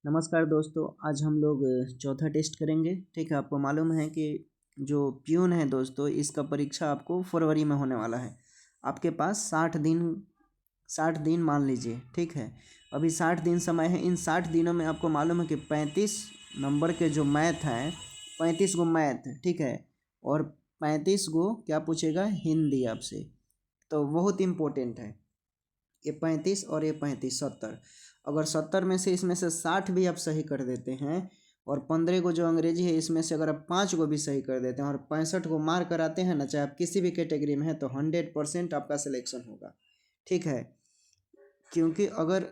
नमस्कार दोस्तों, आज हम लोग चौथा टेस्ट करेंगे। ठीक है, आपको मालूम है कि जो प्यून है दोस्तों, इसका परीक्षा आपको फरवरी में होने वाला है। आपके पास 60 दिन मान लीजिए। ठीक है, अभी 60 दिन समय है। इन 60 दिनों में आपको मालूम है कि 35 नंबर के जो मैथ हैं, 35 गो मैथ, ठीक है, और 35 गो क्या पूछेगा, हिंदी आपसे। तो बहुत इम्पोर्टेंट है ये 35 और ये 35, 70। अगर 70 में से इसमें से 60 भी आप सही कर देते हैं, और 15 को जो अंग्रेजी है इसमें से अगर आप 5 को भी सही कर देते हैं और 65 को मार कराते हैं ना, चाहे आप किसी भी कैटेगरी में हैं, तो 100% आपका सिलेक्शन होगा। ठीक है, क्योंकि अगर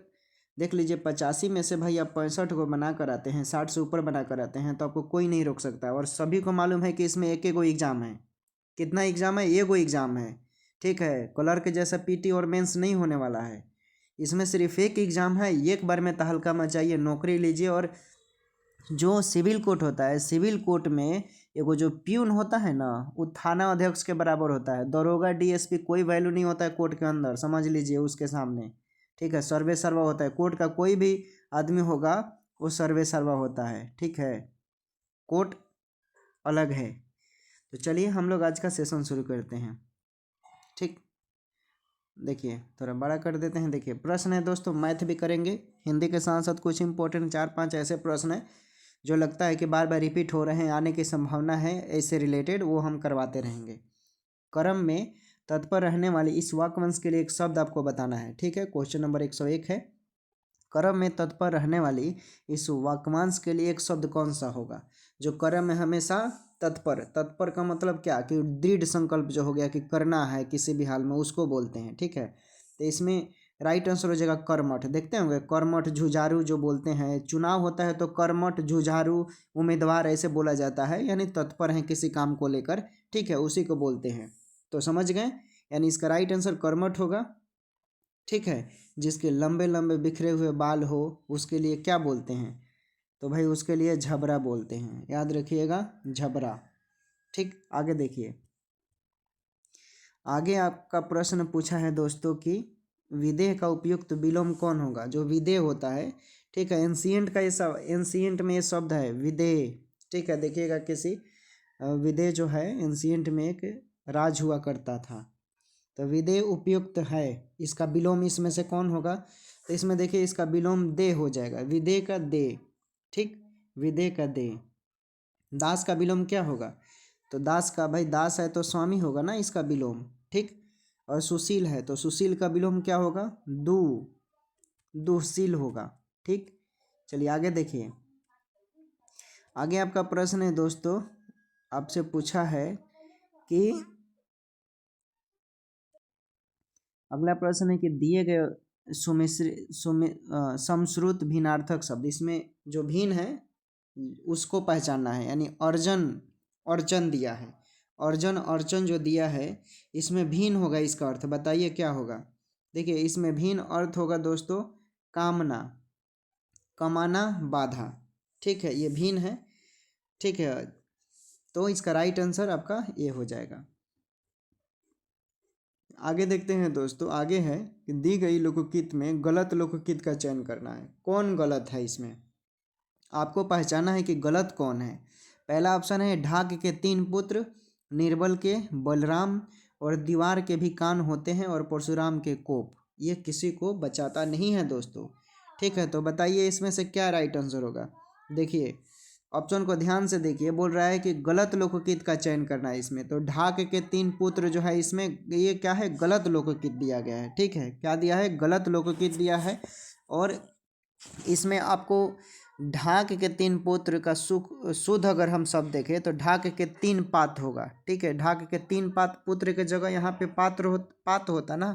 देख लीजिए 85 में से भाई आप 65 को बना कर आते हैं, 60 से ऊपर बना कर आते हैं, तो आपको कोई नहीं रोक सकता। और सभी को मालूम है कि इसमें एक एक गो एग्जाम है। कितना एग्जाम है? ये गो एग्जाम है। ठीक है, क्लर्क जैसा पीटी और मेंस नहीं होने वाला है। इसमें सिर्फ एक एग्जाम है। एक बार में तहलका मचाइए, नौकरी लीजिए। और जो सिविल कोर्ट होता है, सिविल कोर्ट में एगो जो प्यून होता है ना, वो थाना अध्यक्ष के बराबर होता है। दरोगा डीएसपी कोई वैल्यू नहीं होता है कोर्ट के अंदर, समझ लीजिए उसके सामने। ठीक है, सर्वे सर्वा होता है। कोर्ट का कोई भी आदमी होगा वो सर्वे सर्वा होता है। ठीक है, कोर्ट अलग है। तो चलिए हम लोग आज का सेशन शुरू करते हैं। ठीक, देखिए थोड़ा बड़ा कर देते हैं। देखिए प्रश्न है दोस्तों, मैथ भी करेंगे, हिंदी के साथ साथ कुछ इंपॉर्टेंट 4-5 ऐसे प्रश्न हैं जो लगता है कि बार बार रिपीट हो रहे हैं, आने की संभावना है, ऐसे रिलेटेड वो हम करवाते रहेंगे। क्रम में तत्पर रहने वाली इस वाक्यांश के लिए एक शब्द आपको बताना है। ठीक है, क्वेश्चन नंबर 101 है, क्रम में तत्पर रहने वाली इस वाक्यांश के लिए एक शब्द कौन सा होगा? जो क्रम में हमेशा तत्पर, तत्पर का मतलब क्या कि दृढ़ संकल्प जो हो गया कि करना है किसी भी हाल में, उसको बोलते हैं। ठीक है, तो इसमें राइट आंसर हो जाएगा कर्मठ। देखते होंगे कर्मठ, जुझारू जो बोलते हैं। चुनाव होता है तो कर्मठ, जुझारू उम्मीदवार ऐसे बोला जाता है, यानी तत्पर हैं किसी काम को लेकर। ठीक है, उसी को बोलते हैं। तो समझ गए, यानी इसका राइट आंसर कर्मठ होगा। ठीक है, जिसके लंबे लंबे बिखरे हुए बाल हो उसके लिए क्या बोलते हैं? तो भाई उसके लिए झबरा बोलते हैं, याद रखिएगा, झबरा। ठीक, आगे देखिए। आगे आपका प्रश्न पूछा है दोस्तों कि विदेह का उपयुक्त विलोम कौन होगा? जो विदेह होता है, ठीक है, एंशियंट का ये सब, एंशियंट में ये शब्द है विदेह। ठीक है, देखिएगा किसी विदेह जो है एंशियंट में एक राज हुआ करता था। तो विदेह उपयुक्त है, इसका विलोम इसमें से कौन होगा? तो इसमें देखिए इसका विलोम दे हो जाएगा, विदेह का दे। ठीक, विदेह का दे। दास का विलोम क्या होगा? तो दास का, भाई दास है तो स्वामी होगा ना इसका विलोम। ठीक, और सुशील है तो सुशील का विलोम क्या होगा? दू, दुशील होगा। ठीक, चलिए आगे देखिए। आगे आपका प्रश्न है दोस्तों, आपसे पूछा है कि अगला प्रश्न है कि दिए गए समश्रुत भिन्नार्थक शब्द, इसमें जो भिन्न है उसको पहचानना है। यानी अर्जन, अर्चन दिया है, अर्जन अर्चन जो दिया है, इसमें भिन्न होगा, इसका अर्थ बताइए क्या होगा? देखिए इसमें भिन्न अर्थ होगा दोस्तों, कामना, कमाना, बाधा। ठीक है, ये भिन्न है। ठीक है, तो इसका राइट आंसर आपका ये हो जाएगा। आगे देखते हैं दोस्तों, आगे है कि दी गई लोकगीत में गलत लोकगीत का चयन करना है। कौन गलत है इसमें? आपको पहचाना है कि गलत कौन है। पहला ऑप्शन है ढाक के 3 पुत्र, निर्बल के बलराम, और दीवार के भी कान होते हैं, और परशुराम के कोप। ये किसी को बचाता नहीं है दोस्तों। ठीक है, तो बताइए इसमें से क्या राइट आंसर होगा? देखिए ऑप्शन को ध्यान से देखिए, बोल रहा है कि गलत लोकगीत का चयन करना है इसमें। तो ढाक के 3 पुत्र जो है, इसमें ये क्या है? गलत लोकगीत दिया गया है। ठीक है, क्या दिया है? गलत लोकगीत दिया है। और इसमें आपको ढाक के 3 पुत्र का सुख शुद्ध अगर हम शब्द देखें तो ढाक के 3 पात होगा। ठीक है, ढाक के 3 पात, पुत्र के जगह यहाँ पे पात होता ना,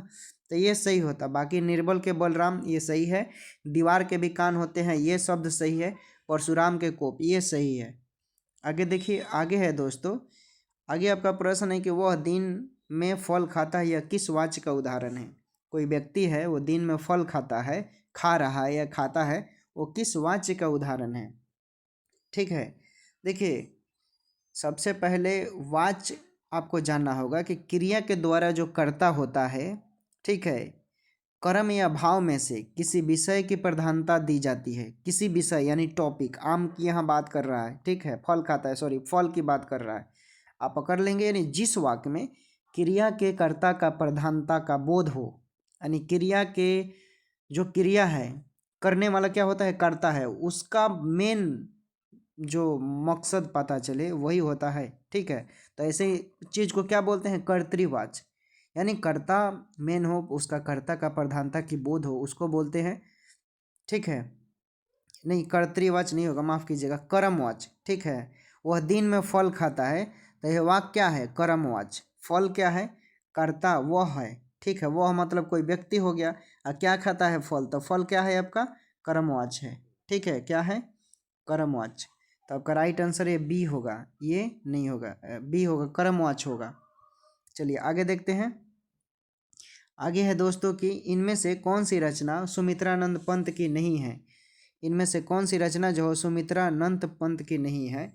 तो ये सही होता। बाकी निर्बल के बलराम ये सही है, दीवार के भी कान होते हैं ये शब्द सही है, परशुराम के कोप ये सही है। आगे देखिए, आगे है दोस्तों, आगे आपका प्रश्न है कि वह दिन में फल खाता है, यह किस वाक्य का उदाहरण है? कोई व्यक्ति है वो दिन में फल खाता है, खा रहा है या खाता है, वो किस वाक्य का उदाहरण है? ठीक है, देखिए सबसे पहले वाच्य आपको जानना होगा कि क्रिया के द्वारा जो कर्ता होता है, ठीक है, कर्म या भाव में से किसी विषय की प्रधानता दी जाती है। किसी विषय यानी टॉपिक, आम की यहाँ बात कर रहा है, ठीक है, फल खाता है, सॉरी फल की बात कर रहा है, आप पकड़ लेंगे। यानी जिस वाक्य में क्रिया के कर्ता का प्रधानता का बोध हो, यानी क्रिया के जो क्रिया है, करने वाला क्या होता है, कर्ता है, उसका मेन जो मकसद पता चले वही होता है, ठीक है। तो ऐसे चीज को क्या बोलते हैं, कर्तृवाच, यानी कर्ता मेन हो, उसका कर्ता का प्रधानता की बोध हो, उसको बोलते हैं, ठीक है। नहीं, कर्तृवाच नहीं होगा, माफ कीजिएगा, कर्मवाच, ठीक है। वह दिन में फल खाता है, तो यह वाक्य क्या है, कर्मवाच। फल क्या है, कर्ता वह है, ठीक है, वह मतलब कोई व्यक्ति हो गया, और क्या खाता है, फल, तो फल क्या है आपका, कर्मवाच है, ठीक है, क्या है, कर्मवाच। तो आपका राइट आंसर ये बी होगा, ये नहीं होगा, बी होगा, कर्मवाच होगा। चलिए आगे देखते हैं। आगे है दोस्तों कि इनमें से कौन सी रचना सुमित्रानंद पंत की नहीं है। इनमें से कौन सी रचना जो सुमित्रानंद पंत की नहीं है,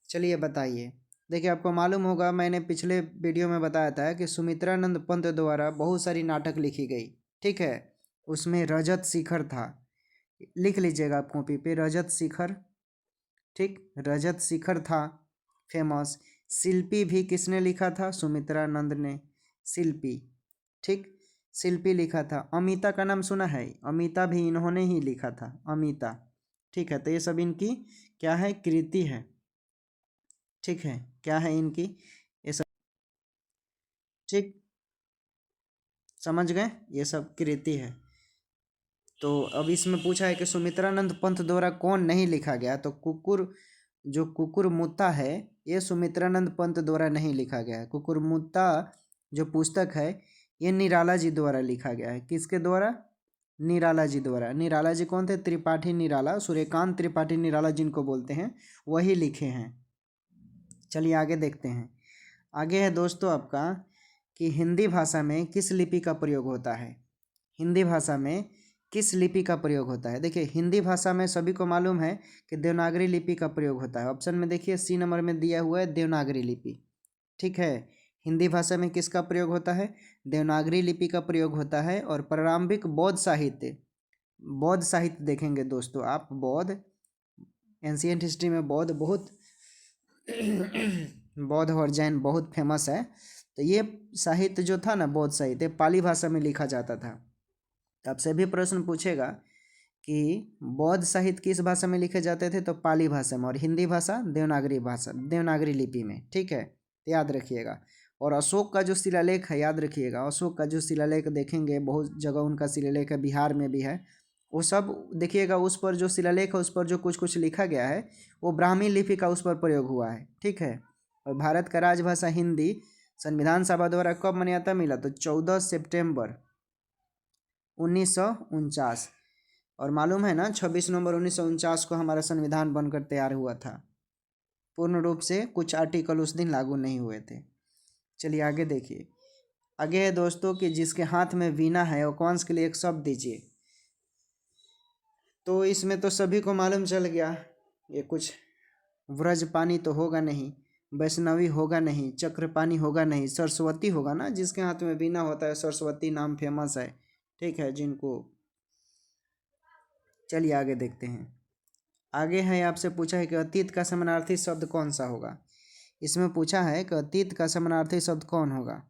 चलिए बताइए। देखिए आपको मालूम होगा, मैंने पिछले वीडियो में बताया था कि सुमित्रानंद पंत द्वारा बहुत सारी नाटक लिखी गई, ठीक है। उसमें रजत शिखर था, लिख लीजिएगा आप कॉपी पे, रजत शिखर, ठीक, रजत शिखर था फेमस। शिल्पी भी किसने लिखा था, सुमित्रानंद ने, शिल्पी, ठीक, शिल्पी लिखा था। अमिता का नाम सुना है, अमिता भी इन्होंने ही लिखा था, अमिता, ठीक है। तो ये सब इनकी क्या है, कृति है, ठीक है, क्या है इनकी, ये सब, ठीक, समझ गए, ये सब कृति है। तो अब इसमें पूछा है कि सुमित्रानंद पंत द्वारा कौन नहीं लिखा गया, तो कुकुर, जो कुकुरमुत्ता है, ये सुमित्रानंद पंत द्वारा नहीं लिखा गया है। कुकुरमुत्ता जो पुस्तक है, ये निराला जी द्वारा लिखा गया है। किसके द्वारा, निराला जी द्वारा। निराला जी कौन थे, त्रिपाठी निराला, सूर्यकांत त्रिपाठी निराला जिनको बोलते हैं, वही लिखे हैं। चलिए आगे देखते हैं। आगे है दोस्तों आपका कि हिंदी भाषा में किस लिपि का प्रयोग होता है। हिंदी भाषा में किस लिपि का प्रयोग होता है। देखिए हिंदी भाषा में सभी को मालूम है कि देवनागरी लिपि का प्रयोग होता है। ऑप्शन में देखिए सी नंबर में दिया हुआ है देवनागरी लिपि, ठीक है। हिंदी भाषा में किसका प्रयोग होता है, देवनागरी लिपि का प्रयोग होता है। और प्रारंभिक बौद्ध साहित्य, बौद्ध साहित्य देखेंगे दोस्तों आप, बौद्ध, एंशियंट हिस्ट्री में बौद्ध बहुत बौद्ध और जैन बहुत फेमस है। तो ये साहित्य जो था ना, बौद्ध साहित्य, पाली भाषा में लिखा जाता था। तो आपसे भी प्रश्न पूछेगा कि बौद्ध साहित्य किस भाषा में लिखे जाते थे, तो पाली भाषा में, और हिंदी भाषा देवनागरी भाषा, देवनागरी लिपि में, ठीक है, तो याद रखिएगा। और अशोक का जो शिलालेख है, याद रखिएगा, अशोक का जो शिलालेख देखेंगे, बहुत जगह उनका शिलालेख है, बिहार में भी है, वो सब देखिएगा, उस पर जो शिलालेख है उस पर जो कुछ कुछ लिखा गया है वो ब्राह्मी लिपि का उस पर प्रयोग हुआ है, ठीक है। और भारत का राजभाषा हिंदी संविधान सभा द्वारा कब मान्यता मिला, तो 14 सितंबर 1949। और मालूम है ना 26 नवंबर 1949 को हमारा संविधान बनकर तैयार हुआ था। पूर्ण रूप से कुछ आर्टिकल उस दिन लागू नहीं हुए थे। चलिए आगे देखिए। आगे है दोस्तों कि जिसके हाथ में वीणा है वो कौन के लिए एक शब्द दीजिए। तो इसमें तो सभी को मालूम चल गया, ये कुछ व्रजपानी तो होगा नहीं, वैष्णवी होगा नहीं, चक्रपाणी होगा नहीं, सरस्वती होगा ना, जिसके हाथ में वीणा होता है, सरस्वती नाम फेमस है, ठीक है, जिनको। चलिए आगे देखते हैं। आगे है आपसे पूछा है कि अतीत का समानार्थी शब्द कौन सा होगा। इसमें पूछा है कि अतीत का समानार्थी शब्द कौन होगा।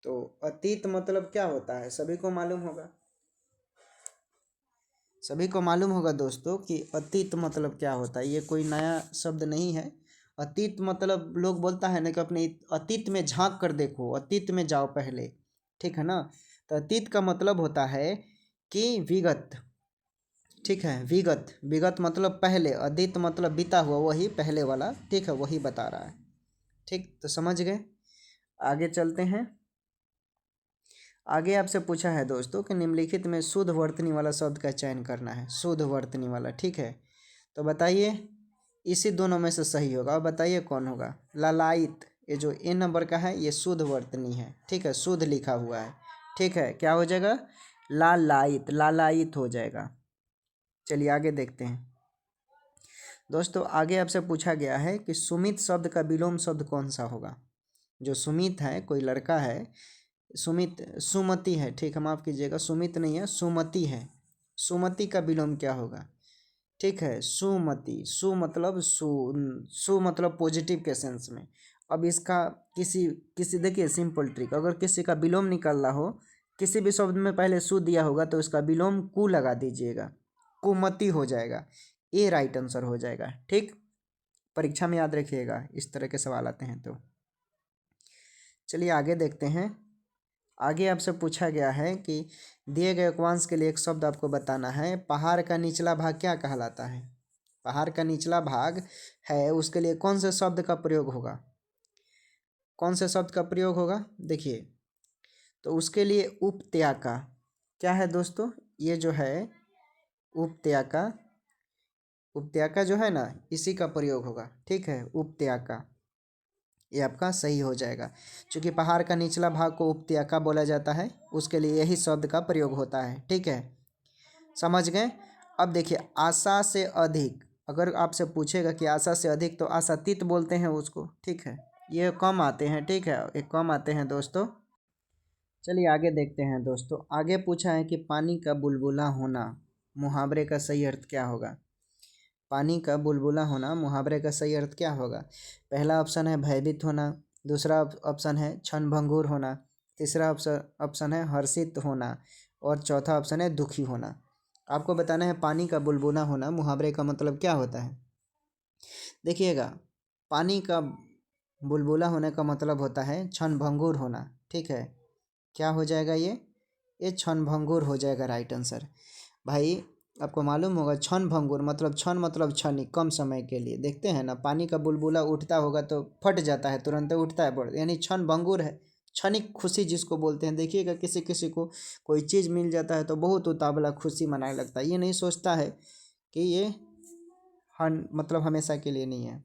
तो अतीत मतलब क्या होता है, सभी को मालूम होगा, सभी को मालूम होगा दोस्तों कि अतीत मतलब क्या होता है। ये कोई नया शब्द नहीं है। अतीत मतलब लोग बोलता है ना कि अपने अतीत में झांक कर देखो, अतीत में जाओ पहले, ठीक है ना। तो अतीत का मतलब होता है कि विगत, ठीक है, विगत, विगत मतलब पहले, अतीत मतलब बीता हुआ, वही पहले वाला, ठीक है, वही बता रहा है, ठीक। तो समझ गए, आगे चलते हैं। आगे आपसे पूछा है दोस्तों कि निम्नलिखित में शुद्ध वर्तनी वाला शब्द का चयन करना है, शुद्ध वर्तनी वाला, ठीक है। तो बताइए, इसी दोनों में से सही होगा, अब बताइए कौन होगा। लालायित, ये जो ए नंबर का है ये शुद्ध वर्तनी है, ठीक है, शुद्ध लिखा हुआ है, ठीक है, क्या हो जाएगा, लालायित, लालायित हो जाएगा। चलिए आगे देखते हैं दोस्तों। आगे आपसे पूछा गया है कि सुमित शब्द का विलोम शब्द कौन सा होगा। जो सुमित है, कोई लड़का है, सुमित सुमति है, ठीक है, माफ़ कीजिएगा, सुमित नहीं है, सुमति है। सुमति का विलोम क्या होगा? ठीक है, सुमति, सु मतलब पॉजिटिव के सेंस में। अब इसका किसी किसी देखिए सिंपल ट्रिक, अगर किसी का विलोम निकालना हो, किसी भी शब्द में पहले सु दिया होगा तो उसका विलोम कु लगा दीजिएगा, कुमति हो जाएगा, ये राइट आंसर हो जाएगा। ठीक, परीक्षा में याद रखिएगा इस तरह के सवाल आते हैं तो। चलिए आगे देखते हैं। आगे आपसे पूछा गया है कि दिए गए वाक्यांश के लिए एक शब्द आपको बताना है। पहाड़ का निचला भाग क्या कहलाता है? पहाड़ का निचला भाग है, उसके लिए कौन से शब्द का प्रयोग होगा? कौन से शब्द का प्रयोग होगा? देखिए, तो उसके लिए उपत्याका क्या है दोस्तों? ये जो है उपत्याका, उपत्याका जो है ना, इसी का प्रयोग होगा। ठीक है, उपत्याका, ये आपका सही हो जाएगा। क्योंकि पहाड़ का निचला भाग को उपत्याका बोला जाता है, उसके लिए यही शब्द का प्रयोग होता है। ठीक है, समझ गए? अब देखिए, आशा से अधिक, अगर आपसे पूछेगा कि आशा से अधिक, तो आशातीत बोलते हैं उसको। ठीक है, ये कम आते हैं। ठीक है, ये कम आते हैं दोस्तों। चलिए आगे देखते हैं दोस्तों। आगे पूछा है कि पानी का बुलबुला होना मुहावरे का सही अर्थ क्या होगा? पानी का बुलबुला होना मुहावरे का सही अर्थ क्या होगा? पहला ऑप्शन है भयभीत होना, दूसरा ऑप्शन है क्षणभंगुर होना, तीसरा ऑप्शन है हर्षित होना, और चौथा ऑप्शन है दुखी होना। आपको बताना है पानी का बुलबुला होना मुहावरे का मतलब क्या होता है। देखिएगा, पानी का बुलबुला होने का मतलब होता है क्षणभंगुर होना। ठीक है, क्या हो जाएगा ये क्षणभंगुर हो जाएगा राइट आंसर। भाई आपको मालूम होगा क्षणभंगुर मतलब क्षण मतलब क्षणिक, कम समय के लिए। देखते हैं ना, पानी का बुलबुला उठता होगा तो फट जाता है, तुरंत उठता है, बढ़, यानी क्षणभंगुर है, क्षणिक खुशी जिसको बोलते हैं। देखिएगा, किसी किसी को कोई चीज़ मिल जाता है तो बहुत उतावला खुशी मनाने लगता है, ये नहीं सोचता है कि ये हर मतलब हमेशा के लिए नहीं है।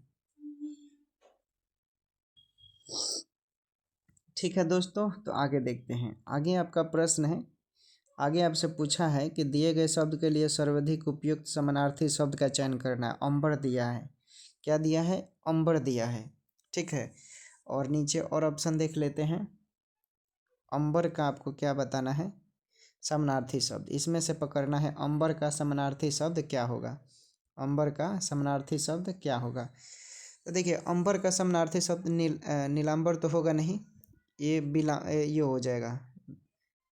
ठीक है दोस्तों, तो आगे देखते हैं। आगे आपका प्रश्न है, आगे आपसे पूछा है कि दिए गए शब्द के लिए सर्वाधिक उपयुक्त समानार्थी शब्द का चयन करना है। अंबर दिया है, क्या दिया है? अंबर दिया है। ठीक है, और नीचे और ऑप्शन देख लेते हैं। अंबर का आपको क्या बताना है? समानार्थी शब्द, इसमें से पकड़ना है अंबर का समानार्थी शब्द क्या होगा। अंबर का समानार्थी शब्द क्या होगा? तो देखिए, अंबर का समानार्थी शब्द नीलांबर तो होगा नहीं, ये हो जाएगा,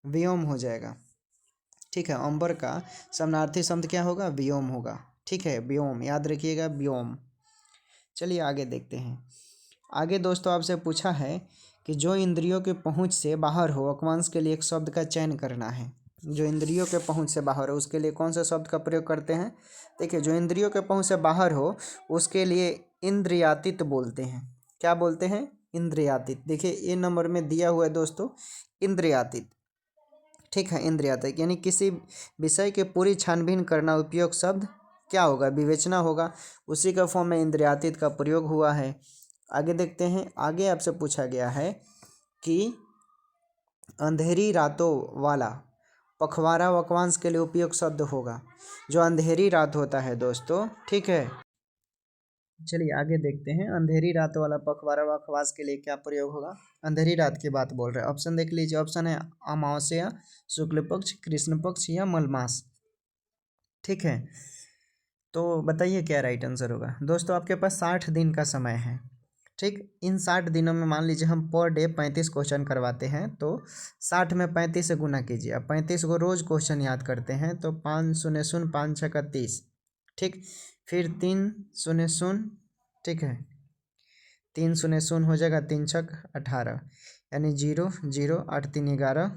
व्योम हो जाएगा। ठीक है, अंबर का समानार्थी शब्द क्या होगा? व्योम होगा। ठीक है, व्योम, याद रखिएगा, व्योम। चलिए आगे देखते हैं। आगे दोस्तों आपसे पूछा है कि जो इंद्रियों के पहुंच से बाहर हो, वाक्यांश के लिए एक शब्द का चयन करना है। जो इंद्रियों के पहुंच से बाहर हो, उसके लिए कौन सा शब्द का प्रयोग करते हैं? देखिए, जो इंद्रियों के पहुंच से बाहर हो उसके लिए इंद्रियातीत बोलते हैं। क्या बोलते हैं? इंद्रियातीत। देखिए, ये नंबर में दिया हुआ है दोस्तों, इंद्रियातीत। ठीक है, इंद्रियातीत यानी किसी विषय के पूरी छानबीन करना, उपयोग शब्द क्या होगा? विवेचना होगा, उसी का फॉर्म में इंद्रियातीत का प्रयोग हुआ है। आगे देखते हैं। आगे आपसे पूछा गया है कि अंधेरी रातों वाला पखवाड़ा वाक्यांश के लिए उपयोग शब्द होगा। जो अंधेरी रात होता है दोस्तों, ठीक है, चलिए आगे देखते हैं। अंधेरी रात वाला पखवाड़ा वाक्यांश के लिए क्या प्रयोग होगा? अंधेरी रात की बात बोल रहे हैं। ऑप्शन देख लीजिए, ऑप्शन है अमावस्या, शुक्ल पक्ष, कृष्ण पक्ष या मलमास। ठीक है, तो बताइए क्या राइट आंसर होगा। दोस्तों आपके पास 60 दिन का समय है। ठीक, इन 60 दिनों में मान लीजिए हम पर डे 35 क्वेश्चन करवाते हैं, तो 60 में 35 से गुना कीजिए। अब 35 को रोज़ क्वेश्चन याद करते हैं तो 5 शून्य शून्य 5 छः का 30। ठीक, फिर 3 शून्य शून्य, ठीक है, 3 शून्य शून्य हो जाएगा, 3 छक 18, यानी 0 0 8 3 11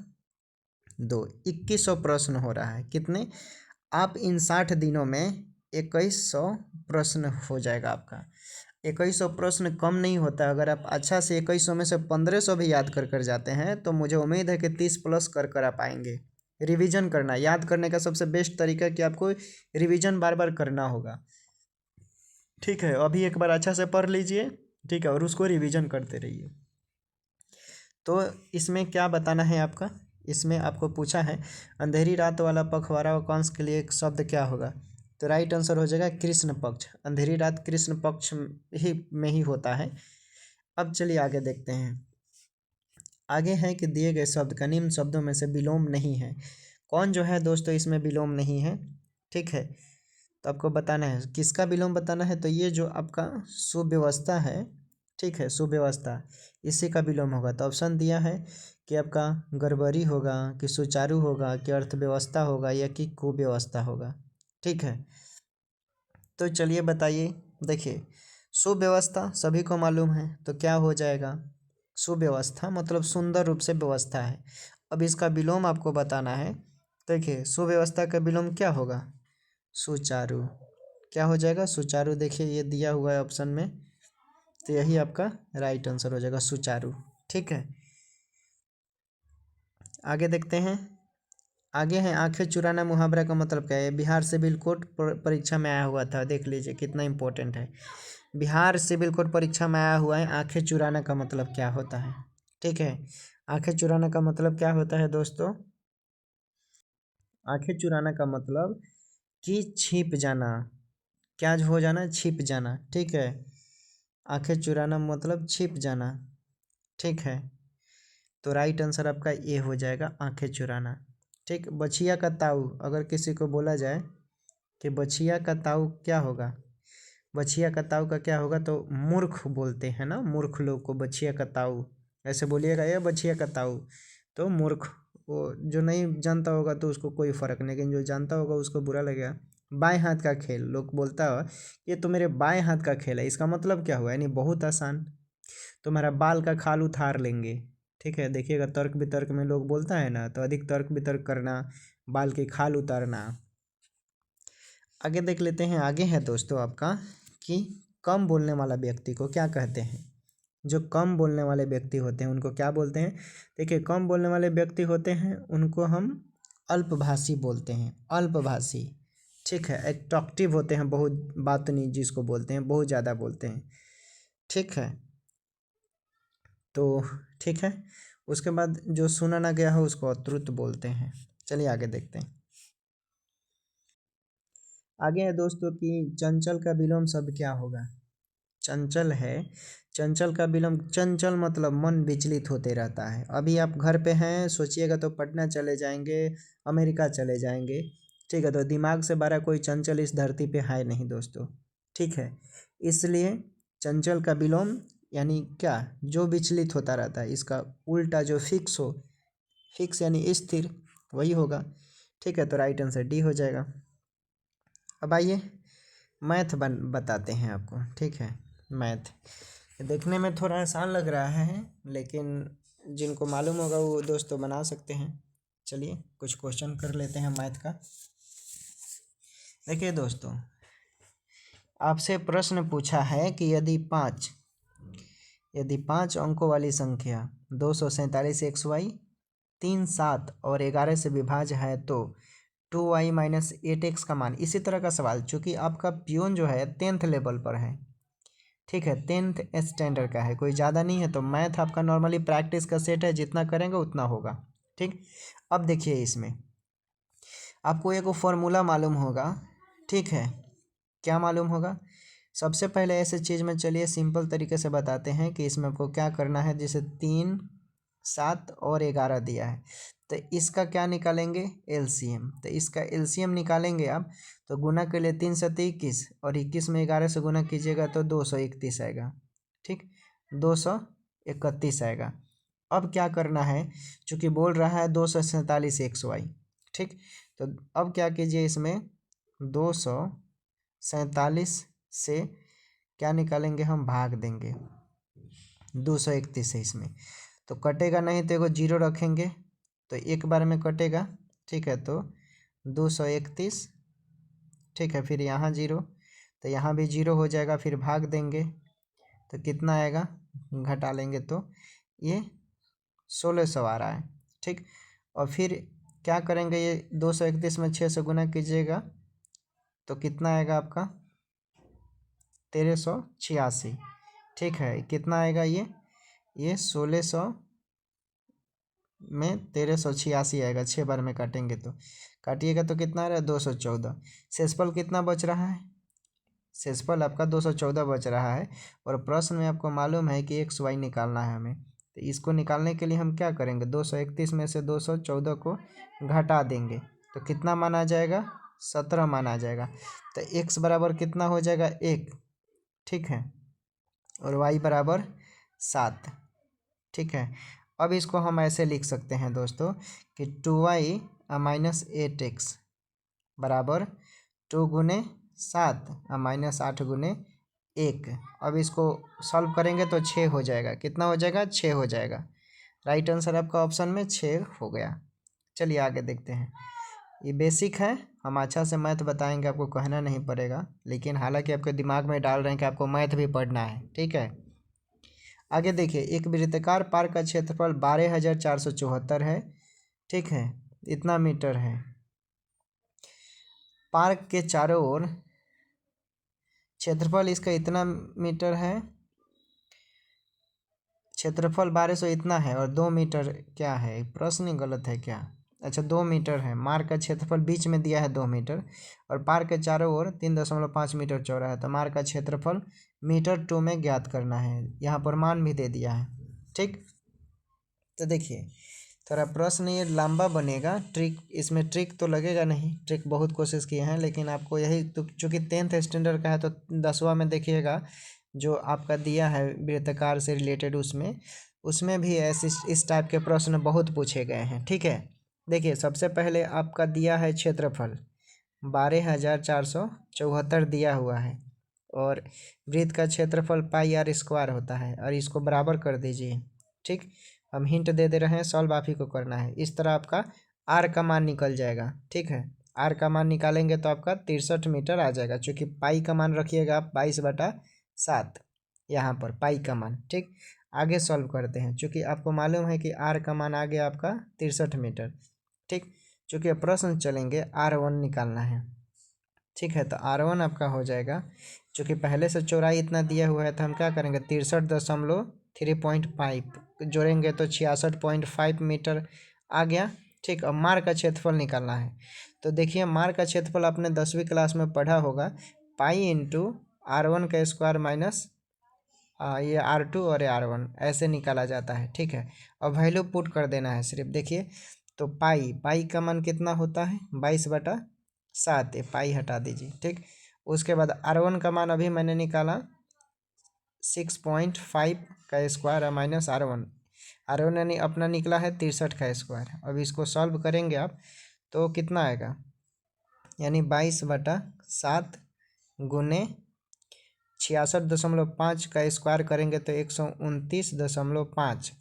2, 2100 प्रश्न हो रहा है। कितने? आप इन 60 दिनों में 2100 प्रश्न हो जाएगा आपका। 2100 प्रश्न कम नहीं होता। अगर आप अच्छा से 2100 में से 1500 भी याद कर जाते हैं तो मुझे उम्मीद है कि 30 प्लस कर आप आएंगे। रिवीजन करना, याद करने का सबसे बेस्ट तरीका है कि आपको रिवीजन बार बार करना होगा। ठीक है, अभी एक बार अच्छा से पढ़ लीजिए, ठीक है, और उसको रिवीजन करते रहिए। तो इसमें क्या बताना है आपका? इसमें आपको पूछा है अंधेरी रात वाला पखवाड़ा वाक्यांश के लिए एक शब्द क्या होगा। तो राइट आंसर हो जाएगा कृष्ण पक्ष। अंधेरी रात कृष्ण पक्ष ही में ही होता है। अब चलिए आगे देखते हैं। आगे है कि दिए गए शब्द का निम्न शब्दों में से विलोम नहीं है। कौन जो है दोस्तों इसमें विलोम नहीं है, ठीक है। तो आपको बताना है किसका विलोम बताना है, तो ये जो आपका सुव्यवस्था है, ठीक है, सुव्यवस्था, इसी का विलोम होगा। तो ऑप्शन दिया है कि आपका गड़बड़ी होगा, कि सुचारू होगा, कि अर्थव्यवस्था होगा, या कि कुव्यवस्था होगा, ठीक है। तो चलिए बताइए, देखिए सुव्यवस्था सभी को मालूम है, तो क्या हो जाएगा, सुव्यवस्था मतलब सुंदर रूप से व्यवस्था है। अब इसका विलोम आपको बताना है। देखिए सुव्यवस्था का विलोम क्या होगा, सुचारू। क्या हो जाएगा, सुचारू। देखिए ये दिया हुआ है ऑप्शन में, तो यही आपका राइट आंसर हो जाएगा, सुचारू, ठीक है। आगे देखते हैं। आगे है आंखें चुराना मुहावरा का मतलब क्या है। बिहार सिविल कोड परीक्षा में आया हुआ था, देख लीजिए कितना इंपॉर्टेंट है। बिहार सिविल कोड परीक्षा में आया हुआ है, आंखें चुराना का मतलब क्या होता है, ठीक है। आंखें चुराना का मतलब क्या होता है दोस्तों, आंखें चुराना का मतलब कि छिप जाना, क्या हो जाना, छिप जाना, ठीक है। आंखें चुराना मतलब छिप जाना, ठीक है। तो राइट आंसर आपका ए हो जाएगा, आंखें चुराना, ठीक। बछिया का ताऊ, अगर किसी को बोला जाए कि बछिया का ताऊ क्या होगा, बछिया का ताऊ का क्या होगा, तो मूर्ख बोलते हैं ना, मूर्ख लोग को बछिया का ताऊ ऐसे बोलिएगा, ये बछिया का ताऊ, तो मूर्ख। वो जो नहीं जानता होगा तो उसको कोई फर्क नहीं, लेकिन जो जानता होगा उसको बुरा लगेगा। बाएं हाथ का खेल, लोग बोलता है ये तो मेरे बाएं हाथ का खेल है, इसका मतलब क्या हुआ, यानी बहुत आसान, तुम्हारा बाल का खाल उतार लेंगे, ठीक है। देखिएगा तर्क वितर्क में लोग बोलता है ना, तो अधिक तर्क वितर्क करना, बाल की खाल उतारना। आगे देख लेते हैं। आगे है दोस्तों आपका कि कम बोलने वाला व्यक्ति को क्या कहते हैं। जो कम बोलने वाले व्यक्ति होते हैं उनको क्या बोलते हैं। देखिए कम बोलने वाले व्यक्ति होते हैं उनको हम अल्पभाषी बोलते हैं, अल्पभाषी, ठीक है। एक्टॉक्टिव होते हैं, बहुत बात नहीं जिसको बोलते हैं, बहुत ज़्यादा बोलते हैं, ठीक है। तो ठीक है, उसके बाद जो सुना ना गया हो उसको अतृप्त बोलते हैं। चलिए आगे देखते हैं। आगे है दोस्तों कि चंचल का विलोम शब्द क्या होगा। चंचल है, चंचल का विलोम, चंचल मतलब मन विचलित होते रहता है। अभी आप घर पे हैं, सोचिएगा तो पटना चले जाएंगे, अमेरिका चले जाएंगे, ठीक है। तो दिमाग से बड़ा कोई चंचल इस धरती पे है नहीं दोस्तों, ठीक है। इसलिए चंचल का विलोम यानी क्या, जो विचलित होता रहता है, इसका उल्टा जो फिक्स हो, फिक्स यानी स्थिर, वही होगा, ठीक है। तो राइट आंसर डी हो जाएगा। अब आइए मैथ बताते हैं आपको, ठीक है। मैथ देखने में थोड़ा आसान लग रहा है, लेकिन जिनको मालूम होगा वो दोस्तों बना सकते हैं। चलिए कुछ क्वेश्चन कर लेते हैं मैथ का। देखिए दोस्तों, आपसे प्रश्न पूछा है कि यदि पाँच अंकों वाली संख्या 247 XY 3 7 और 11 से विभाज्य है तो 2y माइनस 8x का मान। इसी तरह का सवाल, चूँकि आपका पियोन जो है 10th लेवल पर है, ठीक है, 10th स्टैंडर्ड का है, कोई ज़्यादा नहीं है। तो मैथ आपका नॉर्मली प्रैक्टिस का सेट है, जितना करेंगे उतना होगा, ठीक। अब देखिए इसमें आपको एक फॉर्मूला मालूम होगा, ठीक है। क्या मालूम होगा, सबसे पहले ऐसे चीज़ में चलिए सिंपल तरीके से बताते हैं कि इसमें आपको क्या करना है। जैसे 3 7 और 11 दिया है, तो इसका क्या निकालेंगे, एलसीएम। तो इसका एलसीएम निकालेंगे आप, तो गुना के लिए 3 7 21 और 21 में 11 से गुना कीजिएगा तो 231 आएगा, ठीक, 231 आएगा। अब क्या करना है, चूँकि बोल रहा है 247 XY, ठीक। तो अब क्या कीजिए, इसमें 247 से क्या निकालेंगे, हम भाग देंगे 231 है इसमें, तो कटेगा नहीं, तो एगो जीरो रखेंगे, तो एक बार में कटेगा, ठीक है। तो 231, ठीक है, फिर यहाँ जीरो, तो यहाँ भी जीरो हो जाएगा, फिर भाग देंगे तो कितना आएगा, घटा लेंगे तो ये 1600 आ रहा है, ठीक। और फिर क्या करेंगे, ये 231 में 6 से गुना कीजिएगा तो कितना आएगा आपका 1386, ठीक है। कितना आएगा ये 1600 में 1386 आएगा, 6 बार में काटेंगे तो काटिएगा तो कितना आ रहा है 214। शेषफल कितना बच रहा है, शेषफल आपका 214 बच रहा है। और प्रश्न में आपको मालूम है कि XY निकालना है हमें, तो इसको निकालने के लिए हम क्या करेंगे, 231 में से 214 को घटा देंगे तो कितना मान आ जाएगा, 17 मान आ जाएगा। तो x बराबर कितना हो जाएगा, 1, ठीक है, और y बराबर 7, ठीक है। अब इसको हम ऐसे लिख सकते हैं दोस्तों कि 2y माइनस 8x बराबर 2 गुने 7 माइनस 8 गुने 1। अब इसको सॉल्व करेंगे तो 6 हो जाएगा, कितना हो जाएगा, 6 हो जाएगा। राइट आंसर आपका ऑप्शन में 6 हो गया। चलिए आगे देखते हैं। ये बेसिक है, हम अच्छा से मैथ बताएंगे, आपको कहना नहीं पड़ेगा, लेकिन हालांकि आपके दिमाग में डाल रहे हैं कि आपको मैथ भी पढ़ना है, ठीक है। आगे देखिए, एक वृत्ताकार पार्क का क्षेत्रफल 12,474 है, ठीक है, इतना मीटर है। पार्क के चारों ओर क्षेत्रफल इसका इतना मीटर है, क्षेत्रफल 1200 इतना है, और 2 मीटर क्या है, प्रश्न गलत है क्या, अच्छा 2 मीटर है। मार्ग का क्षेत्रफल बीच में दिया है 2 मीटर, और पार्क के चारों ओर 3.5 मीटर चौड़ा है। तो मार्ग का क्षेत्रफल मीटर 2 में ज्ञात करना है, यहाँ पर मान भी दे दिया है, ठीक। तो देखिए थोड़ा प्रश्न ये लंबा बनेगा, ट्रिक इसमें ट्रिक तो लगेगा नहीं, ट्रिक बहुत कोशिश किए हैं, लेकिन आपको यही तो, चूँकि 10th स्टैंडर्ड का है तो 10वां में देखिएगा जो आपका दिया है वृत्ताकार से रिलेटेड, उसमेमें भी ऐसे इस टाइप के प्रश्न बहुत पूछे गए हैं, ठीक है। देखिए सबसे पहले आपका दिया है क्षेत्रफल 12,474 दिया हुआ है, और वृत्त का क्षेत्रफल पाई आर स्क्वायर होता है, और इसको बराबर कर दीजिए, ठीक। हम हिंट दे दे रहे हैं, सॉल्व आप ही को करना है। इस तरह आपका आर का मान निकल जाएगा, ठीक है। आर का मान निकालेंगे तो आपका 63 मीटर आ जाएगा, चूँकि पाई का मान रखिएगा आप 22/7 यहाँ पर पाई का मान, ठीक। आगे सॉल्व करते हैं, चूँकि आपको मालूम है कि आर का मान आ गया आपका 63 मीटर, ठीक। चूँकि प्रश्न चलेंगे R1 निकालना है, ठीक है। तो R1 आपका हो जाएगा, चूँकि पहले से चौड़ाई इतना दिया हुआ है तो हम क्या करेंगे, 63.3.5 जोड़ेंगे तो 66.5 मीटर आ गया, ठीक। अब मार्ग का क्षेत्रफल निकालना है। तो देखिए मार्ग का क्षेत्रफल आपने 10वीं क्लास में पढ़ा होगा, पाई इंटू R1 का स्क्वायर माइनस ये R2 और R1 ऐसे निकाला जाता है, ठीक है। और वैल्यू पुट कर देना है सिर्फ। देखिए तो पाई का मान कितना होता है, 22/7, पाई हटा दीजिए, ठीक। उसके बाद R1 का मान अभी मैंने निकाला 6.5 का स्क्वायर माइनस R1 यानी अपना निकला है 63 का स्क्वायर। अब इसको सॉल्व करेंगे आप तो कितना आएगा, यानी 22/7 गुने 66.5 का स्क्वायर करेंगे तो 129.5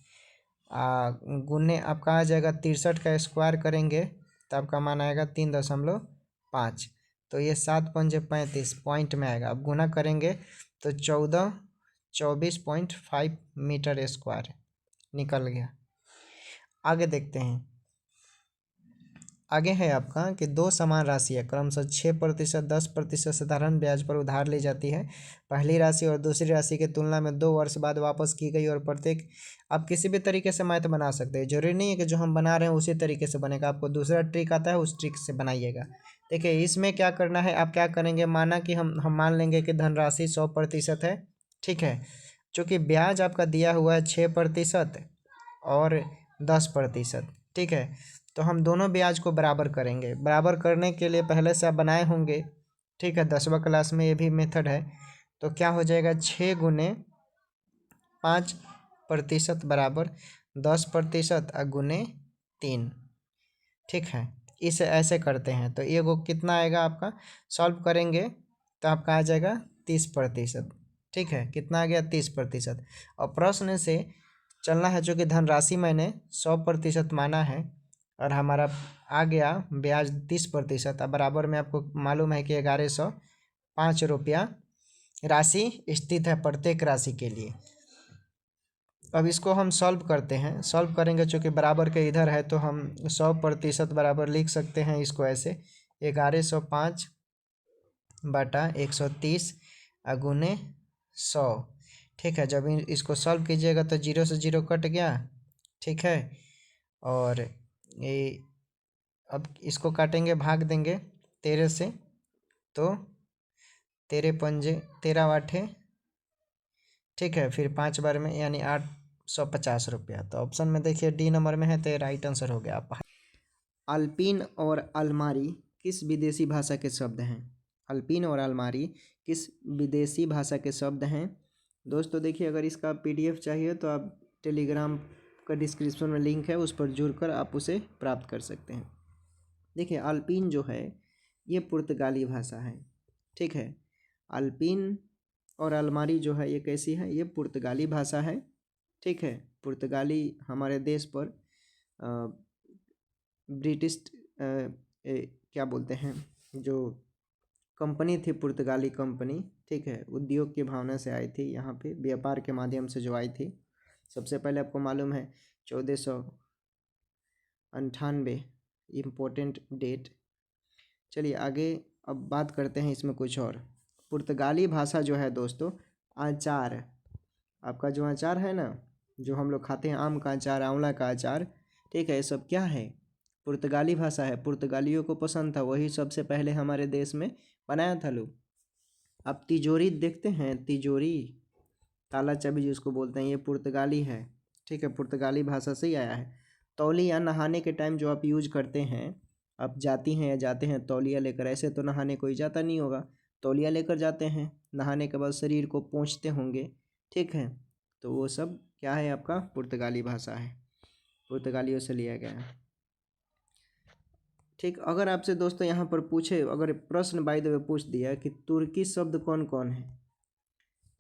गुने आपका आ जाएगा 63 का स्क्वायर करेंगे तो आपका मान आएगा 3.5। तो ये 7×5 पॉइंट में आएगा। अब गुना करेंगे तो 24.5 मीटर स्क्वायर निकल गया। आगे देखते हैं, आगे है आपका कि दो समान राशियाँ क्रमशः 6%, 10% साधारण ब्याज पर उधार ली जाती है। पहली राशि और दूसरी राशि की तुलना में 2 वर्ष बाद वापस की गई, और प्रत्येक आप किसी भी तरीके से मैथ बना सकते हैं, जरूरी नहीं है कि जो हम बना रहे हैं उसी तरीके से बनेगा। आपको दूसरा ट्रिक आता है, उस ट्रिक से बनाइएगा। देखिए इसमें क्या करना है, आप क्या करेंगे, माना कि हम मान लेंगे कि धनराशि 100% है, ठीक है। चूँकि ब्याज आपका दिया हुआ है 6% और 10%, ठीक है। तो हम दोनों ब्याज को बराबर करेंगे। बराबर करने के लिए पहले से आप बनाए होंगे, ठीक है, 10वां क्लास में ये भी मेथड है। तो क्या हो जाएगा, 6 गुने 5% बराबर 10% गुने 3, ठीक है। इसे ऐसे करते हैं तो ये वो कितना आएगा आपका, सॉल्व करेंगे तो आपका आ जाएगा 30%, ठीक है। कितना आ गया, 30%। और प्रश्न से चलना है, चूँकि धनराशि मैंने 100% माना है और हमारा आ गया ब्याज 30%। अब बराबर में आपको मालूम है कि 1105 रुपया राशि स्थित है प्रत्येक राशि के लिए। अब इसको हम सॉल्व करते हैं, सॉल्व करेंगे चूँकि बराबर के इधर है तो हम 100% बराबर लिख सकते हैं इसको ऐसे, 1105/130 गुने 100, ठीक है। जब इसको सॉल्व कीजिएगा तो 0 से 0 कट गया, ठीक है। और ये अब इसको काटेंगे, भाग देंगे 13 से, तो 13×5 = 13, ठीक है। फिर 5 बार में यानी 8 150 रुपया। तो ऑप्शन में देखिए डी नंबर में है, तो राइट आंसर हो गया आप। अल्पिन और अलमारी किस विदेशी भाषा के शब्द हैं? अल्पिन और अलमारी किस विदेशी भाषा के शब्द हैं? दोस्तों देखिए, अगर इसका पीडीएफ चाहिए तो आप टेलीग्राम का डिस्क्रिप्शन में लिंक है, उस पर जुड़कर आप उसे प्राप्त कर सकते हैं। देखिए, अल्पिन जो है ये पुर्तगाली भाषा है, ठीक है। अल्पिन और अलमारी जो है ये कैसी है? ये पुर्तगाली भाषा है, ठीक है। पुर्तगाली हमारे देश पर ब्रिटिश क्या बोलते हैं, जो कंपनी थी, पुर्तगाली कंपनी, ठीक है, उद्योग की भावना से आई थी यहाँ पे, व्यापार के माध्यम से जो आई थी। सबसे पहले आपको मालूम है 1498 इम्पोर्टेंट डेट। चलिए आगे अब बात करते हैं इसमें कुछ और। पुर्तगाली भाषा जो है दोस्तों, अचार, आपका जो अचार है ना, जो हम लोग खाते हैं, आम का अचार, आंवला का अचार, ठीक है, ये सब क्या है? पुर्तगाली भाषा है। पुर्तगालियों को पसंद था, वही सबसे पहले हमारे देश में बनाया था लोग। अब तिजोरी देखते हैं, तिजोरी, ताला चाबी जिसको बोलते हैं, ये पुर्तगाली है, ठीक है, पुर्तगाली भाषा से ही आया है। तौलिया, नहाने के टाइम जो आप यूज करते हैं, आप जाती हैं या जाते हैं तौलिया लेकर, ऐसे तो नहाने कोई जाता नहीं होगा, तौलिया लेकर जाते हैं, नहाने के बाद शरीर को पोंछते होंगे, ठीक है। तो वो सब क्या है? आपका पुर्तगाली भाषा है, पुर्तगालियों से लिया गया है, ठीक। अगर आपसे दोस्तों यहाँ पर पूछे, अगर प्रश्न बाय द वे पूछ दिया कि तुर्की शब्द कौन कौन है,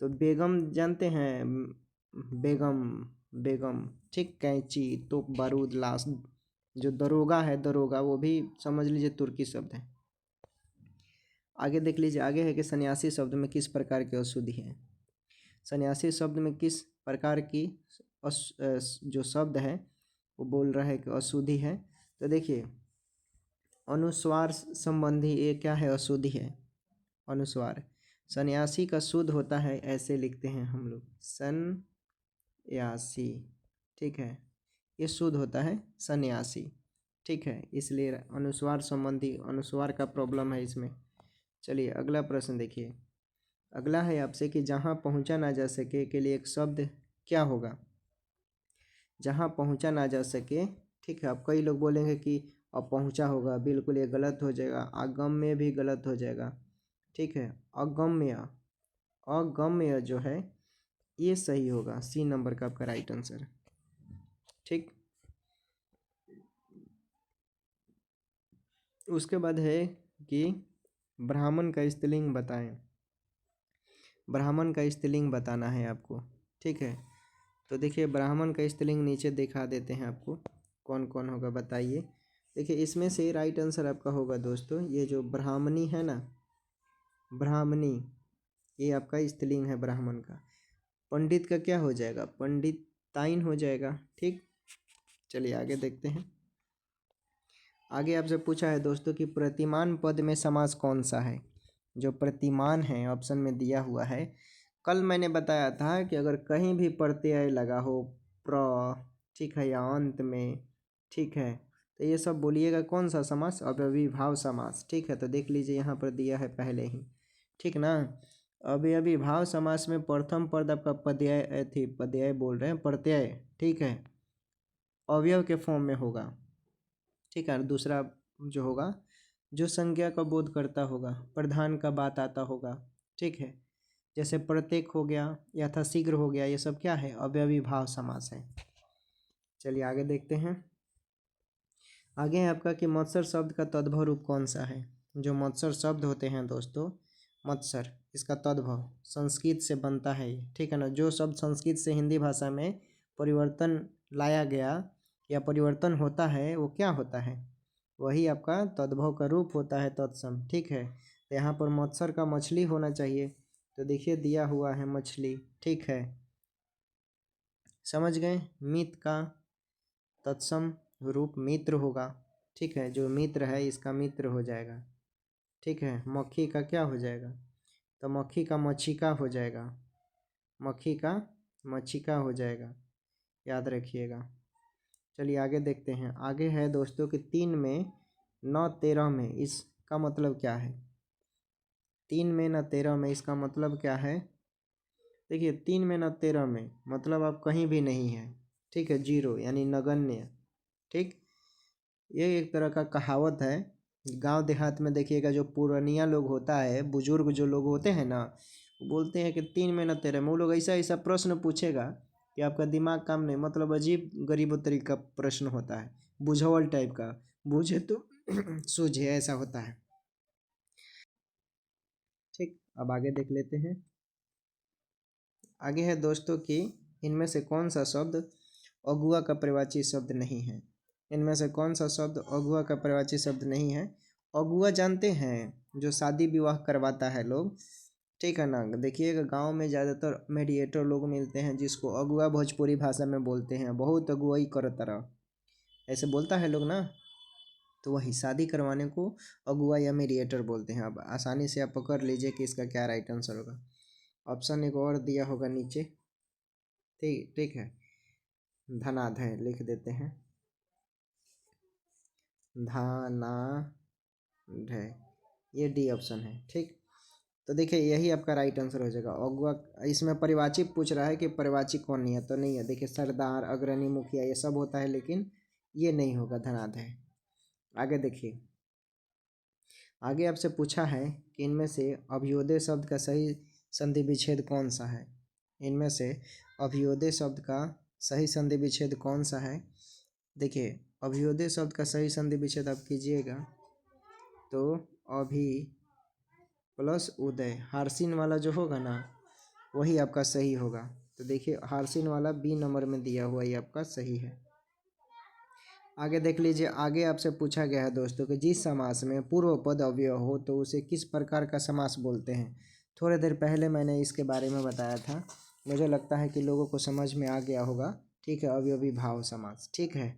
तो बेगम जानते हैं, बेगम, बेगम, ठीक, कैंची, तोप, बारूद, लाश, जो दरोगा है, दरोगा, वो भी समझ लीजिए तुर्की शब्द है। आगे देख लीजिए, आगे है कि सन्यासी शब्द में किस प्रकार की अशुद्धि है? सन्यासी शब्द में किस प्रकार की जो शब्द है वो बोल रहा है कि अशुद्धि है? तो देखिए, अनुस्वार संबंधी ये क्या है? अशुद्धि है, अनुस्वार। सन्यासी का शुद्ध होता है, ऐसे लिखते हैं हम लोग, सन्यासी, ठीक है, ये शुद्ध होता है सन्यासी, ठीक है, इसलिए अनुस्वार संबंधी, अनुस्वार का प्रॉब्लम है इसमें। चलिए अगला प्रश्न देखिए। अगला है आपसे कि जहाँ पहुँचा ना जा सके के लिए एक शब्द क्या होगा? जहाँ पहुँचा ना जा सके, ठीक है। अब कई लोग बोलेंगे कि अब पहुँचा होगा, बिल्कुल ये गलत हो जाएगा, अगम्य भी गलत हो जाएगा, ठीक है। अगम्य, अगम्य जो है ये सही होगा, सी नंबर का आपका राइट आंसर, ठीक। उसके बाद है कि ब्राह्मण का स्त्रीलिंग बताएं, ब्राह्मण का स्त्रीलिंग बताना है आपको, ठीक है। तो देखिए, ब्राह्मण का स्त्रीलिंग नीचे दिखा देते हैं आपको, कौन कौन होगा बताइए। देखिए, इसमें से राइट आंसर आपका होगा दोस्तों, ये जो ब्राह्मणी है ना, ब्राह्मणी, ये आपका स्त्रीलिंग है ब्राह्मण का। पंडित का क्या हो जाएगा? पंडिताइन हो जाएगा, ठीक। चलिए आगे देखते हैं। आगे आपसे पूछा है दोस्तों कि प्रतिमान पद में समास कौन सा है? जो प्रतिमान है ऑप्शन में दिया हुआ है, कल मैंने बताया था कि अगर कहीं भी प्रत्यय लगा हो, प्र, ठीक है, या अंत में, ठीक है, तो ये सब बोलिएगा कौन सा समास? अव्ययीभाव समास, ठीक है। तो देख लीजिए यहाँ पर दिया है पहले ही, ठीक ना। अव्ययीभाव समास में प्रथम पद आपका पद्याय थी, पद्याय बोल रहे हैं, प्रत्यय, ठीक है, अवयव के फॉर्म में होगा, ठीक है। दूसरा जो होगा, जो संज्ञा का बोध करता होगा, प्रधान का बात आता होगा, ठीक है, जैसे प्रत्येक हो गया, यथाशीघ्र हो गया, ये सब क्या है? अव्ययीभाव समास है। चलिए आगे देखते हैं। आगे है आपका कि मत्सर शब्द का तद्भव रूप कौन सा है? जो मत्सर शब्द होते हैं दोस्तों, मत्सर, इसका तद्भव संस्कृत से बनता है, ठीक है ना। जो शब्द संस्कृत से हिंदी भाषा में परिवर्तन लाया गया या परिवर्तन होता है, वो क्या होता है? वही आपका तद्भव का रूप होता है, तत्सम, ठीक है। तो यहाँ पर मत्सर का मछली होना चाहिए, तो देखिए दिया हुआ है मछली, ठीक है, समझ गए। मित का तत्सम रूप मित्र होगा, ठीक है, जो मित्र है इसका मित्र हो जाएगा, ठीक है। मक्खी का क्या हो जाएगा? तो मक्खी का मच्छिका हो जाएगा, मक्खी का मच्छिका हो जाएगा, याद रखिएगा। चलिए आगे देखते हैं। आगे है दोस्तों कि 3 में 9 13 में, इसका मतलब क्या है? 3 में न 13 में, इसका मतलब क्या है? देखिए 3 में न 13 में, मतलब आप कहीं भी नहीं है, ठीक है, जीरो यानी नगण्य, ठीक। ये एक तरह का कहावत है। गांव देहात में देखिएगा जो पुरानिया लोग होता है, बुजुर्ग जो लोग होते हैं ना, वो बोलते हैं कि 3 में न 13 में। वो लोग ऐसा ऐसा प्रश्न पूछेगा कि आपका दिमाग काम नहीं, मतलब अजीब गरीबो तरीका प्रश्न होता है, बुझावल टाइप का, बूझे तो सूझे, ऐसा होता है, ठीक। अब आगे देख लेते हैं। आगे है दोस्तों कि इनमें से कौन सा शब्द अगुआ का प्रवाची शब्द नहीं है। इनमें से कौन सा शब्द अगुआ का प्रवाची शब्द नहीं है। अगुआ जानते हैं, जो शादी विवाह करवाता है लोग, ठीक है ना। देखिएगा गांव में ज़्यादातर मीडिएटर लोग मिलते हैं, जिसको अगुआ भोजपुरी भाषा में बोलते हैं, बहुत अगुवाई करो तरह, ऐसे बोलता है लोग ना। तो वही शादी करवाने को अगुआ या मीडिएटर बोलते हैं। अब आसानी से आप पकड़ लीजिए कि इसका क्या राइट आंसर होगा। ऑप्शन एक और दिया होगा नीचे, ठीक ठीक है, धनाधय लिख देते हैं, धनाधय, ये डी ऑप्शन है, ठीक। तो देखिए यही आपका राइट आंसर हो जाएगा अगुआ। इसमें परिवाची पूछ रहा है कि परिवाची कौन नहीं है, तो नहीं है। देखिए सरदार, अग्रणी, मुखिया ये सब होता है, लेकिन ये नहीं होगा धनाधय। आगे देखिए, आगे आपसे पूछा है कि इनमें से अभियोदय शब्द का सही संधि विच्छेद कौन सा है। इनमें से अभियोदय शब्द का सही संधि विच्छेद कौन सा है। देखिए अभियोदय शब्द का सही संधि विच्छेद आप कीजिएगा तो अभी प्लस उदय, हारसीन वाला जो होगा ना वही आपका सही होगा। तो देखिए हारसीन वाला बी नंबर में दिया हुआ ये आपका सही है। आगे देख लीजिए, आगे आपसे पूछा गया है दोस्तों कि जिस समास में पूर्व पद अव्यय हो तो उसे किस प्रकार का समास बोलते हैं। थोड़ी देर पहले मैंने इसके बारे में बताया था, मुझे लगता है कि लोगों को समझ में आ गया होगा, ठीक है। अवयवी भाव समास, ठीक है।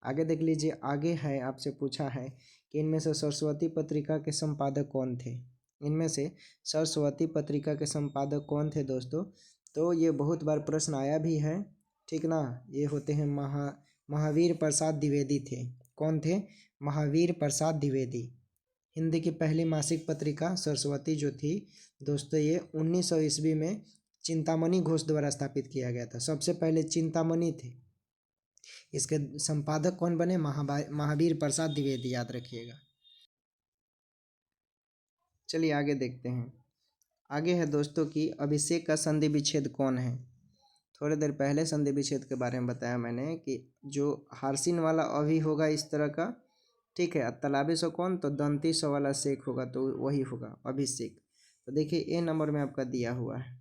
आगे देख लीजिए, आगे है आपसे पूछा है कि इनमें से सरस्वती पत्रिका के संपादक कौन थे। इनमें से सरस्वती पत्रिका के संपादक कौन थे दोस्तों। तो ये बहुत बार प्रश्न आया भी है, ठीक ना। ये होते हैं महावीर प्रसाद द्विवेदी थे। कौन थे, महावीर प्रसाद द्विवेदी। हिंदी की पहली मासिक पत्रिका सरस्वती जो थी दोस्तों, ये 1900 ईस्वी में चिंतामणि घोष द्वारा स्थापित किया गया था। सबसे पहले चिंतामणि थे, इसके संपादक कौन बने, महावीर प्रसाद द्विवेदी, याद रखिएगा। चलिए आगे देखते हैं। आगे है दोस्तों कि अभिषेक का संधि विच्छेद कौन है। थोड़ी देर पहले संधि विच्छेद के बारे में बताया मैंने कि जो हारसीन वाला अभी होगा इस तरह का, ठीक है। तलाबी सो कौन, तो दंती सो वाला शेख होगा, तो वही होगा अभिषेक। तो देखिए ए नंबर में आपका दिया हुआ है।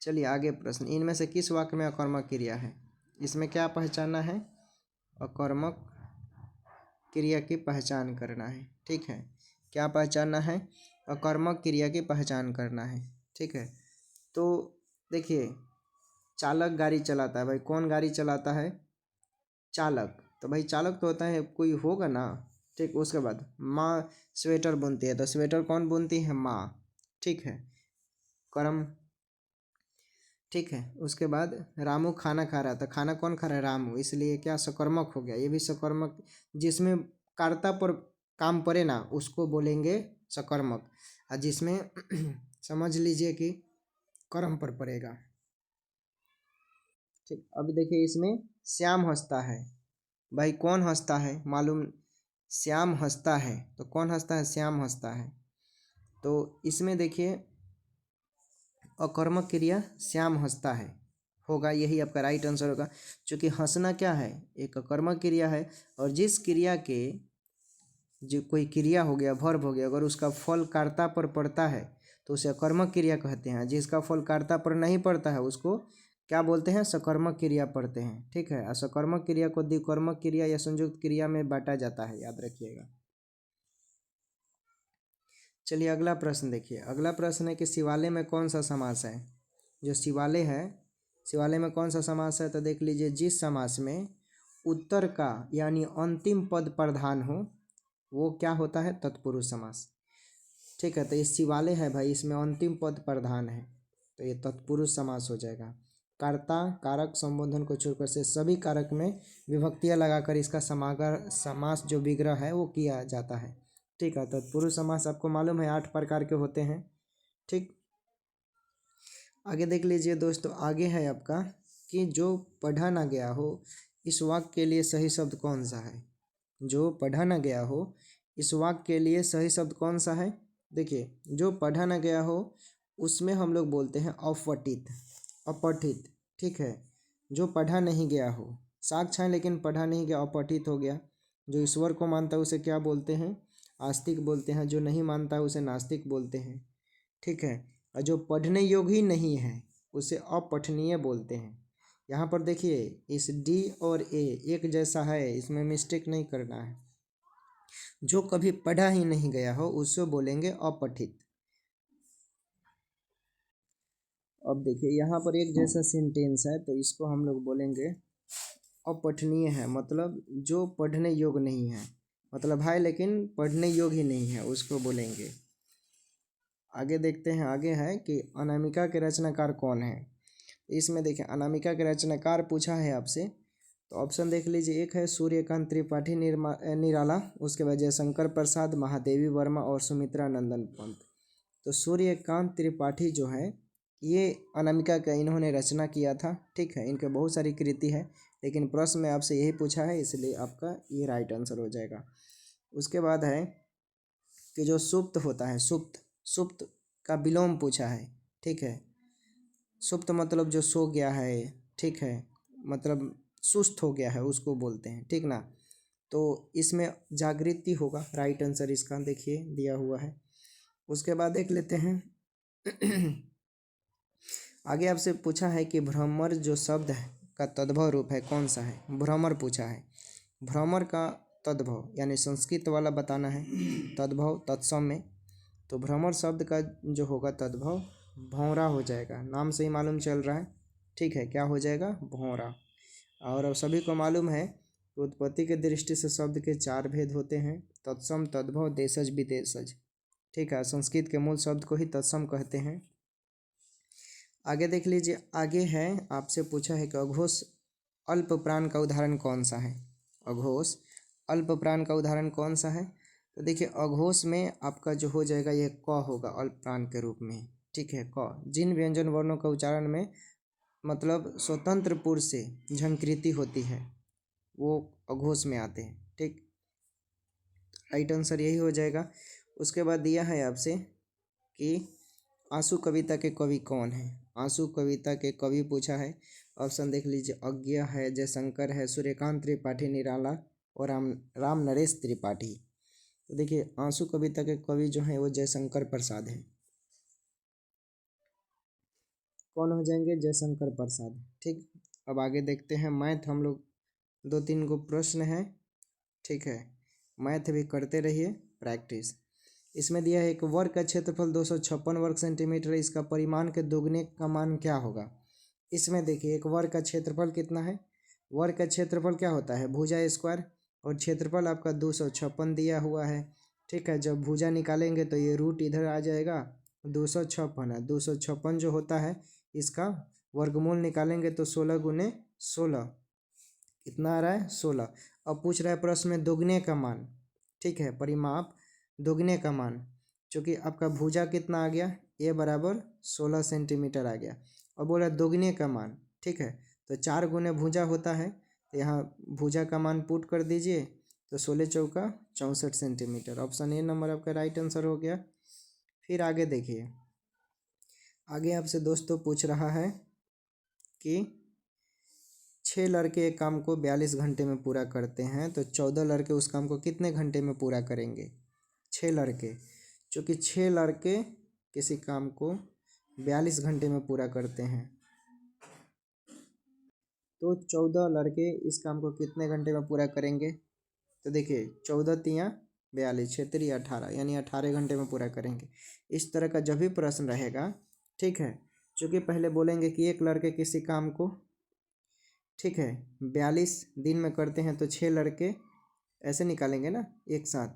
चलिए आगे प्रश्न, इनमें से किस वाक्य में अकर्मक क्रिया है। इसमें क्या पहचानना है, अकर्मक क्रिया की पहचान करना है, ठीक है। क्या पहचानना है, अकर्मक क्रिया की पहचान करना है, ठीक है। तो देखिए चालक गाड़ी चलाता है, भाई कौन गाड़ी चलाता है, चालक। तो भाई चालक तो होता है कोई होगा ना, ठीक। उसके बाद माँ स्वेटर बुनती है, तो स्वेटर कौन बुनती है, माँ, ठीक है, कर्म, ठीक है। उसके बाद रामू खाना खा रहा था, खाना कौन खा रहा है, रामू, इसलिए क्या सकर्मक हो गया, ये भी सकर्मक। जिसमें कर्ता पर काम पड़े ना उसको बोलेंगे सकर्मक, और जिसमें समझ लीजिए कि कर्म पर पड़ेगा, ठीक। अब देखिए इसमें श्याम हंसता है, भाई कौन हंसता है मालूम, श्याम हंसता है, तो कौन हंसता है, श्याम हंसता है। तो इसमें देखिए अकर्मक क्रिया श्याम हंसता है होगा, यही आपका राइट आंसर होगा। क्योंकि हंसना क्या है, एक अकर्मक क्रिया है, और जिस क्रिया के जो कोई क्रिया हो गया, वर्ब हो गया, अगर उसका फल कर्ता पर पड़ता है तो उसे अकर्मक क्रिया कहते हैं। जिसका फल कर्ता पर नहीं पड़ता है उसको क्या बोलते हैं, सकर्मक क्रिया पढ़ते हैं, ठीक है। और सकर्मक क्रिया को द्विकर्मक क्रिया या संयुक्त क्रिया में बांटा जाता है, याद रखिएगा। चलिए अगला प्रश्न देखिए, अगला प्रश्न है कि शिवालय में कौन सा समास है। जो शिवालय है, शिवालय में कौन सा समास है, तो देख लीजिए जिस समास में उत्तर का यानी अंतिम पद प्रधान हो वो क्या होता है, तत्पुरुष समास, ठीक है। तो ये शिवालय है भाई, इसमें अंतिम पद प्रधान है, तो ये तत्पुरुष समास हो जाएगा। कर्ता कारक संबोधन को छोड़कर से सभी कारक में विभक्तियां लगाकर इसका समागर समास जो विग्रह है वो किया जाता है, ठीक है। तत्पुरुष समास आपको मालूम है 8 प्रकार के होते हैं, ठीक। आगे देख लीजिए दोस्तों, आगे है आपका कि जो पढ़ा ना गया हो इस वाक्य के लिए सही शब्द कौन सा है। जो पढ़ा ना गया हो इस वाक्य के लिए सही शब्द कौन सा है। देखिए, जो पढ़ा ना गया हो उसमें हम लोग बोलते हैं अपठित, अपठित। ठीक है, जो पढ़ा नहीं गया हो, साक्ष्य है लेकिन पढ़ा नहीं गया, अपठित हो गया। जो ईश्वर को मानता है उसे क्या बोलते हैं, आस्तिक बोलते हैं। जो नहीं मानता है उसे नास्तिक बोलते हैं। ठीक है, और जो पढ़ने योग्य ही नहीं है उसे अपठनीय बोलते हैं। यहाँ पर देखिए, इस डी और ए एक जैसा है, इसमें मिस्टेक नहीं करना है। जो कभी पढ़ा ही नहीं गया हो उसको बोलेंगे अपठित। अब देखिए, यहाँ पर एक जैसा सेंटेंस है तो इसको हम लोग बोलेंगे अपठनीय है, मतलब जो पढ़ने योग्य नहीं है, मतलब है लेकिन पढ़ने योग्य ही नहीं है, उसको बोलेंगे। आगे देखते हैं, आगे है कि अनामिका के रचनाकार कौन है। इसमें देखिए, अनामिका के रचनाकार पूछा है आपसे, तो ऑप्शन देख लीजिए। एक है सूर्यकांत त्रिपाठी निराला, उसके बाद जयशंकर प्रसाद, महादेवी वर्मा और सुमित्रा नंदन पंत। तो सूर्यकांत त्रिपाठी जो है ये अनामिका का इन्होंने रचना किया था। ठीक है, इनके बहुत सारी कृति है लेकिन प्रश्न में आपसे यही पूछा है इसलिए आपका ये राइट आंसर हो जाएगा। उसके बाद है कि जो सुप्त होता है, सुप्त, सुप्त का विलोम पूछा है। ठीक है, सुप्त मतलब जो सो गया है। ठीक है, मतलब सुस्त हो गया है उसको बोलते हैं। ठीक ना, तो इसमें जागृति होगा राइट आंसर इसका, देखिए दिया हुआ है। उसके बाद देख लेते हैं आगे आपसे पूछा है कि भ्रमर जो शब्द है का तद्भव रूप है कौन सा है। भ्रमर पूछा है, भ्रमर का तद्भव यानी संस्कृत वाला बताना है, तद्भव तत्सम में। तो भ्रमर शब्द का जो होगा तद्भव भौंरा हो जाएगा, नाम से ही मालूम चल रहा है। ठीक है, क्या हो जाएगा, भौंरा। और अब सभी को मालूम है उत्पत्ति के दृष्टि से शब्द के चार भेद होते हैं, तत्सम, तद्भव, देशज, विदेशज। ठीक है, संस्कृत के मूल शब्द को ही तत्सम कहते हैं। आगे देख लीजिए, आगे है आपसे पूछा है कि अघोष अल्प प्राण का उदाहरण कौन सा है। अघोष अल्प प्राण का उदाहरण कौन सा है। तो देखिए, अघोष में आपका जो हो जाएगा ये क होगा अल्प प्राण के रूप में। ठीक है, क जिन व्यंजन वर्णों का उच्चारण में मतलब स्वतंत्र पुर से झंकृति होती है वो अघोष में आते हैं। ठीक, राइट आंसर यही हो जाएगा। उसके बाद दिया है आपसे कि आंसू कविता के कवि कौन है। आंसू कविता के कवि पूछा है, ऑप्शन देख लीजिए। अज्ञा है, जयशंकर है, सूर्यकांत त्रिपाठी निराला और राम नरेश त्रिपाठी। तो देखिए, आंसू कविता के कवि जो हैं वो जयशंकर प्रसाद हैं। कौन हो जाएंगे, जयशंकर प्रसाद। ठीक, अब आगे देखते हैं मैथ। हम लोग 2-3 गो प्रश्न है। ठीक है, मैथ भी करते रहिए प्रैक्टिस। इसमें दिया है एक वर्ग का क्षेत्रफल 256 वर्ग सेंटीमीटर है, इसका परिमाण के दोगुने का मान क्या होगा। इसमें देखिए, एक वर्ग का क्षेत्रफल कितना है। वर्ग का क्षेत्रफल क्या होता है, भुजा स्क्वायर, और क्षेत्रफल आपका 256 दिया हुआ है। ठीक है, जब भुजा निकालेंगे तो ये रूट इधर आ जाएगा, 256 है। 256 जो होता है इसका वर्गमूल निकालेंगे तो 16 गुने 16 कितना आ रहा है, 16। अब पूछ रहा है प्रश्न में दोगुने का मान। ठीक है, परिमाप दोगुने का मान, चूँकि आपका भुजा कितना आ गया, ए बराबर 16 सेंटीमीटर आ गया। और बोला दोगुने का मान। ठीक है, तो 4 गुने भुजा होता है, तो यहाँ भुजा का मान पुट कर दीजिए तो 16 चौका 64 सेंटीमीटर। ऑप्शन ए नंबर आपका राइट आंसर हो गया। फिर आगे देखिए, आगे आपसे दोस्तों पूछ रहा है कि 6 लड़के एक काम को 42 घंटे में पूरा करते हैं, तो 14 लड़के उस काम को कितने घंटे में पूरा करेंगे। 6 लड़के, चूँकि 6 लड़के किसी काम को 42 घंटे में पूरा करते हैं, तो 14 लड़के इस काम को कितने घंटे में पूरा करेंगे। तो देखिए, 14 तियाँ 42, 6 18, यानी 18 घंटे में पूरा करेंगे। इस तरह का जब भी प्रश्न रहेगा, ठीक है, चूँकि पहले बोलेंगे कि एक लड़के किसी काम को, ठीक है, 42 दिन में करते हैं, तो 6 लड़के ऐसे निकालेंगे ना एक साथ।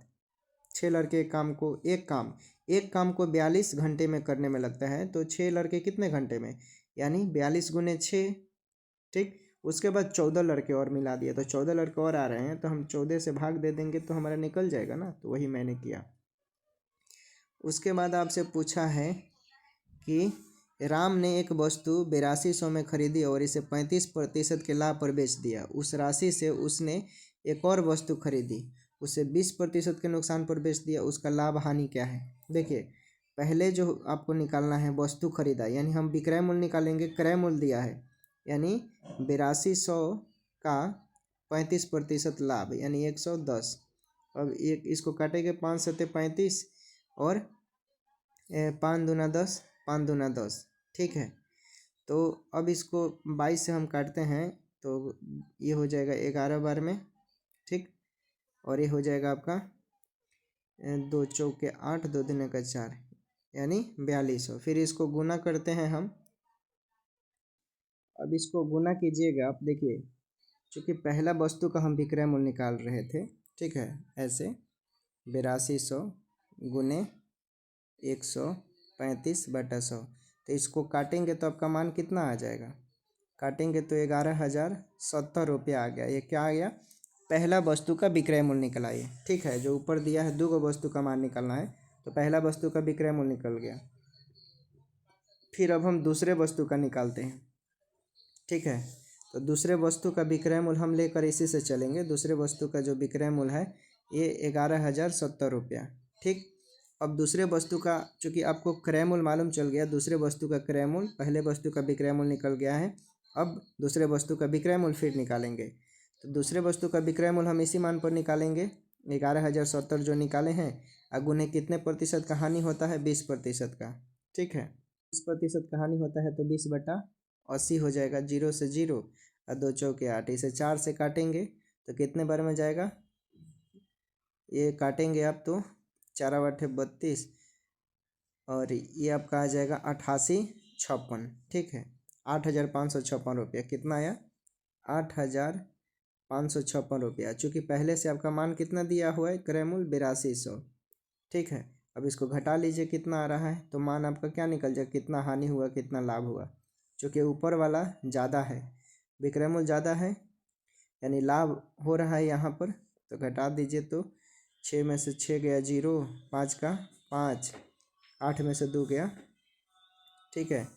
6 लड़के एक काम को 42 घंटे में करने में लगता है, तो 6 लड़के कितने घंटे में, यानी 42 गुने 6। ठीक, उसके बाद 14 लड़के और मिला दिए, तो 14 लड़के और आ रहे हैं, तो हम 14 से भाग दे देंगे तो हमारा निकल जाएगा ना, तो वही मैंने किया। उसके बाद आपसे पूछा है कि राम ने एक वस्तु 8200 में खरीदी और इसे 35% के लाभ पर बेच दिया। उस राशि से उसने एक और वस्तु खरीदी, उसे 20% के नुकसान पर बेच दिया। उसका लाभ हानि क्या है? देखिए, पहले जो आपको निकालना है वस्तु खरीदा, यानी हम विक्रय मूल्य निकालेंगे। क्रय मूल्य दिया है यानी 8200 का 35% लाभ यानी 110। अब एक इसको काटेंगे, 5 सत्ते 35 और 5 दूना 10, 5 दूना 10। ठीक है, तो अब इसको 22 से हम काटते हैं तो ये हो जाएगा 11 बार में। ठीक, और ये हो जाएगा आपका 2 चौके 8, 2 दूने का 4 यानी 4200। फिर इसको गुना करते हैं हम। अब इसको गुना कीजिएगा आप। देखिए, चूँकि पहला वस्तु का हम विक्रय मूल्य निकाल रहे थे, ठीक है, ऐसे 8200 गुने 135/100। तो इसको काटेंगे तो आपका मान कितना आ जाएगा? काटेंगे तो 11,070 रुपया आ गया। ये क्या आ गया? पहला वस्तु का विक्रय मूल्य निकला ये। ठीक है, जो ऊपर दिया है 2 वस्तु का मान निकालना है, तो पहला वस्तु का विक्रय मूल्य निकल गया। फिर अब हम दूसरे वस्तु का निकालते हैं। ठीक है, तो दूसरे वस्तु का विक्रय मूल्य हम लेकर इसी से चलेंगे। दूसरे वस्तु का जो विक्रय मूल्य है ये 11,070 रुपया। ठीक, अब दूसरे वस्तु का, चूँकि आपको क्रय मूल्य मालूम चल गया, दूसरे वस्तु का क्रय मूल्य पहले वस्तु का विक्रय मूल्य निकल गया है। अब दूसरे वस्तु का विक्रय मूल्य फिर निकालेंगे। तो दूसरे वस्तु का विक्रय मूल्य हम इसी मान पर निकालेंगे, 11,070 जो निकाले हैं। अगुने कितने प्रतिशत का हानि होता है? 20% का। ठीक है, 20% का हानि होता है तो 20/80 हो जाएगा। 0 से 0 और 2 चौके 8। इसे 4 से काटेंगे तो कितने बार में जाएगा? ये काटेंगे आप तो 4 8 32 और ये आपका आ जाएगा 8856। ठीक है, 8,556 रुपया। कितना आया? 8,556 रुपया। चूँकि पहले से आपका मान कितना दिया हुआ है? क्रय मूल्य 8200। ठीक है, अब इसको घटा लीजिए, कितना आ रहा है? तो मान आपका क्या निकल जाए? कितना हानि हुआ, कितना लाभ हुआ? चूँकि ऊपर वाला ज़्यादा है, विक्रय मूल्य ज़्यादा है यानी लाभ हो रहा है यहाँ पर। तो घटा दीजिए तो 6 में से 6 गया 0, 5 का 5, 8 में से 2 गया। ठीक है,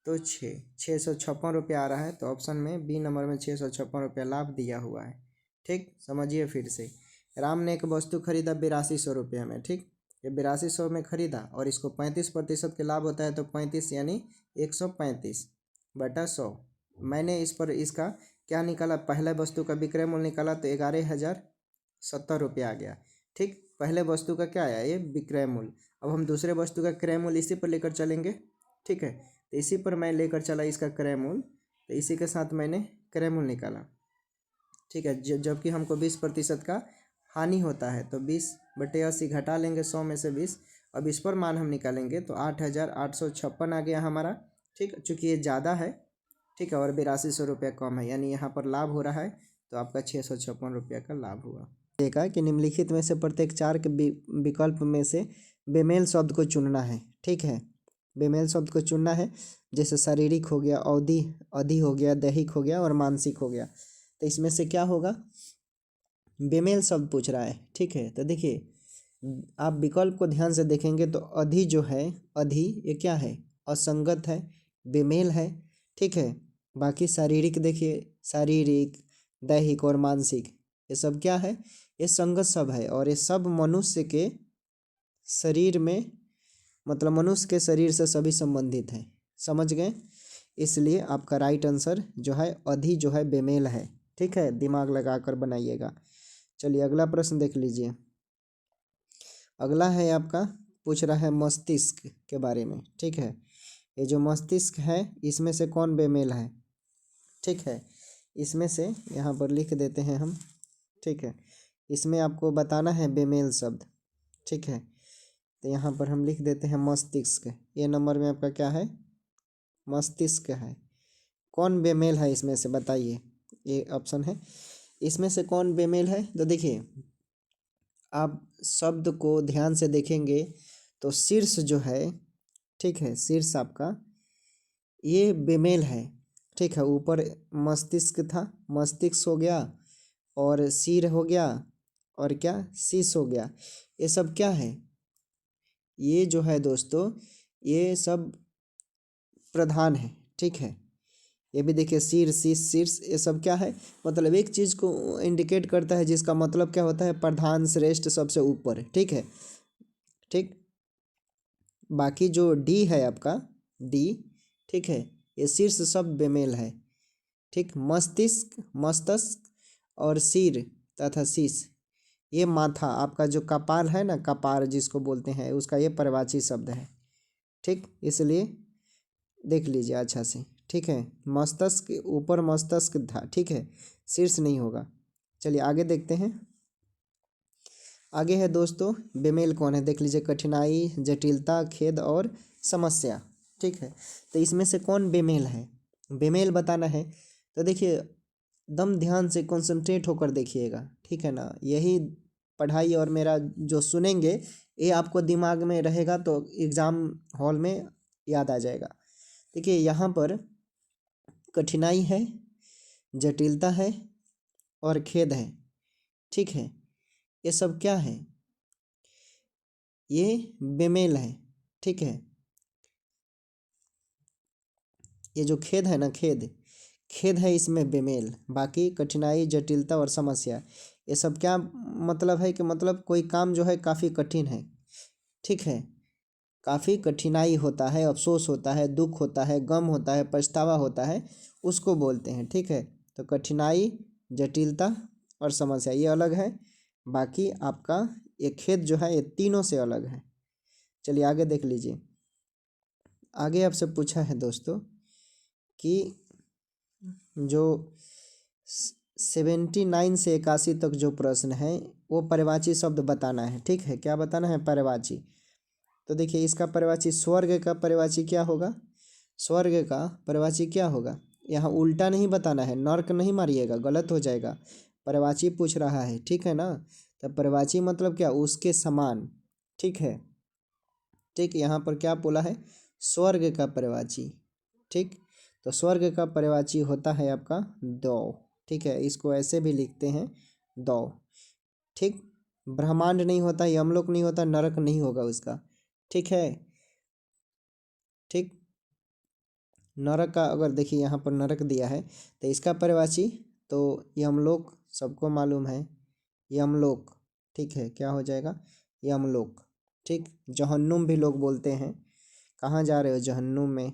तो 656 रुपया आ रहा है। तो ऑप्शन में बी नंबर में 656 रुपया लाभ दिया हुआ है। ठीक, समझिए फिर से। राम ने एक वस्तु खरीदा 8200 रुपये में। ठीक, ये 8200 में खरीदा और इसको 35% के लाभ होता है, तो 35 यानी 135/100। मैंने इस पर इसका क्या निकाला? पहले वस्तु का विक्रय मूल्य निकाला तो 11,070 रुपया आ गया। ठीक, पहले वस्तु का क्या आया? ये विक्रय मूल्य। अब हम दूसरे वस्तु का क्रय मूल्य इसी पर लेकर चलेंगे। ठीक है, तो इसी पर मैं लेकर चला इसका क्रय मूल्य, तो इसी के साथ मैंने क्रय मूल्य निकाला। ठीक है, जबकि हमको 20% का हानि होता है, तो 20/80 घटा लेंगे 100 में से 20। अब इस पर मान हम निकालेंगे तो 8,856 आ गया हमारा। ठीक, चूँकि ये ज़्यादा है, ठीक है, और 8200 रुपया कम है, यानी यहाँ पर लाभ हो रहा है, तो आपका 656 रुपया का लाभ हुआ। देखा कि निम्नलिखित में से प्रत्येक 4 के विकल्प में से बेमेल शब्द को चुनना है। ठीक है, बेमेल शब्द को चुनना है, जैसे शारीरिक हो गया, अवधि अधि हो गया, दैहिक हो गया और मानसिक हो गया। तो इसमें से क्या होगा? बेमेल शब्द पूछ रहा है। ठीक है, तो देखिए, आप विकल्प को ध्यान से देखेंगे तो अधि जो है, अधि ये क्या है? असंगत है, बेमेल है। ठीक है, बाकी शारीरिक देखिए, शारीरिक, दैहिक और मानसिक, ये सब क्या है? ये संगत सब है और ये सब मनुष्य के शरीर में, मतलब मनुष्य के शरीर से सभी संबंधित हैं। समझ गए? इसलिए आपका राइट आंसर जो है अधि जो है बेमेल है। ठीक है, दिमाग लगा कर बनाइएगा। चलिए अगला प्रश्न देख लीजिए। अगला है आपका, पूछ रहा है मस्तिष्क के बारे में। ठीक है, ये जो मस्तिष्क है इसमें से कौन बेमेल है? ठीक है, इसमें से यहाँ पर लिख देते हैं हम। ठीक है, इसमें आपको बताना है बेमेल शब्द। ठीक है, तो यहाँ पर हम लिख देते हैं मस्तिष्क। ये नंबर में आपका क्या है? मस्तिष्क है। कौन बेमेल है इसमें से बताइए? ये ऑप्शन है, इसमें से कौन बेमेल है? तो देखिए, आप शब्द को ध्यान से देखेंगे तो शीर्ष जो है, ठीक है, शीर्ष आपका ये बेमेल है। ठीक है, ऊपर मस्तिष्क था, मस्तिष्क हो गया, और सिर हो गया, और क्या? शीश हो गया। ये सब क्या है? ये जो है दोस्तों, ये सब प्रधान है, ठीक है। ये भी देखिए शीर, शीश, शीर्ष, ये सब क्या है, मतलब एक चीज़ को इंडिकेट करता है जिसका मतलब क्या होता है, प्रधान, श्रेष्ठ, सबसे ऊपर, ठीक है। ठीक, बाकी जो डी है आपका, डी, ठीक है, ये शीर्ष शब्द बेमेल है, ठीक। मस्तिष्क, मस्तिष्क और सिर तथा शीश, ये माथा, आपका जो कपाल है ना, कपार जिसको बोलते हैं, उसका ये पर्यायवाची शब्द है, ठीक। इसलिए देख लीजिए अच्छा से, ठीक है। मस्तिष्क ऊपर, मस्तिष्क था, ठीक है, शीर्ष नहीं होगा। चलिए आगे देखते हैं। आगे है दोस्तों, बेमेल कौन है, देख लीजिए, कठिनाई, जटिलता, खेद और समस्या, ठीक है। तो इसमें से कौन बेमेल है, बेमेल बताना है। तो देखिए दम ध्यान से कंसंट्रेट होकर देखिएगा, ठीक है ना। यही पढ़ाई और मेरा जो सुनेंगे ये आपको दिमाग में रहेगा तो एग्ज़ाम हॉल में याद आ जाएगा। देखिए यहाँ पर कठिनाई है, जटिलता है और खेद है, ठीक है। ये सब क्या है, ये बेमेल है, ठीक है। ये जो खेद है ना, खेद, खेद है इसमें बेमेल। बाकी कठिनाई, जटिलता और समस्या, ये सब क्या मतलब है कि मतलब कोई काम जो है काफ़ी कठिन है, ठीक है। काफ़ी कठिनाई होता है, अफसोस होता है, दुख होता है, गम होता है, पछतावा होता है, उसको बोलते हैं, ठीक है। तो कठिनाई, जटिलता और समस्या ये अलग है। बाकी आपका ये खेद जो है ये तीनों से अलग है। चलिए आगे देख लीजिए। आगे आपसे पूछा है दोस्तों कि जो 79 से 81 तक जो प्रश्न है वो पर्यायवाची शब्द बताना है, ठीक है। क्या बताना है, पर्यायवाची। तो देखिए इसका पर्यायवाची, स्वर्ग का पर्यायवाची क्या होगा, स्वर्ग का पर्यायवाची क्या होगा। यहाँ उल्टा नहीं बताना है, नर्क नहीं मारिएगा, गलत हो जाएगा। पर्यायवाची पूछ रहा है, ठीक है ना। तो पर्यायवाची मतलब क्या, उसके समान, ठीक है। ठीक, यहाँ पर क्या बोला है, स्वर्ग का पर्यायवाची, ठीक। तो स्वर्ग का पर्यायवाची होता है आपका दौ, ठीक है। इसको ऐसे भी लिखते हैं दौ, ठीक। ब्रह्मांड नहीं होता, यमलोक नहीं होता, नरक नहीं होगा उसका, ठीक है। ठीक, नरक का अगर देखिए यहाँ पर नरक दिया है तो इसका पर्यायवाची तो यमलोक सबको मालूम है, यमलोक, ठीक है। क्या हो जाएगा, यमलोक, ठीक। जहन्नुम भी लोग बोलते हैं, कहाँ जा रहे हो, जहन्नुम में,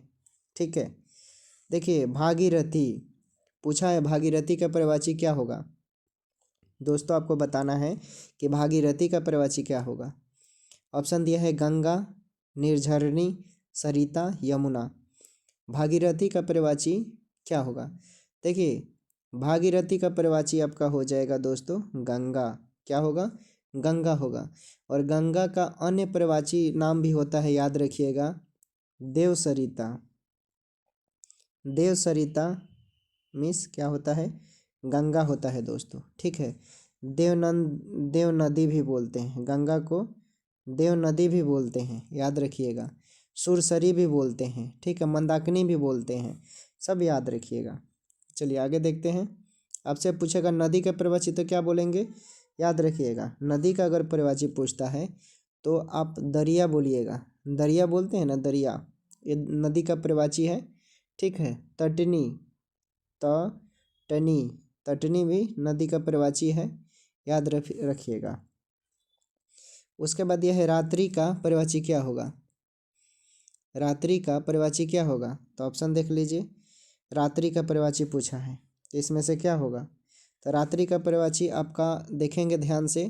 ठीक है। देखिए भागीरथी पूछा है, भागीरथी का पर्यायवाची क्या होगा दोस्तों, आपको बताना है कि भागीरथी का पर्यायवाची क्या होगा। ऑप्शन दिया है गंगा, निर्झरणी, सरिता, यमुना। भागीरथी का पर्यायवाची क्या होगा, देखिए भागीरथी का पर्यायवाची आपका हो जाएगा दोस्तों गंगा, क्या होगा, गंगा होगा। और गंगा का अन्य पर्यायवाची नाम भी होता है, याद रखिएगा, देवसरिता। देवसरिता मीन्स क्या होता है, गंगा होता है दोस्तों, ठीक है। देव नदी भी बोलते हैं गंगा को, देव नदी भी बोलते हैं, याद रखिएगा। सुरसरी भी बोलते हैं, ठीक है। मंदाकिनी भी बोलते हैं, सब याद रखिएगा। चलिए आगे देखते हैं। आपसे पूछेगा नदी का पर्यायवाची तो क्या बोलेंगे, याद रखिएगा। नदी का अगर पर्यायवाची पूछता है तो आप दरिया बोलिएगा, दरिया बोलते हैं ना, दरिया, ये नदी का पर्यायवाची है, ठीक है। तटनी, तटनी, तटनी भी नदी का पर्यायवाची है, याद रखिएगा। उसके बाद यह है रात्रि का पर्यायवाची क्या होगा, रात्रि का पर्यायवाची क्या होगा। तो ऑप्शन देख लीजिए, रात्रि का पर्यायवाची पूछा है तो इसमें से क्या होगा। तो रात्रि का पर्यायवाची आपका देखेंगे ध्यान से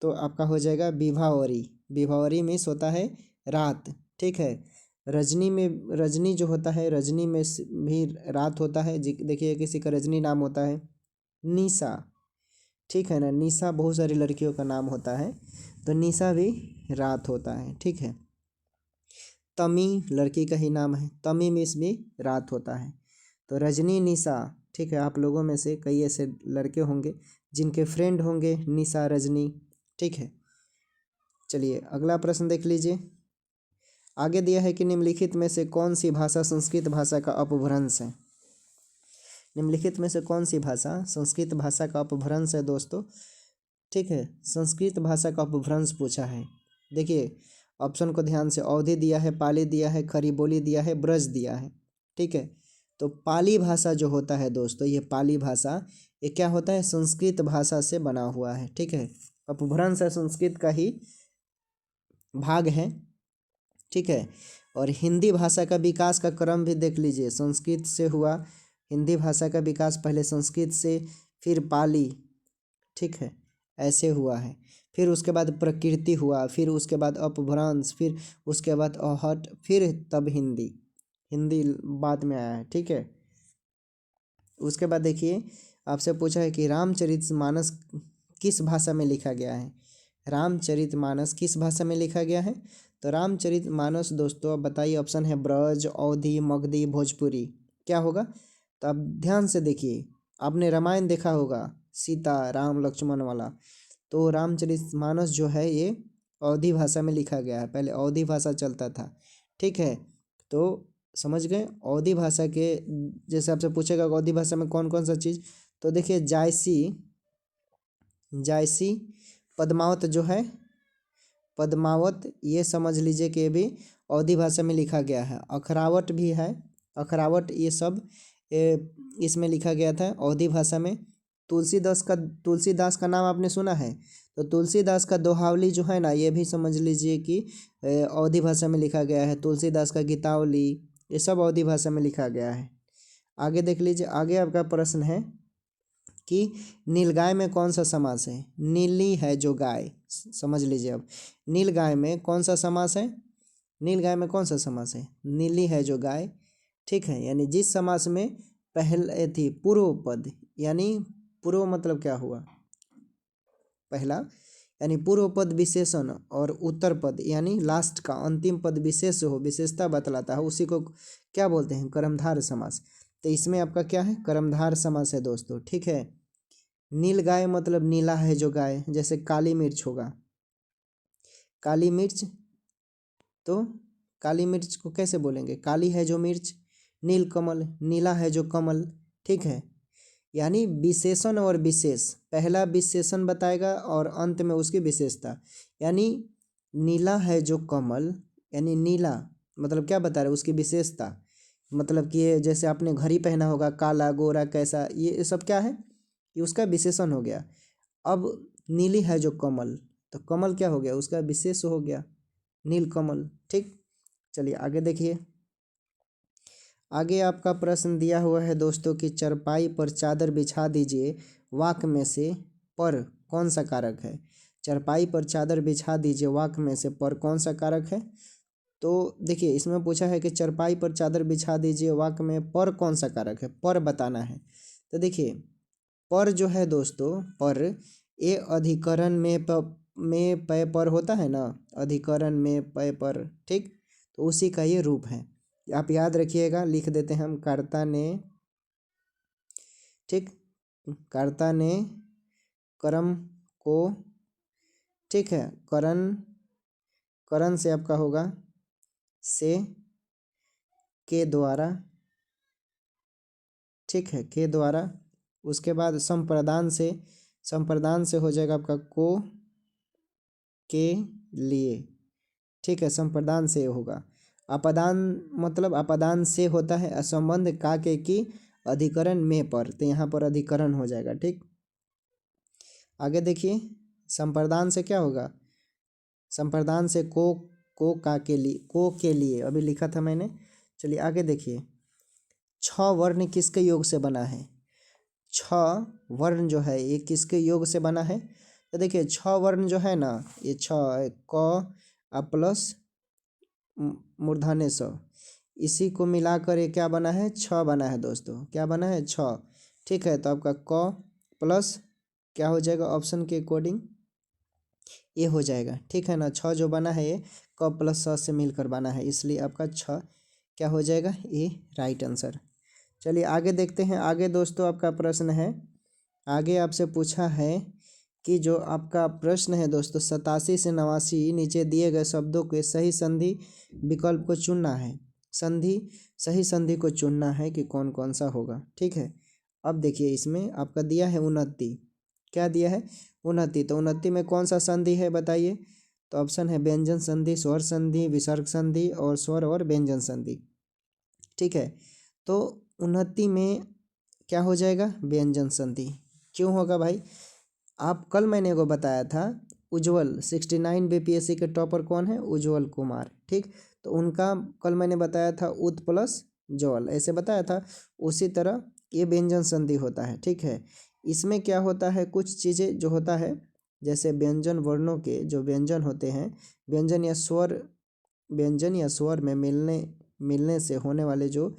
तो आपका हो जाएगा विभावरी। विभावरी मीन्स होता है रात, ठीक है। रजनी में, रजनी जो होता है, रजनी में भी रात होता है। देखिए किसी का रजनी नाम होता है, निशा, ठीक है ना। निशा बहुत सारी लड़कियों का नाम होता है, तो निशा भी रात होता है, ठीक है। तमी लड़की का ही नाम है, तमी मीन्स भी रात होता है। तो रजनी, निशा, ठीक है। आप लोगों में से कई ऐसे लड़के होंगे जिनके फ्रेंड होंगे निशा, रजनी, ठीक है। चलिए अगला प्रश्न देख लीजिए। आगे दिया है कि निम्नलिखित में से कौन सी भाषा संस्कृत भाषा का अपभ्रंश है। निम्नलिखित में से कौन सी भाषा संस्कृत भाषा का अपभ्रंश है दोस्तों, ठीक है। संस्कृत भाषा का अपभ्रंश पूछा है। देखिए ऑप्शन को ध्यान से, अवधी दिया है, पाली दिया है, खड़ी बोली दिया है, ब्रज दिया है। ठीक है, तो पाली भाषा जो होता है दोस्तों, ये पाली भाषा ये क्या होता है, संस्कृत भाषा से बना हुआ है। ठीक है, अपभ्रंश है, संस्कृत का ही भाग है। ठीक है, और हिंदी भाषा का विकास का क्रम भी देख लीजिए, संस्कृत से हुआ हिंदी भाषा का विकास, पहले संस्कृत से, फिर पाली। ठीक है, ऐसे हुआ है। फिर उसके बाद प्रकृति हुआ, फिर उसके बाद अपभ्रंश, फिर उसके बाद आहट, फिर तब हिंदी। हिंदी बाद में आया है। ठीक है, उसके बाद देखिए आपसे पूछा है कि रामचरितमानस किस भाषा में लिखा गया है। रामचरितमानस किस भाषा में लिखा गया है, तो रामचरितमानस दोस्तों अब बताइए, ऑप्शन है ब्रज, अवधी, मगधी, भोजपुरी, क्या होगा। तो आप ध्यान से देखिए, आपने रामायण देखा होगा, सीता राम लक्ष्मण वाला, तो रामचरितमानस जो है ये अवधी भाषा में लिखा गया है, पहले अवधी भाषा चलता था। ठीक है, तो समझ गए अवधी भाषा के, जैसे आपसे पूछेगा अवधी भाषा में कौन कौन सा चीज़, तो देखिए जायसी, जायसी, पद्मावत जो है, पद्मावत ये समझ लीजिए कि ये भी अवधी भाषा में लिखा गया है। अखरावट भी है, अखरावट, ये सब इसमें लिखा गया था अवधी भाषा में। तुलसीदास का नाम आपने सुना है, तो तुलसीदास का दोहावली जो है ना, ये भी समझ लीजिए कि अवधी भाषा में लिखा गया है। तुलसीदास का गीतावली, ये सब अवधी भाषा में लिखा गया है। आगे देख लीजिए, आगे आपका प्रश्न है कि नीलगाय में कौन सा समास है। नीली है जो गाय, समझ लीजिए अब, नीलगाय में कौन सा समास है, नीलगाय में कौन सा समास है, नीली है जो गाय। ठीक है, यानी जिस समास में पहले थी पूर्व पद, यानी पूर्व मतलब क्या हुआ, पहला, यानी पूर्व पद विशेषण और उत्तर पद यानी लास्ट का अंतिम पद विशेष हो, विशेषता बतलाता है, उसी को क्या बोलते हैं, कर्मधार समास। तो इसमें आपका क्या है, कर्मधार समास है दोस्तों। ठीक है, नील गाय मतलब नीला है जो गाय, जैसे काली मिर्च होगा, काली मिर्च, तो काली मिर्च को कैसे बोलेंगे, काली है जो मिर्च, नील कमल, नीला है जो कमल। ठीक है, यानी विशेषण और विशेष, पहला विशेषण बताएगा और अंत में उसकी विशेषता। यानी नीला है जो कमल, यानी नीला मतलब क्या बता रहे, उसकी विशेषता, मतलब कि ये जैसे आपने घड़ी पहना होगा, काला गोरा कैसा, ये सब क्या है, ये उसका विशेषण हो गया। अब नीली है जो कमल, तो कमल क्या हो गया, उसका विशेष हो गया, नील कमल। ठीक, चलिए आगे देखिए, आगे आपका प्रश्न दिया हुआ है दोस्तों कि चरपाई पर चादर बिछा दीजिए, वाक्य में से पर कौन सा कारक है। चरपाई पर चादर बिछा दीजिए, वाक्य में से पर कौन सा कारक है। तो देखिए इसमें पूछा है कि चरपाई पर चादर बिछा दीजिए, वाक्य में पर कौन सा कारक है, पर बताना है। तो देखिए पर जो है दोस्तों, पर ये अधिकरण में पय पर होता है ना, अधिकरण में पय पर। ठीक, तो उसी का ये रूप है, आप याद रखिएगा, लिख देते हैं हम, कर्ता ने, ठीक, कर्ता ने कर्म को, ठीक है, करण, करण से आपका होगा से, के द्वारा, ठीक है, के द्वारा, उसके बाद संप्रदान से, संप्रदान से हो जाएगा आपका को, के लिए। ठीक है, संप्रदान से होगा। अपदान मतलब अपदान से होता है, असंबंध का के की, अधिकरण में पर, तो यहाँ पर अधिकरण हो जाएगा। ठीक, आगे देखिए, संप्रदान से क्या होगा, संप्रदान से को का के लिए, को के लिए अभी लिखा था मैंने। चलिए आगे देखिए, छ वर्ण किसके योग से बना है, छ वर्ण जो है ये किसके योग से बना है। तो देखिए छ वर्ण जो है ना, ये छ क प्लस मूर्धन्य स, इसी को मिलाकर ये क्या बना है, छ बना है दोस्तों, क्या बना है, छ। ठीक है, तो आपका क प्लस क्या हो जाएगा, ऑप्शन के अकॉर्डिंग ये हो जाएगा। ठीक है ना, छ जो बना है ये क प्लस स से मिलकर बना है, इसलिए आपका छ क्या हो जाएगा, ये राइट आंसर। चलिए आगे देखते हैं। आगे दोस्तों आपका प्रश्न है, आगे आपसे पूछा है कि जो आपका प्रश्न है दोस्तों 87 से 89, नीचे दिए गए शब्दों के सही संधि विकल्प को चुनना है। संधि, सही संधि को चुनना है कि कौन कौन सा होगा। ठीक है, अब देखिए इसमें आपका दिया है 29, क्या दिया है, 29, तो 29 में कौन सा संधि है बताइए। तो ऑप्शन है व्यंजन संधि, स्वर संधि, विसर्ग संधि और स्वर और व्यंजन संधि। ठीक है, तो उन्नति में क्या हो जाएगा, व्यंजन संधि। क्यों होगा भाई, आप कल मैंने को बताया था उज्जवल 69 बीपीएससी के टॉपर कौन है, उज्जवल कुमार। ठीक, तो उनका कल मैंने बताया था उत प्लस ज्वल, ऐसे बताया था। उसी तरह ये व्यंजन संधि होता है। ठीक है, इसमें क्या होता है, कुछ चीज़ें जो होता है, जैसे व्यंजन वर्णों के जो व्यंजन होते हैं, व्यंजन या स्वर में मिलने से होने वाले जो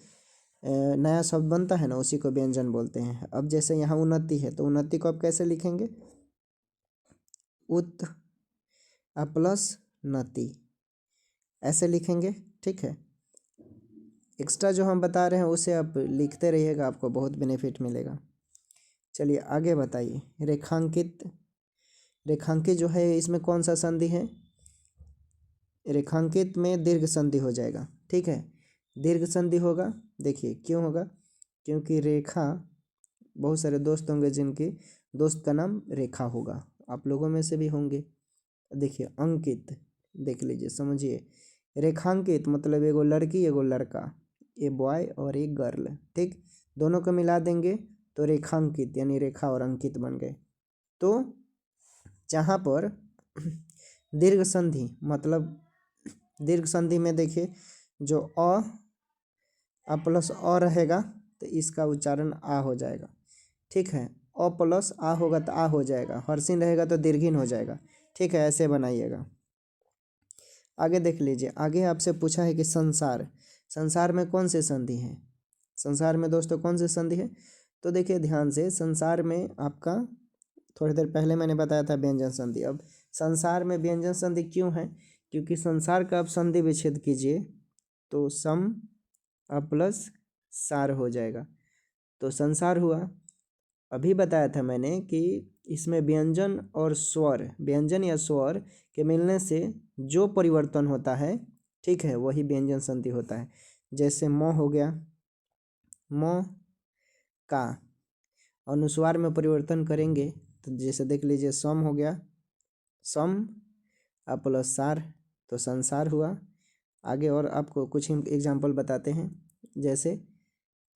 नया शब्द बनता है ना, उसी को व्यंजन बोलते हैं। अब जैसे यहाँ उन्नति है, तो उन्नति को आप कैसे लिखेंगे, उत प्लस नति, ऐसे लिखेंगे। ठीक है, एक्स्ट्रा जो हम बता रहे हैं उसे आप लिखते रहिएगा, आपको बहुत बेनिफिट मिलेगा। चलिए आगे बताइए, रेखांकित जो है इसमें कौन सा संधि है, रेखांकित में दीर्घ संधि हो जाएगा। ठीक है, दीर्घ संधि होगा। देखिए क्यों होगा, क्योंकि रेखा, बहुत सारे दोस्त होंगे जिनकी दोस्त का नाम रेखा होगा, आप लोगों में से भी होंगे। देखिए अंकित, देख लीजिए, समझिए, रेखांकित मतलब एगो लड़की एगो लड़का, ए बॉय और एक गर्ल। ठीक, दोनों को मिला देंगे तो रेखांकित, यानी रेखा और अंकित बन गए। तो जहाँ पर दीर्घ संधि, मतलब दीर्घ संधि में देखिए जो अ प्लस अ रहेगा तो इसका उच्चारण आ हो जाएगा। ठीक है, अ प्लस आ होगा तो आ हो जाएगा, हर्षिन रहेगा तो दीर्घिन हो जाएगा। ठीक है, ऐसे बनाइएगा। आगे देख लीजिए, आगे आपसे पूछा है कि संसार में कौन से संधि हैं, संसार में दोस्तों कौन से संधि है। तो देखिए ध्यान से, संसार में आपका थोड़ी देर पहले मैंने बताया था व्यंजन संधि। अब संसार में व्यंजन संधि क्यों है, क्योंकि संसार का आप संधि विच्छेद कीजिए तो सम प्लस सार हो जाएगा, तो संसार हुआ। अभी बताया था मैंने कि इसमें व्यंजन और स्वर, व्यंजन या स्वर के मिलने से जो परिवर्तन होता है, ठीक है, वही व्यंजन संधि होता है। जैसे म हो गया, म का अनुस्वार में परिवर्तन करेंगे तो जैसे देख लीजिए सम हो गया, सम प्लस सार, तो संसार हुआ। आगे और आपको कुछ एग्जाम्पल बताते हैं, जैसे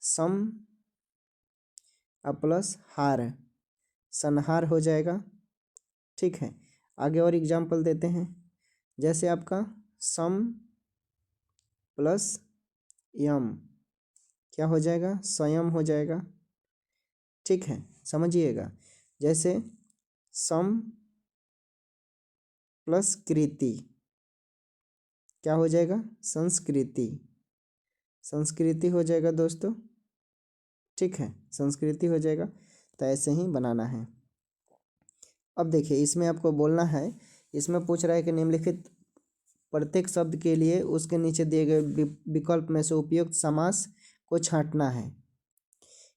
सम प्लस हार, संहार हो जाएगा। ठीक है, आगे और एग्जाम्पल देते हैं, जैसे आपका सम प्लस यम क्या हो जाएगा, संयम हो जाएगा। ठीक है, समझिएगा, जैसे सम प्लस कृति क्या हो जाएगा, संस्कृति, संस्कृति हो जाएगा दोस्तों। ठीक है, संस्कृति हो जाएगा। तो ऐसे ही बनाना है। अब देखिए इसमें आपको बोलना है, इसमें पूछ रहा है कि निम्नलिखित प्रत्येक शब्द के लिए उसके नीचे दिए गए विकल्प में से उपयुक्त समास को छांटना है।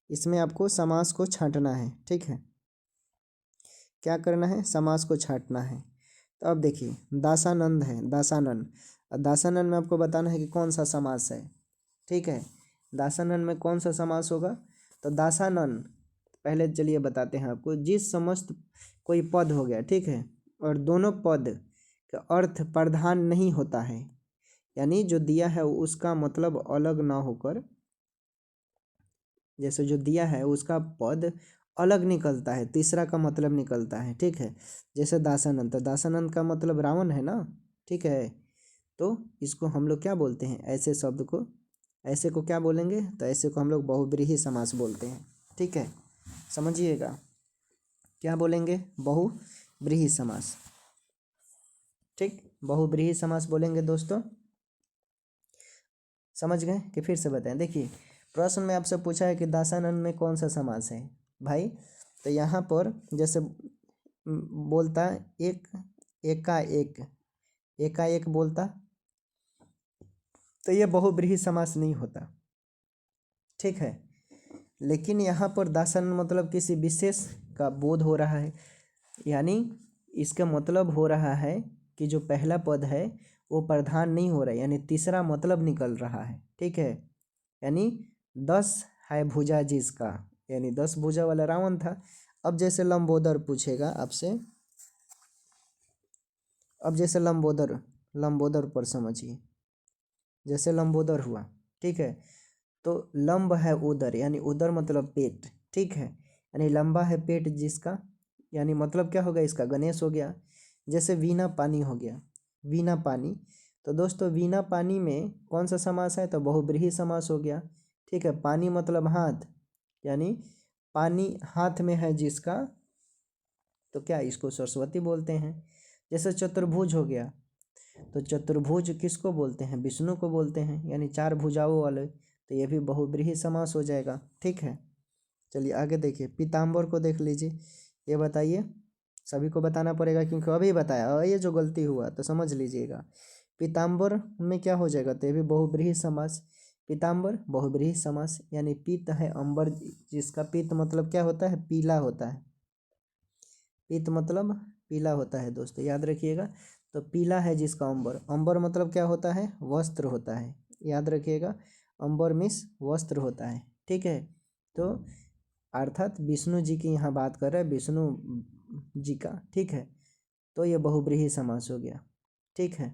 इसमें आपको समास को छांटना है। ठीक है, क्या करना है, समास को छांटना है। तो अब देखिए दासानंद है, दासानंद, दासानंद में आपको बताना है कि कौन सा समास है। ठीक है, दासानंद में कौन सा समास होगा, तो दासानंद पहले चलिए बताते हैं आपको। जिस समस्त कोई पद हो गया, ठीक है, और दोनों पद का अर्थ प्रधान नहीं होता है, यानी जो दिया है उसका मतलब अलग ना होकर, जैसे जो दिया है उसका पद अलग निकलता है, तीसरा का मतलब निकलता है। ठीक है, जैसे दासानंद, तो दासानंद का मतलब रावण है ना। ठीक है, तो इसको हम लोग क्या बोलते हैं, ऐसे शब्द को, ऐसे को क्या बोलेंगे, तो ऐसे को हम लोग बहुब्रीहि समास बोलते हैं। ठीक है, समझिएगा, क्या बोलेंगे, बहुब्रीहि समास। ठीक, बहुब्रीहि समास बोलेंगे दोस्तों, समझ गए कि फिर से बताएं। देखिए प्रश्न में आपसे पूछा है कि दासानंद में कौन सा समास है भाई, तो यहाँ पर जैसे बोलता एक, एकाएक बोलता, तो ये बहुब्रीहि समास नहीं होता। ठीक है, लेकिन यहाँ पर दासानंद मतलब किसी विशेष का बोध हो रहा है, यानी इसका मतलब हो रहा है कि जो पहला पद है वो प्रधान नहीं हो रहा है, यानी तीसरा मतलब निकल रहा है। ठीक है, यानी 10 है भुजा जिसका, यानी 10 भुजा वाला रावण था। अब जैसे लंबोदर पूछेगा आपसे, अब जैसे लंबोदर, लंबोदर पर समझिए, जैसे लंबोदर हुआ, ठीक है, तो लंब है उदर, यानी उदर मतलब पेट, ठीक है, यानी लंबा है पेट जिसका, यानी मतलब क्या होगा इसका, गणेश हो गया। जैसे वीणा पानी हो गया, वीणा पानी, तो दोस्तों वीणा पानी में कौन सा समास है, तो बहुब्रीहि समास हो गया, ठीक है। पानी मतलब हाथ, यानी पानी हाथ में है जिसका, तो क्या इसको सरस्वती बोलते हैं। जैसे चतुर्भुज हो गया, तो चतुर्भुज किसको बोलते हैं, विष्णु को बोलते हैं, यानी चार भुजाओं वाले, तो ये भी बहुब्रीहि समास हो जाएगा, ठीक है। चलिए आगे देखिए, पीताम्बर को देख लीजिए, ये बताइए, सभी को बताना पड़ेगा क्योंकि अभी बताया, और ये जो गलती हुआ तो समझ लीजिएगा। पीताम्बर में क्या हो जाएगा, तो ये भी बहुब्रीहि समास, पीताम्बर बहुब्रीहि समास, यानी पीत है अंबर जिसका, पीत मतलब क्या होता है, पीला होता है, पीत मतलब पीला होता है दोस्तों, याद रखिएगा। तो पीला है जिसका अंबर, अंबर मतलब क्या होता है, वस्त्र होता है, याद रखिएगा, अंबर मीन्स वस्त्र होता है, ठीक है। तो अर्थात विष्णु जी की यहाँ बात कर रहे हैं, विष्णु जी का, ठीक है। तो ये बहुब्रीहि समास हो गया, ठीक है।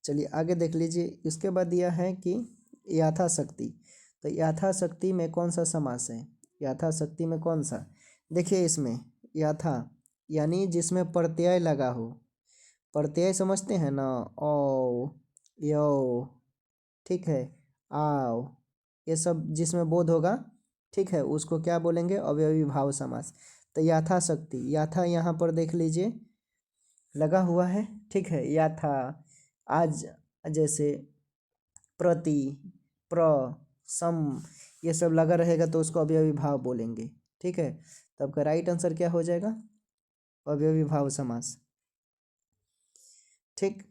चलिए आगे देख लीजिए, इसके बाद दिया है कि यथाशक्ति, तो यथाशक्ति में कौन सा समास है, यथाशक्ति में कौन सा, देखिए इसमें यथा यानी जिसमें प्रत्यय लगा हो, प्रत्यय समझते हैं ना, ओ, यो, ठीक है, आओ, ये सब जिसमें बोध होगा, ठीक है, उसको क्या बोलेंगे, अवयवी भाव समास। तो यथाशक्ति, यथा यहाँ पर देख लीजिए लगा हुआ है, ठीक है, यथा, आज, जैसे प्रति, प्र, सम, ये सब लगा रहेगा तो उसको अवयवी भाव बोलेंगे, ठीक है। तो आपका राइट आंसर क्या हो जाएगा, अवयवी भाव समास, ठीक।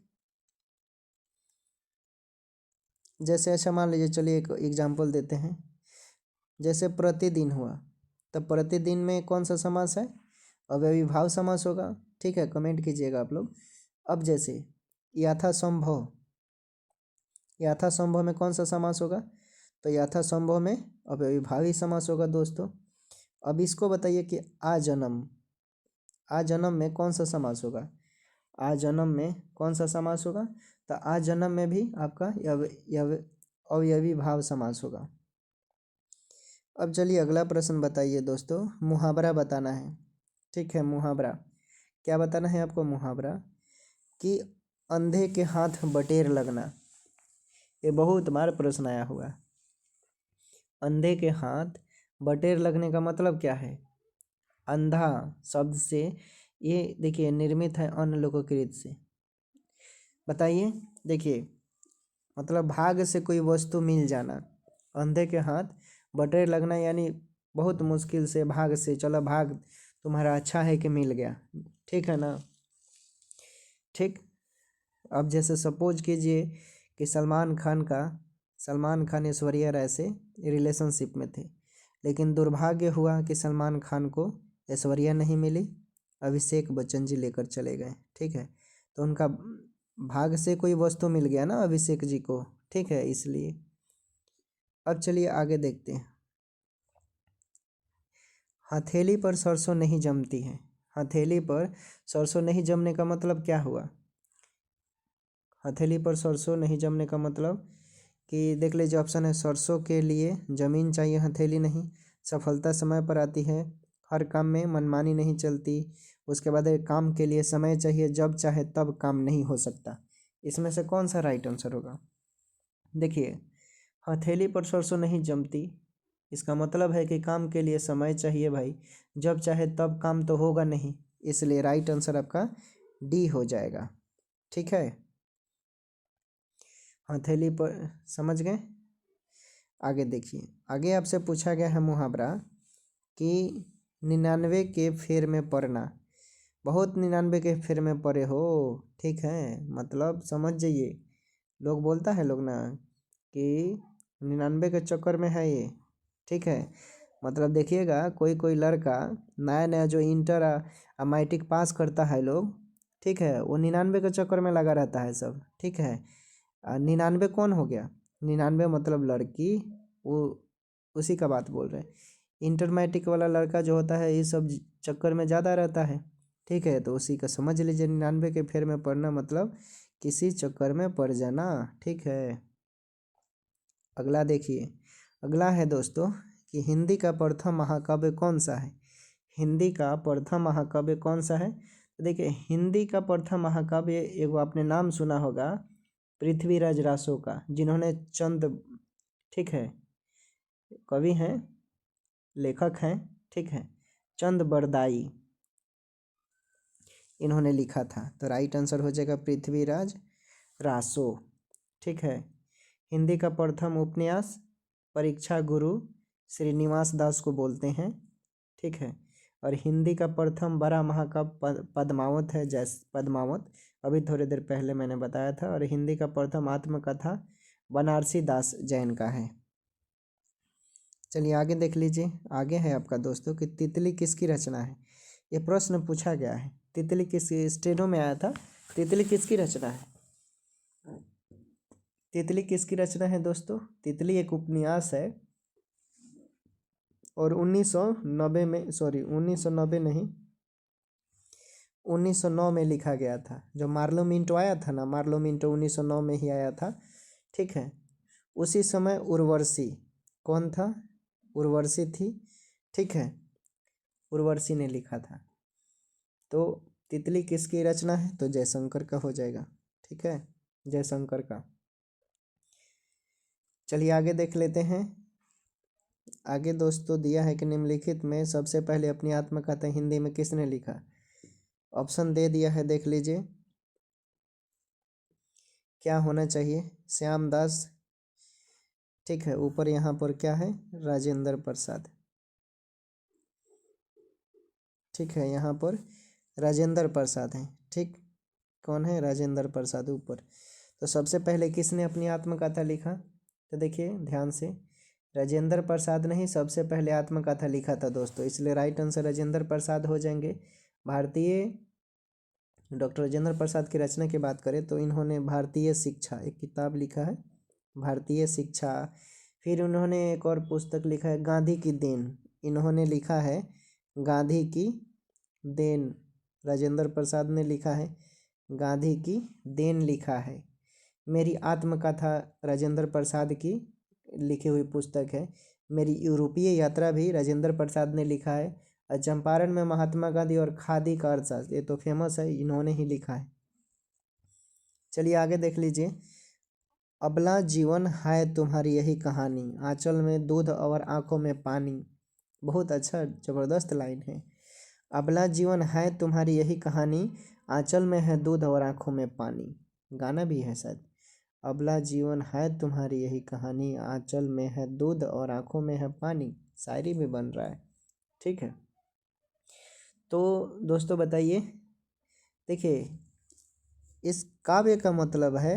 जैसे अच्छा मान लीजिए, चलिए एक एग्जाम्पल देते हैं, जैसे प्रतिदिन हुआ, तब प्रतिदिन में कौन सा समास है, अवयवी भाव समास होगा, ठीक है, कमेंट कीजिएगा आप लोग। अब जैसे यथासंभव, यथासंभव में कौन सा समास होगा, तो यथासंभव में अवयवी भाव ही समास होगा दोस्तों। अब इसको बताइए कि आजन्म, आजन्म में कौन सा समास होगा, आजन्म में कौन सा समास होगा, तो आजन्म में भी आपका अवयवी भाव समास होगा। अब चलिए अगला प्रश्न बताइए दोस्तों, मुहावरा बताना है, ठीक है। मुहावरा क्या बताना है आपको, मुहावरा कि अंधे के हाथ बटेर लगना, ये बहुत बार प्रश्न आया हुआ। अंधे के हाथ बटेर लगने का मतलब क्या है, अंधा शब्द से ये देखिए निर्मित है अन्य लोकोकृत से, बताइए। देखिए मतलब भाग से कोई वस्तु मिल जाना, अंधे के हाथ बटेर लगना, यानी बहुत मुश्किल से भाग से, चलो भाग तुम्हारा अच्छा है कि मिल गया, ठीक है ना, ठीक। अब जैसे सपोज कीजिए कि सलमान खान ऐश्वर्या राय से रिलेशनशिप में थे, लेकिन दुर्भाग्य हुआ कि सलमान खान को ऐश्वर्या नहीं मिली, अभिषेक बच्चन जी लेकर चले गए, ठीक है। तो उनका भाग से कोई वस्तु मिल गया ना अभिषेक जी को, ठीक है, इसलिए। अब चलिए आगे देखते हैं, हथेली पर सरसों नहीं जमती है, हथेली पर सरसों नहीं जमने का मतलब क्या हुआ, हथेली पर सरसों नहीं जमने का मतलब कि देख लीजिए ऑप्शन है, सरसों के लिए जमीन चाहिए, हथेली नहीं, सफलता समय पर आती है, हर काम में मनमानी नहीं चलती, उसके बाद एक काम के लिए समय चाहिए, जब चाहे तब काम नहीं हो सकता। इसमें से कौन सा राइट आंसर होगा, देखिए हथेली पर सरसों नहीं जमती, इसका मतलब है कि काम के लिए समय चाहिए भाई, जब चाहे तब काम तो होगा नहीं, इसलिए राइट आंसर आपका डी हो जाएगा, ठीक है। हथेली पर समझ गए। आगे देखिए, आगे आपसे पूछा गया है मुहावरा कि 99 के फेर में पड़ना, बहुत 99 के फेर में पड़े हो, ठीक है, मतलब समझ जाइए, लोग बोलता है लोग ना कि 99 के चक्कर में है ये, ठीक है। मतलब देखिएगा कोई कोई लड़का नया नया जो इंटर मैट्रिक पास करता है लोग, ठीक है, वो 99 के चक्कर में लगा रहता है सब, ठीक है। 99 कौन हो गया, 99 मतलब लड़की, वो उसी का बात बोल रहे हैं। इंटर मैट्रिक वाला लड़का जो होता है ये सब चक्कर में ज़्यादा रहता है, ठीक है, तो उसी का समझ लीजिए 99 के फेर में पढ़ना मतलब किसी चक्कर में पड़ जाना। ठीक है, अगला देखिए, अगला है दोस्तों कि हिंदी का प्रथम महाकाव्य कौन सा है। हिंदी का प्रथम महाकाव्य कौन सा है, तो देखिए हिंदी का प्रथम महाकाव्य एगो आपने नाम सुना होगा पृथ्वीराज रासो का, जिन्होंने चंद, ठीक है, कवि हैं, लेखक हैं, ठीक है, चंद बरदाई इन्होंने लिखा था। तो राइट आंसर हो जाएगा पृथ्वीराज रासो। ठीक है, हिंदी का प्रथम उपन्यास परीक्षा गुरु श्रीनिवास दास को बोलते हैं। ठीक है, और हिंदी का प्रथम बड़ा महाकाव्य पद्मावत है, पद्मावत अभी थोड़ी देर पहले मैंने बताया था। और हिंदी का प्रथम आत्मकथा बनारसी दास जैन का है। चलिए आगे देख लीजिए, आगे है आपका दोस्तों कि तितली किसकी रचना है। ये प्रश्न पूछा गया है, तितली किसकी, स्टेनो में आया था, तितली किसकी रचना है। तितली किसकी रचना है दोस्तों, तितली एक उपन्यास है और 1990 में, सॉरी 1990 नहीं, 1909 में लिखा गया था। जो मार्लो मिंटो आया था ना, मार्लो मिंटो 1909 में ही आया था। ठीक है, उसी समय उर्वशी, कौन था, उर्वशी थी। ठीक है, उर्वशी ने लिखा था। तो तितली किसकी रचना है, तो जयशंकर का हो जाएगा। ठीक है, जयशंकर का। चलिए आगे देख लेते हैं। आगे दोस्तों दिया है कि निम्नलिखित में सबसे पहले अपनी आत्मकथा हिंदी में किसने लिखा। ऑप्शन दे दिया है, देख लीजिए क्या होना चाहिए, श्यामदास। ठीक है, ऊपर यहाँ पर क्या है, राजेंद्र प्रसाद। ठीक है, यहाँ पर राजेंद्र प्रसाद हैं। ठीक, कौन है, राजेंद्र प्रसाद ऊपर। तो सबसे पहले किसने अपनी आत्मकथा लिखा, तो देखिए ध्यान से, राजेंद्र प्रसाद ने ही सबसे पहले आत्मकथा लिखा था दोस्तों, इसलिए राइट आंसर राजेंद्र प्रसाद हो जाएंगे। भारतीय डॉक्टर राजेंद्र प्रसाद की रचना की बात करें तो इन्होंने भारतीय शिक्षा एक किताब लिखा है, भारतीय शिक्षा। फिर उन्होंने एक और पुस्तक लिखा है गांधी की देन, इन्होंने लिखा है गांधी की देन, राजेंद्र प्रसाद ने लिखा है गांधी की देन लिखा है। मेरी आत्मकथा राजेंद्र प्रसाद की लिखी हुई पुस्तक है। मेरी यूरोपीय यात्रा भी राजेंद्र प्रसाद ने लिखा है। और चंपारण में महात्मा गांधी और खादी का अर्थशास्त्र, ये तो फेमस है, इन्होंने ही लिखा है। चलिए आगे देख लीजिए, अबला जीवन है तुम्हारी यही कहानी, आंचल में दूध और आंखों में पानी। बहुत अच्छा, जबरदस्त लाइन है। अबला जीवन है तुम्हारी यही कहानी, आंचल में है दूध और आंखों में पानी, गाना भी है शायद। अबला जीवन है तुम्हारी यही कहानी, आंचल में है दूध और आंखों में है पानी, शायरी भी बन रहा है। ठीक है, तो दोस्तों बताइए, देखिए इस काव्य का मतलब है,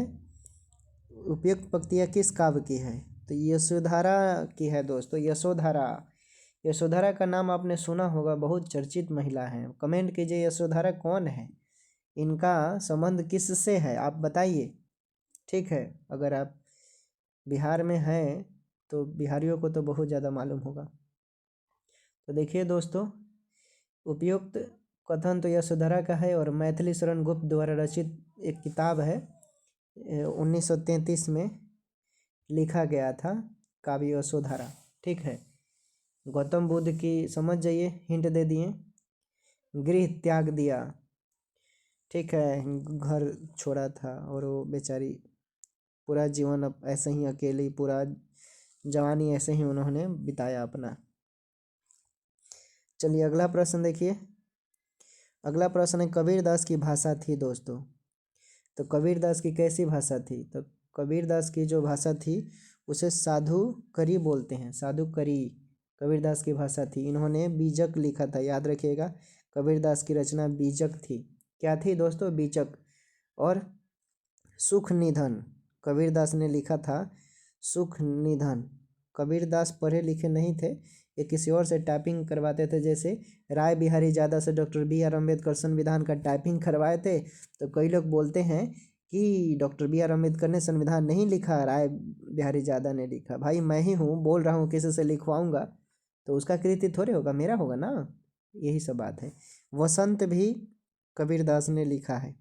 उपयुक्त पंक्तियाँ किस काव्य की है, तो यशोधरा की है दोस्तों, यशोधरा। यशोधरा का नाम आपने सुना होगा, बहुत चर्चित महिला हैं। कमेंट कीजिए यशोधरा कौन है, इनका संबंध किससे है, आप बताइए। ठीक है, अगर आप बिहार में हैं तो बिहारियों को तो बहुत ज़्यादा मालूम होगा। तो देखिए दोस्तों, उपयुक्त कथन तो यशोधरा का है और मैथिली शरण गुप्त द्वारा रचित एक किताब है, 1933 में लिखा गया था काव्य यशोधरा। ठीक है, गौतम बुद्ध की समझ जाइए, हिंट दे दिए, गृह त्याग दिया। ठीक है, घर छोड़ा था और वो बेचारी पूरा जीवन अब ऐसे ही अकेली, पूरा जवानी ऐसे ही उन्होंने बिताया अपना। चलिए अगला प्रश्न देखिए, अगला प्रश्न है कबीरदास की भाषा थी दोस्तों। तो कबीरदास की कैसी भाषा थी, तो कबीरदास की जो भाषा थी उसे साधु करी बोलते हैं, साधु करी कबीरदास की भाषा थी। इन्होंने बीजक लिखा था, याद रखिएगा, कबीरदास की रचना बीजक थी। क्या थी दोस्तों, बीजक। और सुख निधन कबीरदास ने लिखा था, सुख निधन। कबीरदास पढ़े लिखे नहीं थे, ये किसी और से टाइपिंग करवाते थे, जैसे राय बिहारी ज़्यादा से डॉक्टर बी आर अम्बेडकर संविधान का टाइपिंग करवाए थे। तो कई लोग बोलते हैं कि डॉक्टर बी आर अम्बेडकर ने संविधान नहीं लिखा, राय बिहारी ज़्यादा ने लिखा। भाई मैं ही हूँ, बोल रहा हूँ, किसी से लिखवाऊँगा तो उसका कृति थोड़े होगा, मेरा होगा ना, यही सब बात है। वसंत भी कबीरदास ने लिखा है।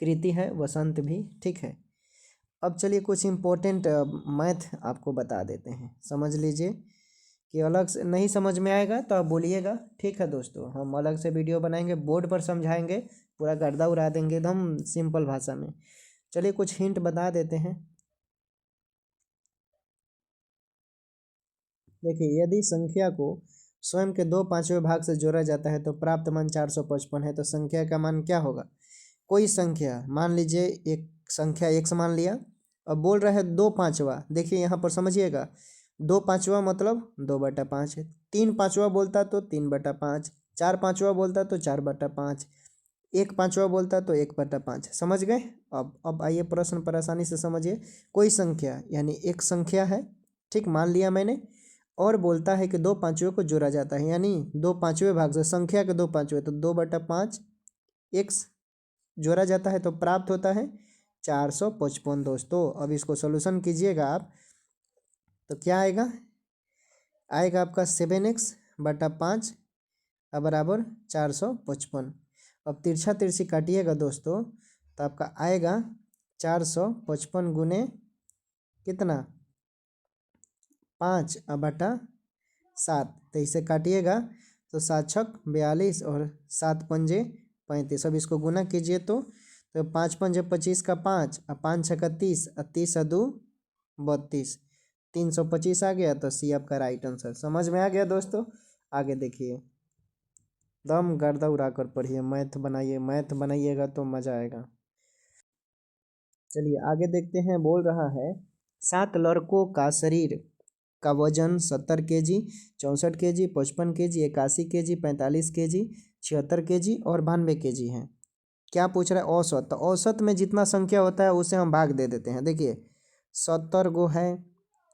कृति है वसंत भी, ठीक है। अब चलिए कुछ इम्पोर्टेंट मैथ आपको बता देते हैं, समझ लीजिए। कि अलग से नहीं समझ में आएगा तो आप बोलिएगा, ठीक है दोस्तों। हम अलग से वीडियो बनाएंगे, बोर्ड पर समझाएंगे, पूरा गर्दा उड़ा देंगे एकदम सिंपल भाषा में। चलिए कुछ हिंट बता देते हैं। देखिए, यदि संख्या को स्वयं के 2/5वें भाग से जोड़ा जाता है तो प्राप्त मान 455 है। तो संख्या का मान क्या होगा? कोई संख्या मान लीजिए, एक संख्या x मान लिया, अब बोल रहा है 2/5। देखिए यहाँ पर समझिएगा, 2/5 मतलब 2/5 है। 3/5 बोलता तो 3/5, 4/5 बोलता तो 4/5, 1/5 बोलता तो 1/5। समझ गए? अब आइए प्रश्न पर आसानी से समझिए। कोई संख्या यानी एक संख्या है, ठीक, मान लिया मैंने, और बोलता है कि 2/5 को जोड़ा जाता है, यानी 2/5 भाग से संख्या के 2/5, तो 2/5 एक्स जोड़ा जाता है तो प्राप्त होता है 455 दोस्तों। अब इसको सोल्यूशन कीजिएगा आप, तो क्या आएगा? आएगा आपका 7x/5 बराबर 455। अब तिरछा तिरछी काटिएगा दोस्तों, तो आपका आएगा 455 गुने कितना? 5/7। तो इसे काटिएगा तो 7×6 = 42 और 7×5 = 35। अब इसको गुना कीजिए तो 5×5 = 25 का 5 और 5×6 = 30 और 30 और 2 = 32, 325 आ गया। तो सी आपका राइट आंसर। समझ में आ गया दोस्तों? आगे देखिए, दम गर्दा उड़ा कर पढ़िए, मैथ बनाइए, मैथ बनाइएगा तो मज़ा आएगा। चलिए आगे देखते हैं। बोल रहा है 7 लड़कों का शरीर का वजन 70 kg, 64 kg, 55 kg, 81 kg, 45 kg, 76 kg और 92 kg है। क्या पूछ रहा है? औसत। तो औसत में जितना संख्या होता है उसे हम भाग दे देते हैं। देखिए 70 गो है,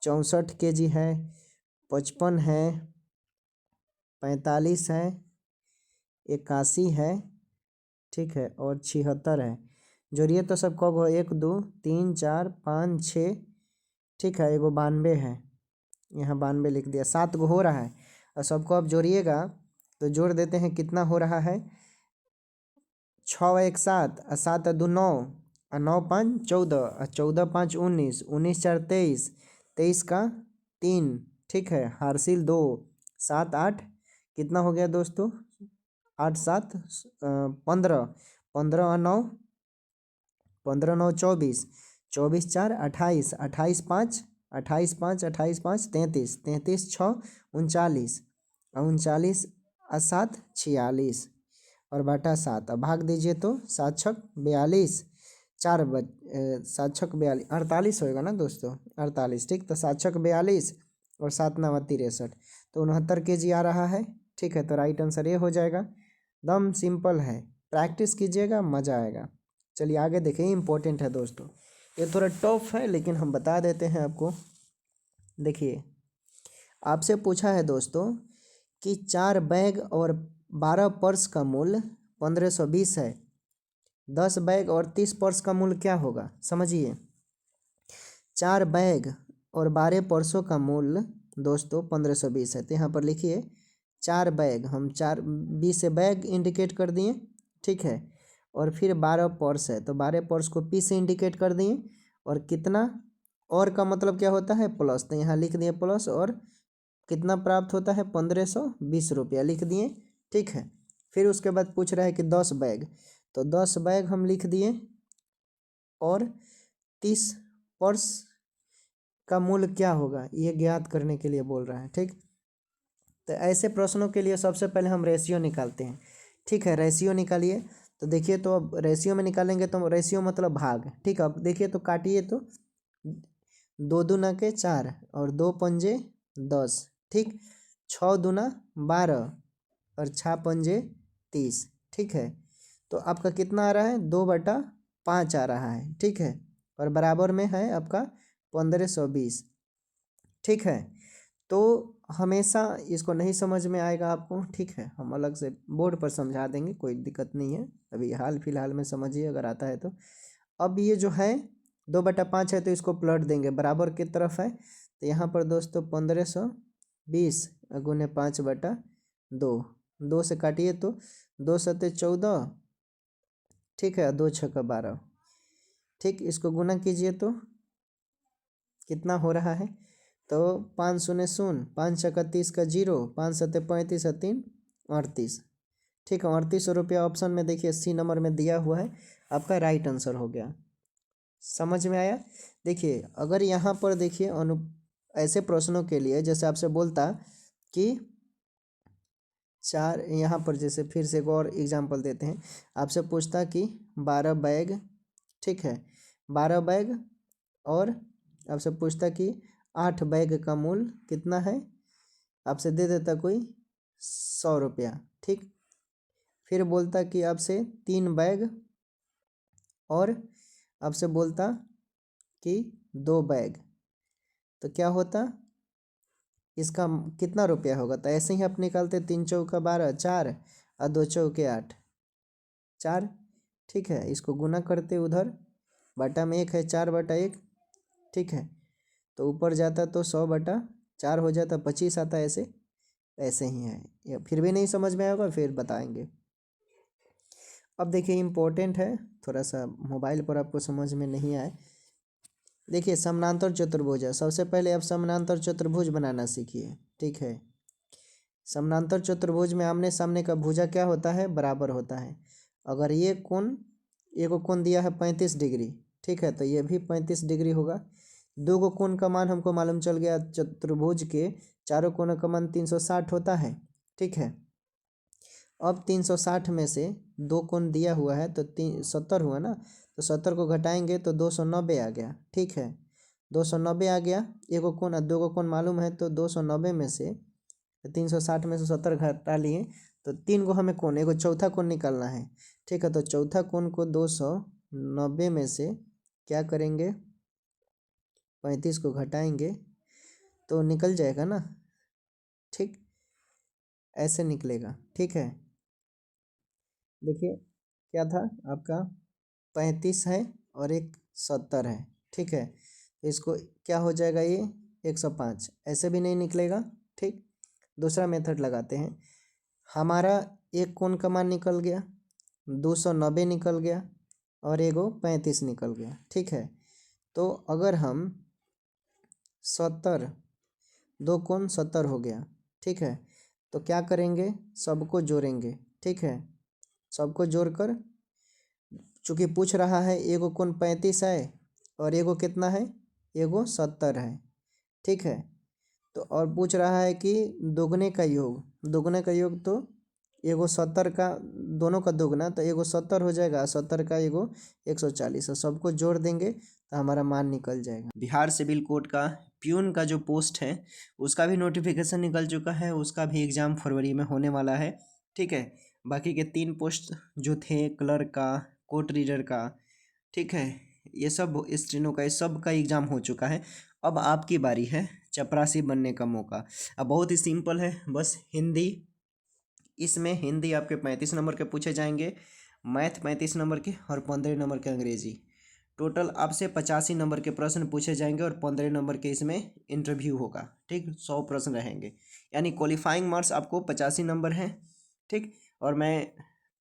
64 kg है, 55 है, 45 है, 81 है, ठीक है, और 76 है। जोड़िए तो सब कब हो? 1 2 3 4 5 6, ठीक है, एगो 92 है, यहाँ 92 लिख दिया। 7 गो हो रहा है, और सबको आप जोड़िएगा तो जोड़ देते हैं, कितना हो रहा है? 6 1 7 और 7 2 9 और 9 5 14 और 14 5 19, 19 4 23, 23 का 3, ठीक है, हारसिल 2, 7 8, कितना हो गया दोस्तों? 8 7 15, 15 और 9, 15 9 24, 24 4 28, 28 5, 28 5, 28 5 33, 33 6 39 और 39 और 7 46 और बटा 7। अब भाग दीजिए तो 7×6 = 42, 7×6 = 42, 48 होएगा ना दोस्तों? 48, ठीक। तो 7×6 = 42 और 7 9 63, तो 69 kg आ रहा है, ठीक है। तो राइट आंसर ये हो जाएगा। दम सिंपल है, प्रैक्टिस कीजिएगा, मज़ा आएगा। चलिए आगे देखें, इम्पोर्टेंट है दोस्तों, ये थोड़ा टफ है लेकिन हम बता देते हैं आपको। देखिए, आपसे पूछा है दोस्तों कि 4 बैग और 12 पर्स का मूल्य 1520 है। 10 बैग और 30 पर्स का मूल्य क्या होगा? समझिए, 4 बैग और 12 पर्सों का मूल्य दोस्तों 1520 है। तो यहाँ पर लिखिए 4 बैग, हम 4 20 से बैग इंडिकेट कर दिए, ठीक है, और फिर 12 पर्स है तो 12 पर्स को पी से इंडिकेट कर दिए, और कितना, और का मतलब क्या होता है? प्लस। तो यहाँ लिख दिए प्लस, और कितना प्राप्त होता है? 1520 रुपया लिख दिए, ठीक है। फिर उसके बाद पूछ रहा है कि 10 बैग, तो 10 बैग हम लिख दिए, और 30 पर्स का मूल्य क्या होगा ये ज्ञात करने के लिए बोल रहा है, ठीक। तो ऐसे प्रश्नों के लिए सबसे पहले हम रेशियो निकालते हैं, ठीक है। रेशियो निकालिए, तो देखिए, तो अब रेशियो में निकालेंगे तो रेशियो मतलब भाग, ठीक है। अब देखिए तो काटिए तो 2 दूना के 4 और 2 पंजे 10, ठीक, 6 दूना 12 और 6 पंजे 30, ठीक है। तो आपका कितना आ रहा है? 2/5 आ रहा है, ठीक है, और बराबर में है आपका 1520, ठीक है। तो हमेशा इसको नहीं समझ में आएगा आपको, ठीक है, हम अलग से बोर्ड पर समझा देंगे, कोई दिक्कत नहीं है। अभी हाल फिलहाल में समझिए अगर आता है तो। अब ये जो है 2/5 है तो इसको पलट देंगे, बराबर की तरफ है, तो यहाँ पर दोस्तों 1520 गुने 5/2, 2 से काटिए तो 2 सत्ते 14, ठीक है, 2 छक्का 12, ठीक। इसको गुना कीजिए तो कितना हो रहा है, तो 5 शून्य शून्य, 5 छक्का 30 का 0, 5 सत्ते 35 और 3 38, ठीक है। 3800 रुपया ऑप्शन में देखिए सी नंबर में दिया हुआ है, आपका राइट आंसर हो गया। समझ में आया। देखिए अगर यहाँ पर देखिए ऐसे प्रश्नों के लिए जैसे आपसे बोलता कि चार, यहाँ पर जैसे फिर से एक और एग्जांपल देते हैं, आपसे पूछता कि 12 बैग, ठीक है, 12 बैग, और आपसे पूछता कि 8 बैग का मूल्य कितना है, आपसे दे देता कोई 100 रुपया, ठीक। फिर बोलता कि आपसे 3 बैग, और आपसे बोलता कि 2 बैग, तो क्या होता, इसका कितना रुपया होगा। तो ऐसे ही आप निकालते, 3 चौका 12, 4, और 2 चौके 8, 4, ठीक है। इसको गुना करते उधर, बटा में 1 है, 4/1, ठीक है। तो ऊपर जाता तो 100/4 हो जाता, 25 आता। ऐसे ऐसे ही है। या फिर भी नहीं समझ में आएगा फिर बताएंगे। अब देखिए इम्पोर्टेंट है, थोड़ा सा मोबाइल पर आपको समझ में नहीं आए। देखिए समानांतर चतुर्भुज है, सबसे पहले आप समानांतर चतुर्भुज बनाना सीखिए, ठीक है। समानांतर चतुर्भुज में आमने सामने का भुजा क्या होता है, बराबर होता है। अगर ये कोण, एक कोण दिया है 35 डिग्री, ठीक है, तो ये भी 35 डिग्री होगा। दो गो कोण का मान हमको मालूम चल गया, चतुर्भुज के चारों कोणों का मान 360 होता है, ठीक है। अब 360 में से दो कोण दिया हुआ है तो 70 हुआ ना, तो 70 को घटाएंगे तो 290 आ गया, ठीक है। 290 आ गया, एक कोण और दो कोण मालूम है, तो 290 में से 360 में से 70 घटा लिए, तो 3 गो हमें कोण, एगो चौथा कोण निकालना है, ठीक है। तो चौथा कोण को 290 में से क्या करेंगे, 35 को घटाएंगे तो निकल जाएगा ना, ठीक, ऐसे निकलेगा, ठीक है। देखिए क्या था आपका, 35 है और एक 70 है, ठीक है। इसको क्या हो जाएगा, ये 105, ऐसे भी नहीं निकलेगा, ठीक। दूसरा मेथड लगाते हैं। हमारा एक कोण का मान निकल गया, 290 निकल गया, और एगो 35 निकल गया, ठीक है। तो अगर हम 70, दो कोण 70 हो गया, ठीक है। तो क्या करेंगे, सबको जोड़ेंगे, ठीक है। सबको जोड़कर, चूँकि पूछ रहा है एगो कोण 35 है और एगो कितना है, एगो 70 है, ठीक है। तो और पूछ रहा है कि दोगुने का योग, दोगुने का योग, तो एगो 70 का, दोनों का दोगुना, तो एगो 70 हो जाएगा, 70 का एगो 140, और सबको जोड़ देंगे तो हमारा मान निकल जाएगा। बिहार सिविल कोर्ट का प्यून का जो पोस्ट है उसका भी नोटिफिकेशन निकल चुका है, उसका भी एग्ज़ाम फरवरी में होने वाला है, ठीक है। बाकी के 3 पोस्ट जो थे, क्लर्क का, कोर्ट रीडर का, ठीक है, ये सब स्टेनो का, ये सब का एग्ज़ाम हो चुका है। अब आपकी बारी है चपरासी बनने का मौका। अब बहुत ही सिंपल है, बस हिंदी, इसमें हिंदी आपके 35 नंबर के पूछे जाएंगे, मैथ 35 नंबर के, और 15 नंबर के अंग्रेजी। टोटल आपसे 85 नंबर के प्रश्न पूछे जाएंगे, और 15 नंबर के इसमें इंटरव्यू होगा, ठीक। 100 प्रश्न रहेंगे, यानी क्वालिफाइंग मार्क्स आपको 85 नंबर हैं, ठीक। और मैं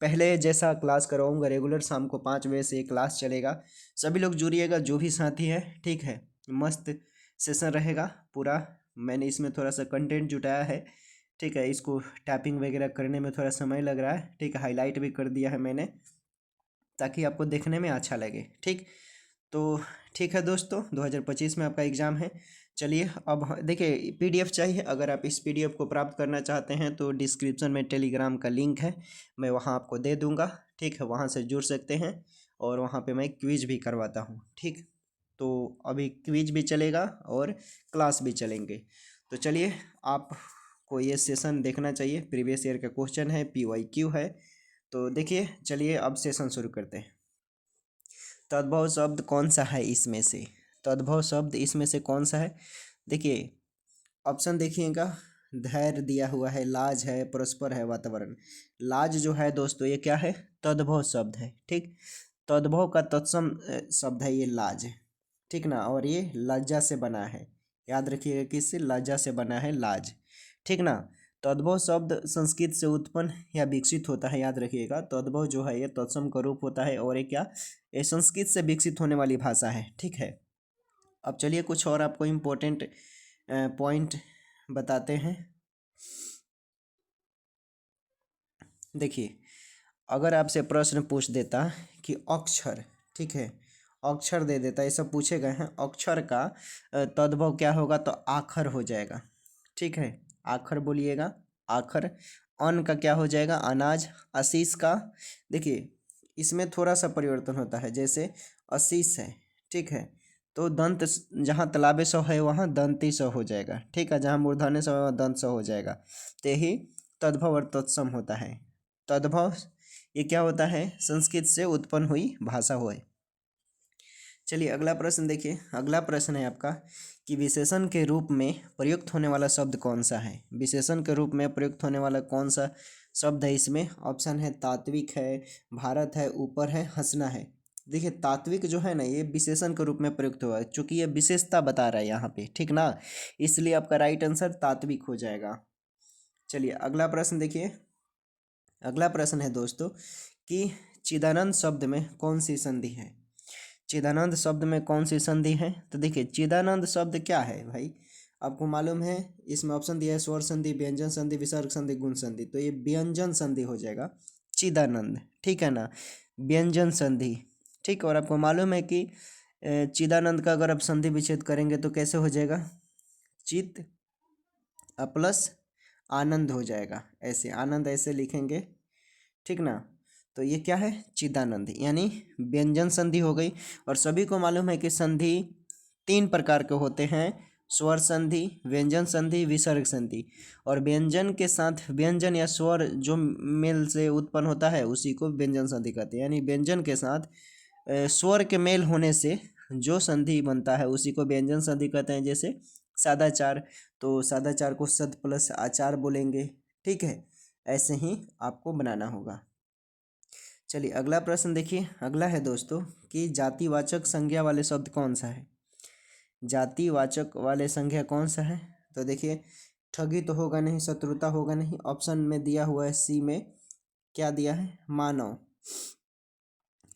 पहले जैसा क्लास करवाऊँगा रेगुलर, शाम को 5 बजे से क्लास चलेगा, सभी लोग जुड़िएगा, जो भी साथी है, ठीक है। मस्त सेशन रहेगा पूरा। मैंने इसमें थोड़ा सा कंटेंट जुटाया है, ठीक है। इसको टैपिंग वगैरह करने में थोड़ा समय लग रहा है, ठीक है। हाईलाइट भी कर दिया है मैंने, ताकि आपको देखने में अच्छा लगे, ठीक। तो ठीक है दोस्तों, 2025 में आपका एग्ज़ाम है। चलिए अब देखिए, पीडीएफ चाहिए, अगर आप इस पीडीएफ को प्राप्त करना चाहते हैं तो डिस्क्रिप्शन में टेलीग्राम का लिंक है, मैं वहां आपको दे दूंगा, ठीक है। वहां से जुड़ सकते हैं, और वहां पे मैं क्विज भी करवाता हूं, ठीक। तो अभी क्विज भी चलेगा और क्लास भी चलेंगे। तो चलिए, आपको ये सेशन देखना चाहिए, प्रीवियस ईयर का क्वेश्चन है, PYQ है। तो देखिए, चलिए अब सेशन शुरू करते हैं। तद्भव शब्द कौन सा है इसमें से, तद्भव शब्द इसमें से कौन सा है। देखिए ऑप्शन देखिएगा, धैर्य दिया हुआ है, लाज है, परस्पर है, वातावरण। लाज जो है दोस्तों, ये क्या है, तद्भव शब्द है, ठीक। तद्भव का तत्सम शब्द है ये लाज, ठीक ना। और ये लज्जा से बना है, याद रखिएगा, किससे, लज्जा से बना है लाज, ठीक ना। तद्भव शब्द संस्कृत से उत्पन्न या विकसित होता है, याद रखिएगा। तद्भव जो है ये तत्सम का रूप होता है और ये क्या, ये संस्कृत से विकसित होने वाली भाषा है, ठीक है। अब चलिए कुछ और आपको इम्पोर्टेंट पॉइंट बताते हैं। देखिए, अगर आपसे प्रश्न पूछ देता कि अक्षर, ठीक है, अक्षर दे देता, ये सब पूछे गए हैं, अक्षर का तद्भव क्या होगा, तो आखर हो जाएगा, ठीक है। आखर बोलिएगा, आखर। अन्न का क्या हो जाएगा, अनाज। आशीष का, देखिए इसमें थोड़ा सा परिवर्तन होता है, जैसे आशीष है, ठीक है, तो दंत, जहाँ तलाबे स है वहाँ दंती स हो जाएगा, ठीक है, जहाँ मूर्धन्य स है वहाँ दंत स हो जाएगा। तो यही तद्भव और तत्सम होता है। तद्भव ये क्या होता है, संस्कृत से उत्पन्न हुई भाषा हो है। चलिए अगला प्रश्न देखिए। अगला प्रश्न है आपका कि विशेषण के रूप में प्रयुक्त होने वाला शब्द कौन सा है। विशेषण के रूप में प्रयुक्त होने वाला कौन सा शब्द है इसमें। ऑप्शन है तात्विक है, भारत है, ऊपर है, हंसना है। देखिए तात्विक जो है ना, ये विशेषण के रूप में प्रयुक्त हुआ है, चूंकि ये विशेषता बता रहा है यहाँ पे, ठीक ना, इसलिए आपका राइट आंसर तात्विक हो जाएगा। चलिए अगला प्रश्न देखिए। अगला प्रश्न है दोस्तों कि चिदानंद शब्द में कौन सी संधि है। चिदानंद शब्द में कौन सी संधि है, तो देखिए चिदानंद शब्द क्या है भाई, आपको मालूम है। इसमें ऑप्शन दिया है स्वर संधि, व्यंजन संधि, विसर्ग संधि, गुण संधि, तो ये व्यंजन संधि हो जाएगा चिदानंद, ठीक है ना, व्यंजन संधि, ठीक। और आपको मालूम है कि चिदानंद का अगर आप संधि विच्छेद करेंगे तो कैसे हो जाएगा, चित प्लस आनंद हो जाएगा, ऐसे आनंद ऐसे लिखेंगे, ठीक ना। तो ये क्या है, चिदानंद, यानी व्यंजन संधि हो गई। और सभी को मालूम है कि संधि तीन प्रकार के होते हैं, स्वर संधि, व्यंजन संधि, विसर्ग संधि। और व्यंजन के साथ व्यंजन या स्वर जो मेल से उत्पन्न होता है उसी को व्यंजन संधि कहते हैं, यानी व्यंजन के साथ स्वर के मेल होने से जो संधि बनता है उसी को व्यंजन संधि कहते हैं। जैसे सादाचार, तो सादाचार को सद प्लस आचार बोलेंगे, ठीक है, ऐसे ही आपको बनाना होगा। चलिए अगला प्रश्न देखिए। अगला है दोस्तों कि जातिवाचक संज्ञा वाले शब्द कौन सा है। जातिवाचक वाले संज्ञा कौन सा है, तो देखिए ठगी तो होगा नहीं, शत्रुता होगा नहीं। ऑप्शन में दिया हुआ है सी में, क्या दिया है, मानव,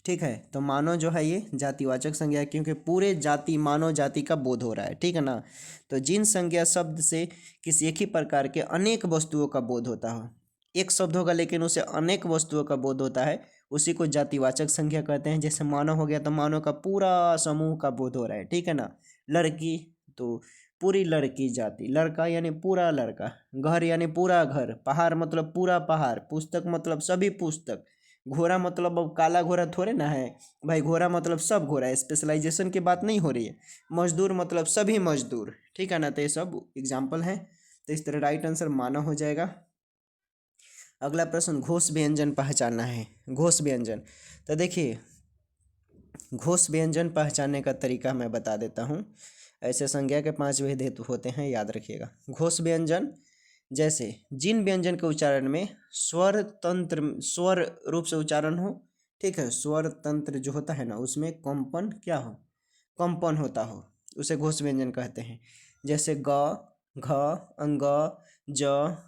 ठीक है। तो मानव जो है ये जातिवाचक संज्ञा है, क्योंकि पूरे जाति मानव जाति का बोध हो रहा है, ठीक है ना। तो जिन संज्ञा शब्द से किसी एक ही प्रकार के अनेक वस्तुओं का बोध होता हो, एक शब्द होगा लेकिन उसे अनेक वस्तुओं का बोध होता है, उसी को जातिवाचक संज्ञा कहते हैं। जैसे मानव हो गया तो मानव का पूरा समूह का बोध हो रहा है, ठीक है ना। लड़की तो पूरी लड़की जाति, लड़का यानी पूरा लड़का, घर यानी पूरा घर, पहाड़ मतलब पूरा पहाड़, पुस्तक मतलब सभी पुस्तक, घोड़ा मतलब अब काला घोड़ा थोड़े ना है भाई, घोड़ा मतलब सब घोड़ा, स्पेशलाइजेशन की बात नहीं हो रही है। मजदूर मतलब सभी मजदूर, ठीक है ना। तो ये सब एग्जाम्पल हैं, तो इस तरह राइट आंसर मानव हो जाएगा। अगला प्रश्न, घोष व्यंजन पहचानना है। घोष व्यंजन, तो देखिए घोष व्यंजन पहचानने का तरीका मैं बता देता हूँ। ऐसे संज्ञा के 5 भेद हेतु होते हैं, याद रखिएगा। घोष व्यंजन, जैसे जिन व्यंजन के उच्चारण में स्वर तंत्र, स्वर रूप से उच्चारण हो, ठीक है, स्वर तंत्र जो होता है ना उसमें कंपन क्या हो, कंपन होता हो, उसे घोष व्यंजन कहते हैं। जैसे ग, घ, अंग, ज,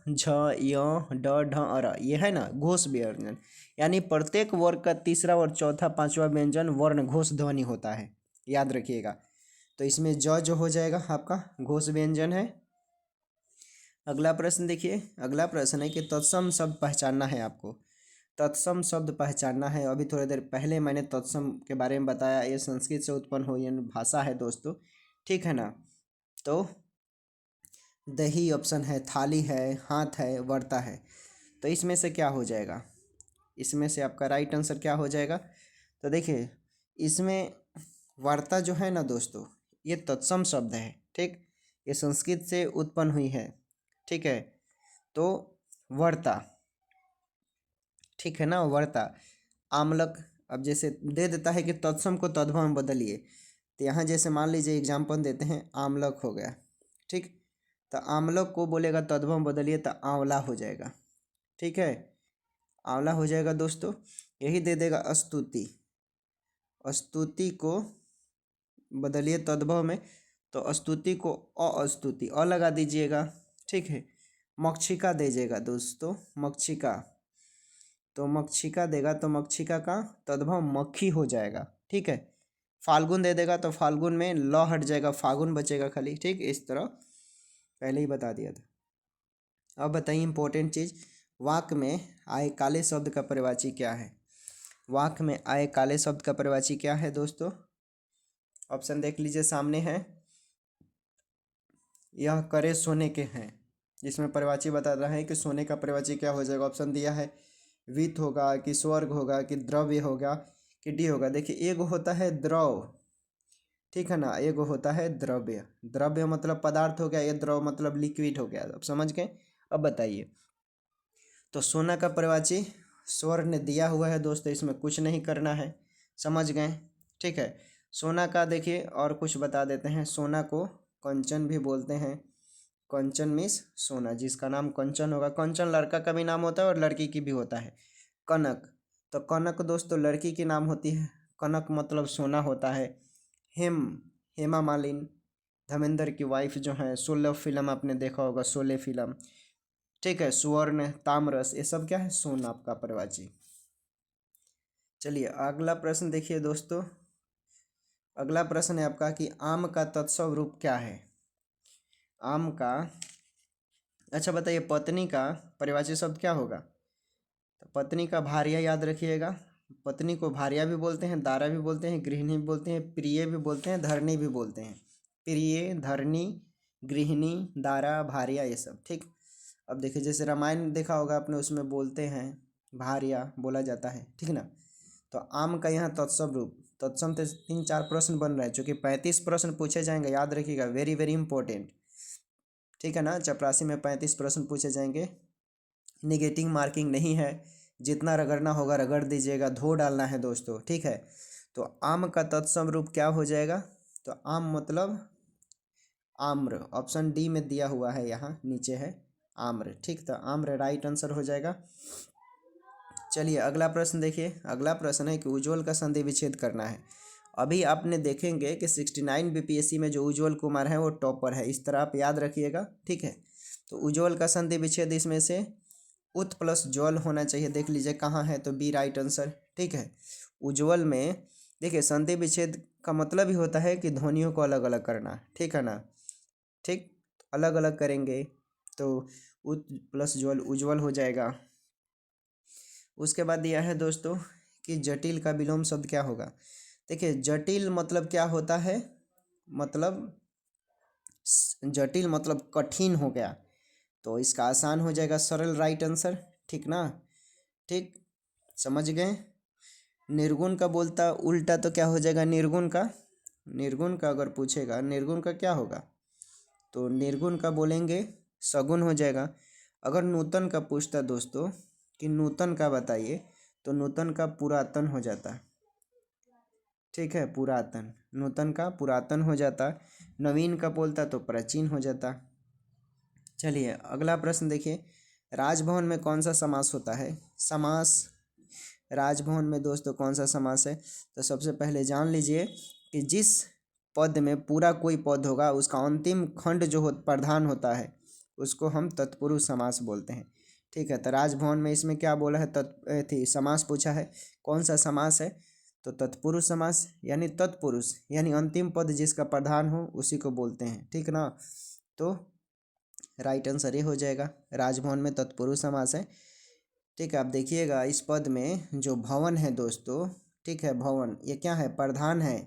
झ, य, ड, ढ, अर, ये है ना घोष व्यंजन। यानी प्रत्येक वर्ग का तीसरा और चौथा पांचवा व्यंजन वर्ण घोष ध्वनि होता है, याद रखिएगा। तो इसमें जो हो जाएगा आपका घोष व्यंजन है। अगला प्रश्न देखिए। अगला प्रश्न है कि तत्सम शब्द पहचानना है आपको। तत्सम शब्द पहचानना है। अभी थोड़ी देर पहले मैंने तत्सम के बारे में बताया, ये संस्कृत से उत्पन्न हुई भाषा है दोस्तों, ठीक है ना। तो दही ऑप्शन है, थाली है, हाथ है, वर्ता है, तो इसमें से क्या हो जाएगा, इसमें से आपका राइट आंसर क्या हो जाएगा। तो देखिए इसमें वार्ता जो है ना दोस्तों, ये तत्सम शब्द है, ठीक, ये संस्कृत से उत्पन्न हुई है, ठीक है। तो वर्ता, ठीक है ना, वर्ता। आमलक, अब जैसे दे देता है कि तत्सम को तद्भव में बदलिए, तो यहाँ जैसे मान लीजिए एग्जाम्पल देते हैं, आमलक हो गया, ठीक, तो आमलक को बोलेगा तद्भव में बदलिए तो आंवला हो जाएगा, ठीक है, आंवला हो जाएगा दोस्तों। यही दे देगा स्तुति, स्तुति को बदलिए तद्भव में, तो स्तुति को अस्तुति, अ लगा दीजिएगा, ठीक है, मक्षिका दीजिएगा दोस्तों, मक्षिका। तो मक्षिका देगा तो मक्षिका का तद्भव मक्खी हो जाएगा, ठीक है। फाल्गुन दे देगा तो फाल्गुन में ल हट जाएगा, फागुन बचेगा खाली, ठीक। इस तरह पहले ही बता दिया था। अब बताइए इंपॉर्टेंट चीज़, वाक्य में आए काले शब्द का परिवाची क्या है? वाक्य में आए काले शब्द का परिवाची क्या है दोस्तों? ऑप्शन देख लीजिए, सामने है। यह करे सोने के हैं, जिसमें परिवाची बता रहा है कि सोने का परिवाची क्या हो जाएगा। ऑप्शन दिया है वित्त होगा कि स्वर्ग होगा कि द्रव्य होगा कि डी होगा। देखिए एक होता है द्रव, ठीक है ना, एक होता है द्रव्य। द्रव्य मतलब पदार्थ हो गया, ये द्रव मतलब लिक्विड हो गया। अब समझ गए? अब बताइए, तो सोना का परिवाची स्वर ने दिया हुआ है दोस्तों, इसमें कुछ नहीं करना है, समझ गए, ठीक है। सोना का देखिए और कुछ बता देते हैं, सोना को कंचन भी बोलते हैं। कंचन मीन्स सोना, जिसका नाम कंचन होगा। कंचन लड़का का भी नाम होता है और लड़की की भी होता है। कनक, तो कनक दोस्तों लड़की की नाम होती है, कनक मतलब सोना होता है। हेम, हेमा मालिनी, धर्मेंद्र की वाइफ जो है, 16 फिल्म आपने देखा होगा, 16 फिल्म, ठीक है। स्वर्ण, ताम्रस, ये सब क्या है? सोना आपका परिवाची। चलिए अगला प्रश्न देखिए दोस्तों, अगला प्रश्न है आपका कि आम का तत्सम रूप क्या है? आम का, अच्छा बताइए, पत्नी का परिवाची शब्द क्या होगा? तो पत्नी का भार्या याद रखिएगा। पत्नी को भार्या भी बोलते हैं, दारा भी बोलते हैं, गृहिणी भी बोलते हैं, प्रिय भी बोलते हैं, धरणी भी बोलते हैं। प्रिय, धरणी, गृहिणी, दारा, भार्या, ये सब, ठीक। अब देखिए जैसे रामायण देखा होगा आपने, उसमें बोलते हैं भार्या बोला जाता है, ठीक ना। तो आम का यहाँ तत्सम रूप, तत्सम से 3-4 प्रश्न बन रहे हैं, चूँकि 35 प्रश्न पूछे जाएंगे, याद रखिएगा, वेरी वेरी इंपॉर्टेंट, ठीक है ना। चपरासी में 35 प्रश्न पूछे जाएंगे, निगेटिव मार्किंग नहीं है, जितना रगड़ना होगा रगड़ दीजिएगा, धो डालना है दोस्तों, ठीक है। तो आम का तत्सम रूप क्या हो जाएगा? तो आम मतलब आम्र, ऑप्शन डी में दिया हुआ है, यहाँ नीचे है आम्र, ठीक। तो आम्र राइट आंसर हो जाएगा। चलिए अगला प्रश्न देखिए, अगला प्रश्न है कि उज्ज्वल का संधि विच्छेद करना है। अभी आपने देखेंगे कि 69 बीपीएससी में जो उज्ज्वल कुमार है वो टॉपर है, इस तरह आप याद रखिएगा, ठीक है। तो उज्ज्वल का संधि विच्छेद इसमें से उत प्लस ज्वल होना चाहिए, देख लीजिए कहाँ है, तो बी राइट आंसर, ठीक है। उज्ज्वल में देखिए संधि विच्छेद का मतलब ही होता है कि ध्वनियों को अलग अलग करना, ठीक है ना, ठीक। अलग अलग करेंगे तो उत प्लस ज्वल उज्ज्वल हो जाएगा। उसके बाद दिया है दोस्तों कि जटिल का विलोम शब्द क्या होगा? देखिए जटिल मतलब क्या होता है, मतलब जटिल मतलब कठिन हो गया, तो इसका आसान हो जाएगा सरल, राइट आंसर, ठीक ना, ठीक। समझ गए? निर्गुण का बोलता उल्टा तो क्या हो जाएगा? निर्गुण का, निर्गुण का अगर पूछेगा निर्गुण का क्या होगा, तो निर्गुण का बोलेंगे सगुण हो जाएगा। अगर नूतन का पूछता दोस्तों कि नूतन का बताइए, तो नूतन का पुरातन हो जाता, ठीक है, पुरातन, नूतन का पुरातन हो जाता। नवीन का बोलता तो प्राचीन हो जाता। चलिए अगला प्रश्न देखिए, राजभवन में कौन सा समास होता है? समास, राजभवन में दोस्तों कौन सा समास है? तो सबसे पहले जान लीजिए कि जिस पद में पूरा कोई पद होगा उसका अंतिम खंड जो प्रधान होता है उसको हम तत्पुरुष समास बोलते हैं, ठीक है। तो राजभवन में इसमें क्या बोला है, थी समास पूछा है, कौन सा समास है? तो तत्पुरुष समास, यानी तत्पुरुष यानी अंतिम पद जिसका प्रधान हो उसी को बोलते हैं, ठीक ना। तो राइट आंसर ये हो जाएगा, राजभवन में तत्पुरुष समास है, ठीक है। आप देखिएगा इस पद में जो भवन है दोस्तों, ठीक है, भवन ये क्या है? प्रधान है,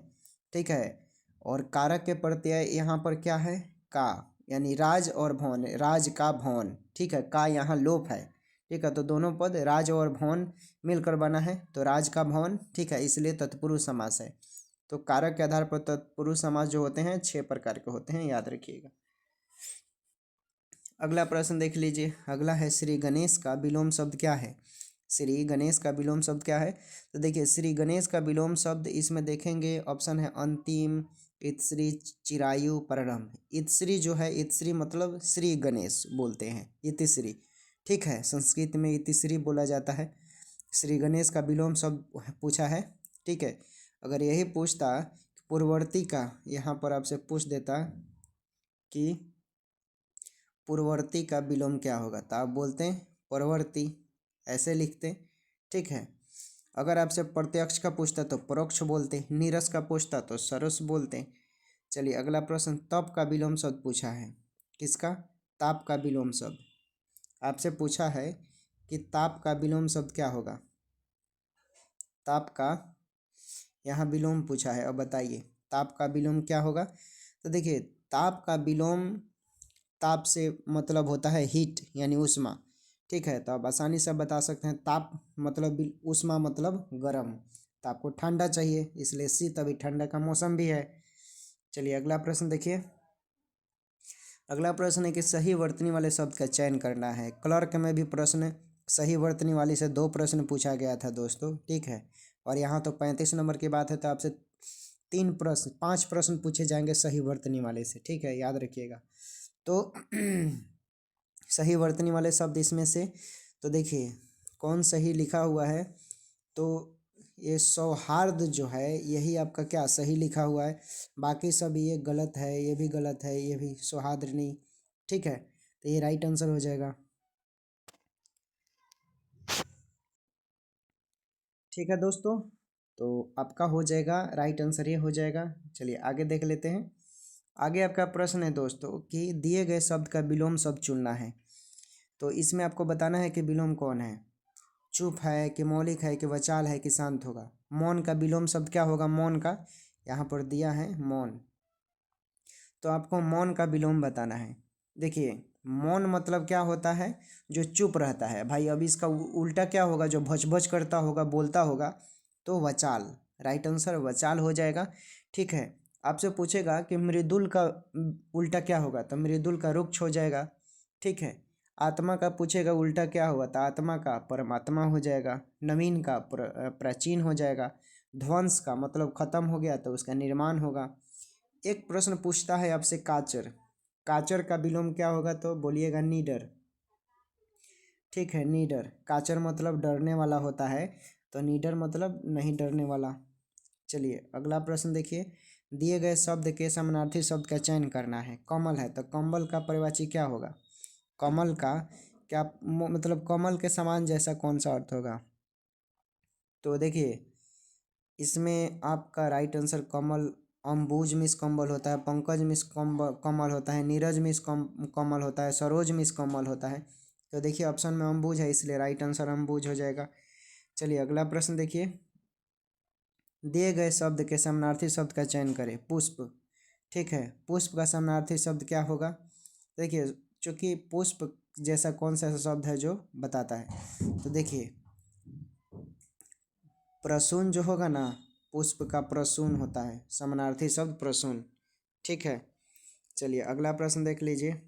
ठीक है। और कारक के प्रत्यय यहाँ पर क्या है? का, यानी राज और भवन, राज का भवन, ठीक है, का यहाँ लोप है, ठीक है। तो दोनों पद राज और भवन मिलकर बना है, तो राज का भवन, ठीक है, इसलिए तत्पुरुष समास है। तो कारक के आधार पर तत्पुरुष समास जो होते हैं 6 प्रकार के होते हैं, याद रखिएगा। अगला प्रश्न देख लीजिए, अगला है श्री गणेश का विलोम शब्द क्या है? श्री गणेश का विलोम शब्द क्या है? तो देखिए श्री गणेश का विलोम शब्द इसमें देखेंगे, ऑप्शन है अंतिम, इतश्री, चिरायु, परम। इतश्री जो है, इतश्री मतलब श्री गणेश बोलते हैं, इतिश्री, ठीक है, संस्कृत में इतिश्री बोला जाता है। श्री गणेश का विलोम शब्द पूछा है, ठीक है। अगर यही पूछता पूर्ववर्ती का, यहाँ पर आपसे पूछ देता कि पूर्ववर्ती का विलोम क्या होगा, तो आप बोलते हैं परवर्ती, ऐसे लिखते। ठीक है। अगर आपसे प्रत्यक्ष का पूछता तो परोक्ष बोलते, नीरस का पूछता तो सरस बोलते। चलिए अगला प्रश्न, तप का विलोम शब्द पूछा है। किसका? ताप का विलोम शब्द आपसे पूछा है कि ताप का विलोम शब्द क्या होगा। ताप का यहाँ विलोम पूछा है, अब बताइए ताप का विलोम क्या होगा। तो देखिए ताप का विलोम, ताप से मतलब होता है हीट यानी ऊष्मा। ठीक है, तो आप आसानी से बता सकते हैं ताप मतलब ऊष्मा मतलब गर्म। तो आपको ठंडा चाहिए, इसलिए शीत, अभी ठंडा का मौसम भी है। चलिए अगला प्रश्न देखिए। अगला प्रश्न है कि सही वर्तनी वाले शब्द का चयन करना है। क्लर्क में भी प्रश्न सही वर्तनी वाली से 2 प्रश्न पूछा गया था दोस्तों। ठीक है, और यहाँ तो 35 नंबर की बात है, तो आपसे 5 प्रश्न पूछे जाएंगे सही वर्तनी वाले से। ठीक है, याद रखिएगा। तो सही वर्तनी वाले शब्द इसमें से, तो देखिए कौन सही लिखा हुआ है, तो ये सौहार्द जो है यही आपका क्या सही लिखा हुआ है। बाकी सब ये गलत है, ये भी गलत है, ये भी सौहार्द नहीं। ठीक है, तो ये राइट आंसर हो जाएगा। ठीक है दोस्तों, तो आपका हो जाएगा राइट आंसर, ये हो जाएगा। चलिए आगे देख लेते हैं। आगे आपका प्रश्न है दोस्तों कि दिए गए शब्द का विलोम शब्द चुनना है। तो इसमें आपको बताना है कि विलोम कौन है, चुप है कि मौलिक है कि वचाल है कि शांत होगा। मौन का विलोम शब्द क्या होगा, मौन का यहाँ पर दिया है मौन, तो आपको मौन का विलोम बताना है। देखिए मौन मतलब क्या होता है, जो चुप रहता है भाई। अब इसका उल्टा क्या होगा, जो भच भच करता होगा, बोलता होगा, तो वचाल। राइट आंसर वचाल हो जाएगा। ठीक है, आपसे पूछेगा कि मृदुल का उल्टा क्या होगा, तो मृदुल का रुक्ष हो जाएगा। ठीक है, आत्मा का पूछेगा उल्टा क्या होगा, तो आत्मा का परमात्मा हो जाएगा। नवीन का प्राचीन हो जाएगा। ध्वंस का मतलब खत्म हो गया, तो उसका निर्माण होगा। एक प्रश्न पूछता है आपसे काचर, काचर का विलोम क्या होगा, तो बोलिएगा नीडर। ठीक है, नीडर, काचर मतलब डरने वाला होता है, तो नीडर मतलब नहीं डरने वाला। चलिए अगला प्रश्न देखिए। दिए गए शब्द के समानार्थी शब्द का चयन करना है। कमल है, तो कम्बल का पर्यायवाची क्या होगा। कमल का क्या मतलब कमल के समान जैसा कौन सा अर्थ होगा, तो देखिए इसमें आपका राइट आंसर कमल, अम्बुज मिस कम्बल होता है, पंकज मिस कमल होता है, नीरज मिस कमल होता है, सरोज मिस कमल होता है। तो देखिए ऑप्शन में अम्बुज है, इसलिए राइट आंसर अम्बुज हो जाएगा। चलिए अगला प्रश्न देखिए। दिए गए शब्द के समानार्थी शब्द का चयन करें। पुष्प। ठीक है, पुष्प का समानार्थी शब्द क्या होगा। देखिए चूंकि पुष्प जैसा कौन सा शब्द है जो बताता है, तो देखिए प्रसून जो होगा ना, पुष्प का प्रसून होता है, समानार्थी शब्द प्रसून। ठीक है, चलिए अगला प्रश्न देख लीजिए।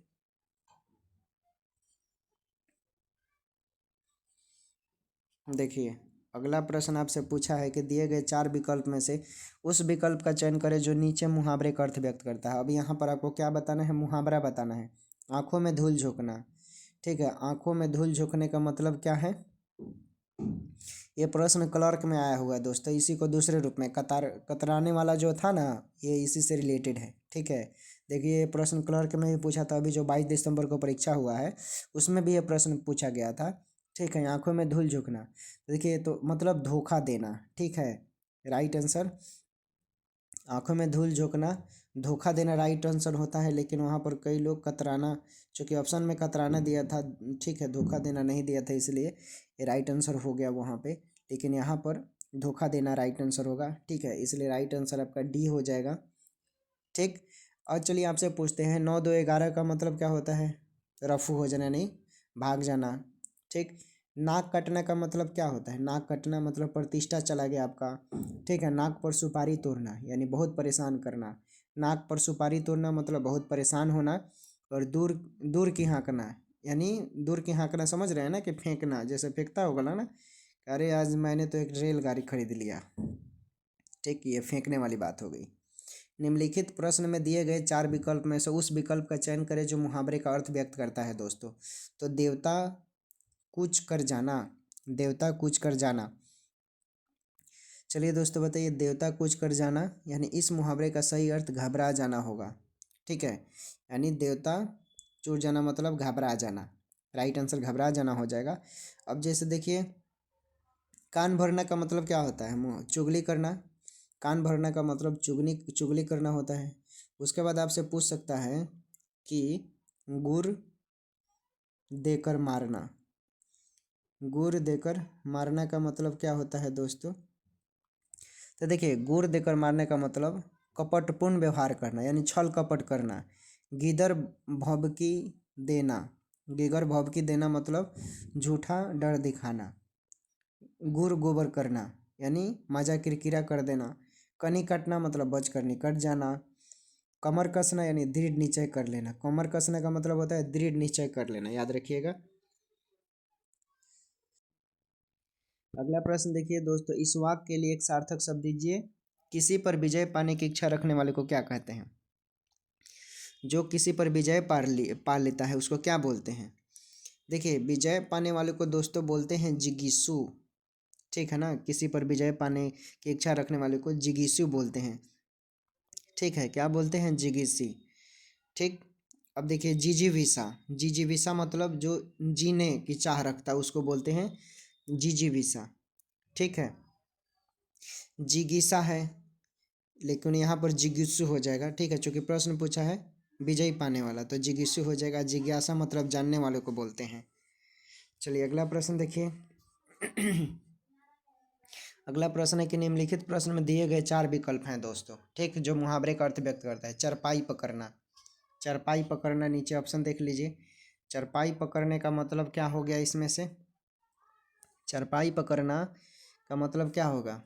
देखिए अगला प्रश्न आपसे पूछा है कि दिए गए 4 विकल्प में से उस विकल्प का चयन करें जो नीचे मुहावरे का अर्थ व्यक्त करता है। अब यहाँ पर आपको क्या बताना है, मुहावरा बताना है। आंखों में धूल झोंकना। ठीक है, आंखों में धूल झोंकने का मतलब क्या है, ये प्रश्न क्लर्क में आया हुआ है दोस्तों। इसी को दूसरे रूप में कतराने वाला जो था ना, ये इसी से रिलेटेड है। ठीक है, देखिए ये प्रश्न क्लर्क में भी पूछा था, अभी जो 22 दिसंबर को परीक्षा हुआ है उसमें भी ये प्रश्न पूछा गया था। ठीक है, आंखों में धूल झोंकना, देखिए तो मतलब धोखा देना। ठीक है, राइट आंसर आंखों में धूल झोंकना, धोखा देना राइट आंसर होता है। लेकिन वहाँ पर कई लोग कतराना, चूँकि ऑप्शन में कतराना दिया था, ठीक है, धोखा देना नहीं दिया था, इसलिए ये राइट आंसर हो गया वहाँ पे। लेकिन यहाँ पर धोखा देना राइट आंसर होगा। ठीक है, इसलिए राइट आंसर आपका डी हो जाएगा। ठीक, और चलिए आपसे पूछते हैं 9 2 11 का मतलब क्या होता है, रफू हो जाना नहीं भाग जाना। ठीक, नाक कटना का मतलब क्या होता है, नाक कटना मतलब प्रतिष्ठा चला गया आपका। ठीक है, नाक पर सुपारी तोड़ना यानी बहुत परेशान करना। नाक पर सुपारी तोड़ना मतलब बहुत परेशान होना। और दूर दूर की हाँकना यानी दूर की हाँकना समझ रहे हैं ना, कि फेंकना, जैसे फेंकता होगा ना, अरे आज मैंने तो एक रेलगाड़ी खरीद लिया। ठीक, ये फेंकने वाली बात हो गई। निम्नलिखित प्रश्न में दिए गए 4 विकल्प में से उस विकल्प का चयन करें जो मुहावरे का अर्थ व्यक्त करता है दोस्तों। तो देवता कूच कर जाना, देवता कूच कर जाना। चलिए दोस्तों बताइए, देवता कूच कर जाना यानी इस मुहावरे का सही अर्थ घबरा जाना होगा। ठीक है, यानी देवता चूर जाना मतलब घबरा जाना, राइट आंसर घबरा जाना हो जाएगा। अब जैसे देखिए, कान भरना का मतलब क्या होता है? मुँह चुगली करना। कान भरना का मतलब चुगली चुगली करना होता है। उसके बाद आपसे पूछ सकता है कि गुर देकर मारना। गुर देकर मारना का मतलब क्या होता है दोस्तों? तो देखिए, गुर देकर मारने का मतलब कपटपूर्ण व्यवहार करना, यानी छल कपट करना। गिदर भभकी देना। गिगर भभकी देना मतलब झूठा डर दिखाना। गुर गोबर करना यानी मजा किरकिरा कर देना। कनी कटना मतलब बच कर निकट जाना। कमर कसना यानी दृढ़ निश्चय कर लेना। कमर कसने का मतलब होता है दृढ़ निश्चय कर लेना, याद रखिएगा। अगला प्रश्न देखिए दोस्तों, इस वाक्य के लिए एक सार्थक शब्द दीजिए। किसी पर विजय पाने की इच्छा रखने वाले को क्या कहते हैं? जो किसी पर विजय पा लेता है उसको क्या बोलते हैं? देखिए, विजय पाने वाले को दोस्तों बोलते हैं जिगीसु। ठीक है ना, किसी पर विजय पाने की इच्छा रखने वाले को जिगीसु बोलते हैं। ठीक है, क्या बोलते हैं? जिगीसी। ठीक। अब देखिए, जिजीविसा। जिजीविसा मतलब जो जीने की चाह रखता है उसको बोलते हैं जिजीविसा। ठीक है, जिगीसा है लेकिन यहाँ पर जिज्ञासु हो जाएगा। ठीक है, चूंकि प्रश्न पूछा है विजयी पाने वाला तो जिज्ञासु हो जाएगा। जिज्ञासा मतलब जानने वाले को बोलते हैं। चलिए अगला प्रश्न देखिए। अगला प्रश्न है कि निम्नलिखित प्रश्न में दिए गए 4 विकल्प हैं दोस्तों, ठीक, जो मुहावरे का अर्थ व्यक्त करता है। चरपाई पकड़ना। चरपाई पकड़ना, नीचे ऑप्शन देख लीजिए। चरपाई पकड़ने का मतलब क्या हो गया इसमें से? चरपाई पकड़ना का मतलब क्या होगा?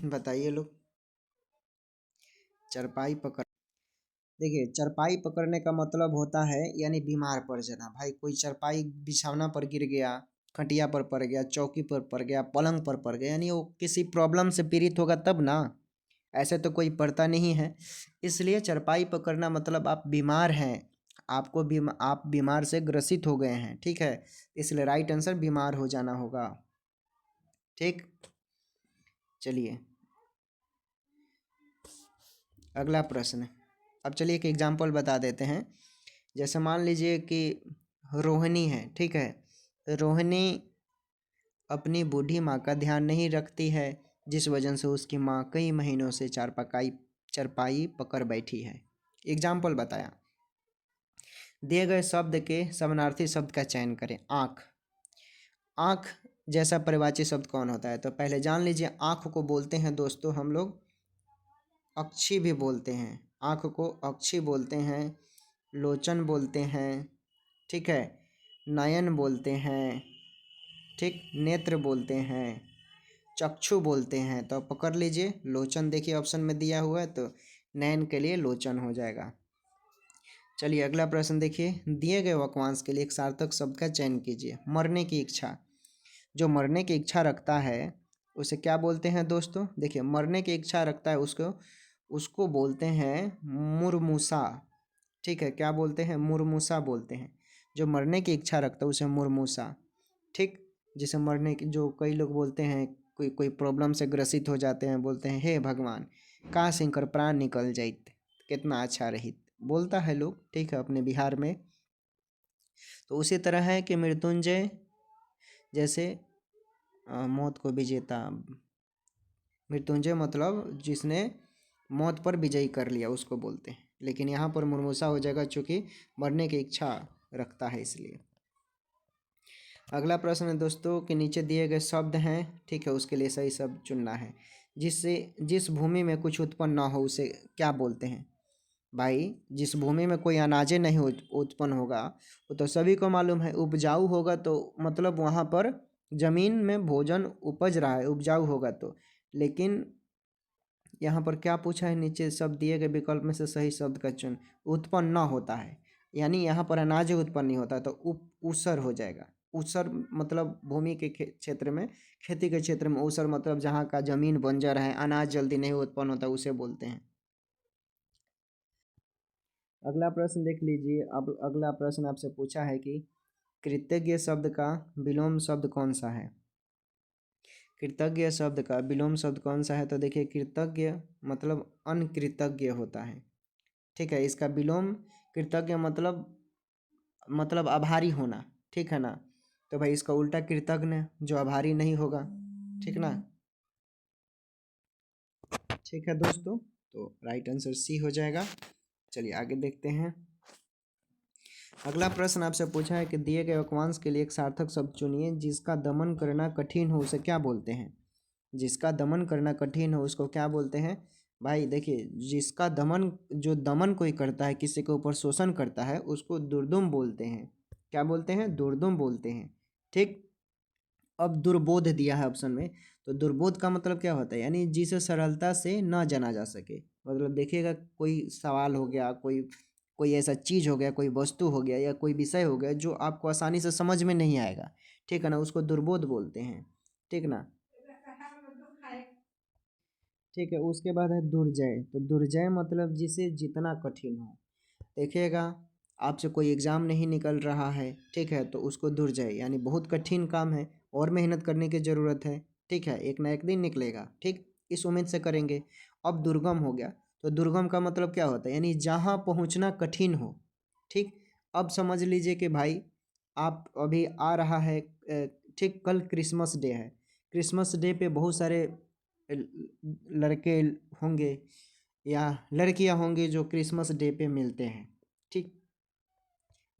बताइए लोग। चरपाई पकड़ देखिए, चरपाई पकड़ने का मतलब होता है यानी बीमार पड़ जाना। भाई कोई चरपाई बिछौना पर गिर गया, खटिया पर पड़ गया, चौकी पर पड़ गया, पलंग पर पड़ गया, यानी वो किसी प्रॉब्लम से पीड़ित होगा तब ना। ऐसे तो कोई पड़ता नहीं है। इसलिए चरपाई पकड़ना मतलब आप बीमार हैं, आप बीमार से ग्रसित हो गए हैं। ठीक है, इसलिए राइट आंसर बीमार हो जाना होगा। ठीक, चलिए अगला प्रश्न। अब चलिए एक एग्जाम्पल बता देते हैं। जैसे मान लीजिए कि रोहिणी है। ठीक है, रोहिणी अपनी बूढ़ी माँ का ध्यान नहीं रखती है, जिस वजह से उसकी माँ कई महीनों से चरपाई पकड़ बैठी है। एग्जाम्पल बताया। दिए गए शब्द के समानार्थी शब्द का चयन करें। आँख। आँख जैसा परिवाची शब्द कौन होता है? तो पहले जान लीजिए, आँख को बोलते हैं दोस्तों हम लोग अक्षी भी बोलते हैं। आँख को अक्षी बोलते हैं, लोचन बोलते हैं। ठीक है, नयन बोलते हैं। ठीक, नेत्र बोलते हैं, चक्षु बोलते हैं। तो पकड़ लीजिए, लोचन देखिए ऑप्शन में दिया हुआ है तो नयन के लिए लोचन हो जाएगा। चलिए अगला प्रश्न देखिए। दिए गए वाक्यांश के लिए एक सार्थक शब्द का चयन कीजिए। मरने की इच्छा। जो मरने की इच्छा रखता है उसे क्या बोलते हैं दोस्तों? देखिए, मरने की इच्छा रखता है उसको उसको बोलते हैं मुरमुसा। ठीक है, क्या बोलते हैं? मुरमुसा बोलते हैं। जो मरने की इच्छा रखता है उसे मुरमुसा। ठीक, जिसे मरने की, जो कई लोग बोलते हैं, कोई कोई प्रॉब्लम से ग्रसित हो जाते हैं, बोलते हैं हे भगवान काश इनकर प्राण निकल जाइत, कितना अच्छा रहित, बोलता है लोग। ठीक है, अपने बिहार में। तो उसी तरह है कि मृत्युंजय जैसे मौत को विजेता। मृत्युंजय मतलब जिसने मौत पर विजयी कर लिया उसको बोलते हैं, लेकिन यहाँ पर मुर्मूसा हो जाएगा चूँकि मरने की इच्छा रखता है इसलिए। अगला प्रश्न है दोस्तों कि नीचे दिए गए शब्द हैं, ठीक है, उसके लिए सही शब्द चुनना है। जिस भूमि में कुछ उत्पन्न ना हो उसे क्या बोलते हैं? भाई, जिस भूमि में कोई अनाजे नहीं उत्पन्न होगा वो तो सभी को मालूम है। उपजाऊ होगा तो मतलब वहाँ पर जमीन में भोजन उपज रहा है, उपजाऊ होगा तो। लेकिन यहाँ पर क्या पूछा है? नीचे शब्द दिए गए विकल्प में से सही शब्द का चुन। उत्पन्न ना होता है, यानी यहाँ पर अनाज उत्पन्न नहीं होता तो ऊसर हो जाएगा। ऊसर मतलब भूमि के क्षेत्र में, खेती के क्षेत्र में ऊसर मतलब जहाँ का जमीन बंजर है, अनाज जल्दी नहीं उत्पन्न होता, उसे बोलते हैं। अगला प्रश्न देख लीजिए। अब अगला प्रश्न आपसे पूछा है कि कृतज्ञ शब्द का विलोम शब्द कौन सा है? कृतज्ञ शब्द का विलोम शब्द कौन सा है? तो देखिए, कृतज्ञ मतलब अनकृतज्ञ होता है। ठीक है। इसका विलोम कृतज्ञ मतलब आभारी होना, ठीक है ना। तो भाई इसका उल्टा कृतज्ञ जो आभारी नहीं होगा, ठीक ना। ठीक है दोस्तों, तो राइट आंसर सी हो जाएगा। चलिए आगे देखते हैं। अगला प्रश्न आपसे पूछा है कि दिए गए वाक्यांश के लिए एक सार्थक शब्द चुनिए। जिसका दमन करना कठिन हो उसे क्या बोलते हैं? जिसका दमन करना कठिन हो उसको क्या बोलते हैं? भाई देखिए, जिसका दमन, जो दमन कोई करता है, किसी के ऊपर शोषण करता है, उसको दुर्दुम बोलते हैं। क्या बोलते हैं? दुर्दुम बोलते हैं। ठीक। अब दुर्बोध दिया है ऑप्शन में, तो दुर्बोध का मतलब क्या होता है? यानी जिसे सरलता से न जाना जा सके। मतलब देखिएगा, कोई सवाल हो गया, कोई कोई ऐसा चीज़ हो गया, कोई वस्तु हो गया या कोई विषय हो गया जो आपको आसानी से समझ में नहीं आएगा, ठीक है ना, उसको दुर्बोध बोलते हैं। ठीक ना। ठीक है। उसके बाद है दुर्जय। तो दुर्जय मतलब जिसे जितना कठिन हो। देखिएगा, आपसे कोई एग्ज़ाम नहीं निकल रहा है, ठीक है, तो उसको दुर्जय यानी बहुत कठिन काम है और मेहनत करने की ज़रूरत है, ठीक है, एक ना एक दिन निकलेगा, ठीक, इस उम्मीद से करेंगे। अब दुर्गम हो गया, तो दुर्गम का मतलब क्या होता है? यानी जहाँ पहुँचना कठिन हो, ठीक। अब समझ लीजिए कि भाई आप अभी आ रहा है, ठीक, कल क्रिसमस डे है। क्रिसमस डे पे बहुत सारे लड़के होंगे या लड़कियां होंगी जो क्रिसमस डे पे मिलते हैं, ठीक,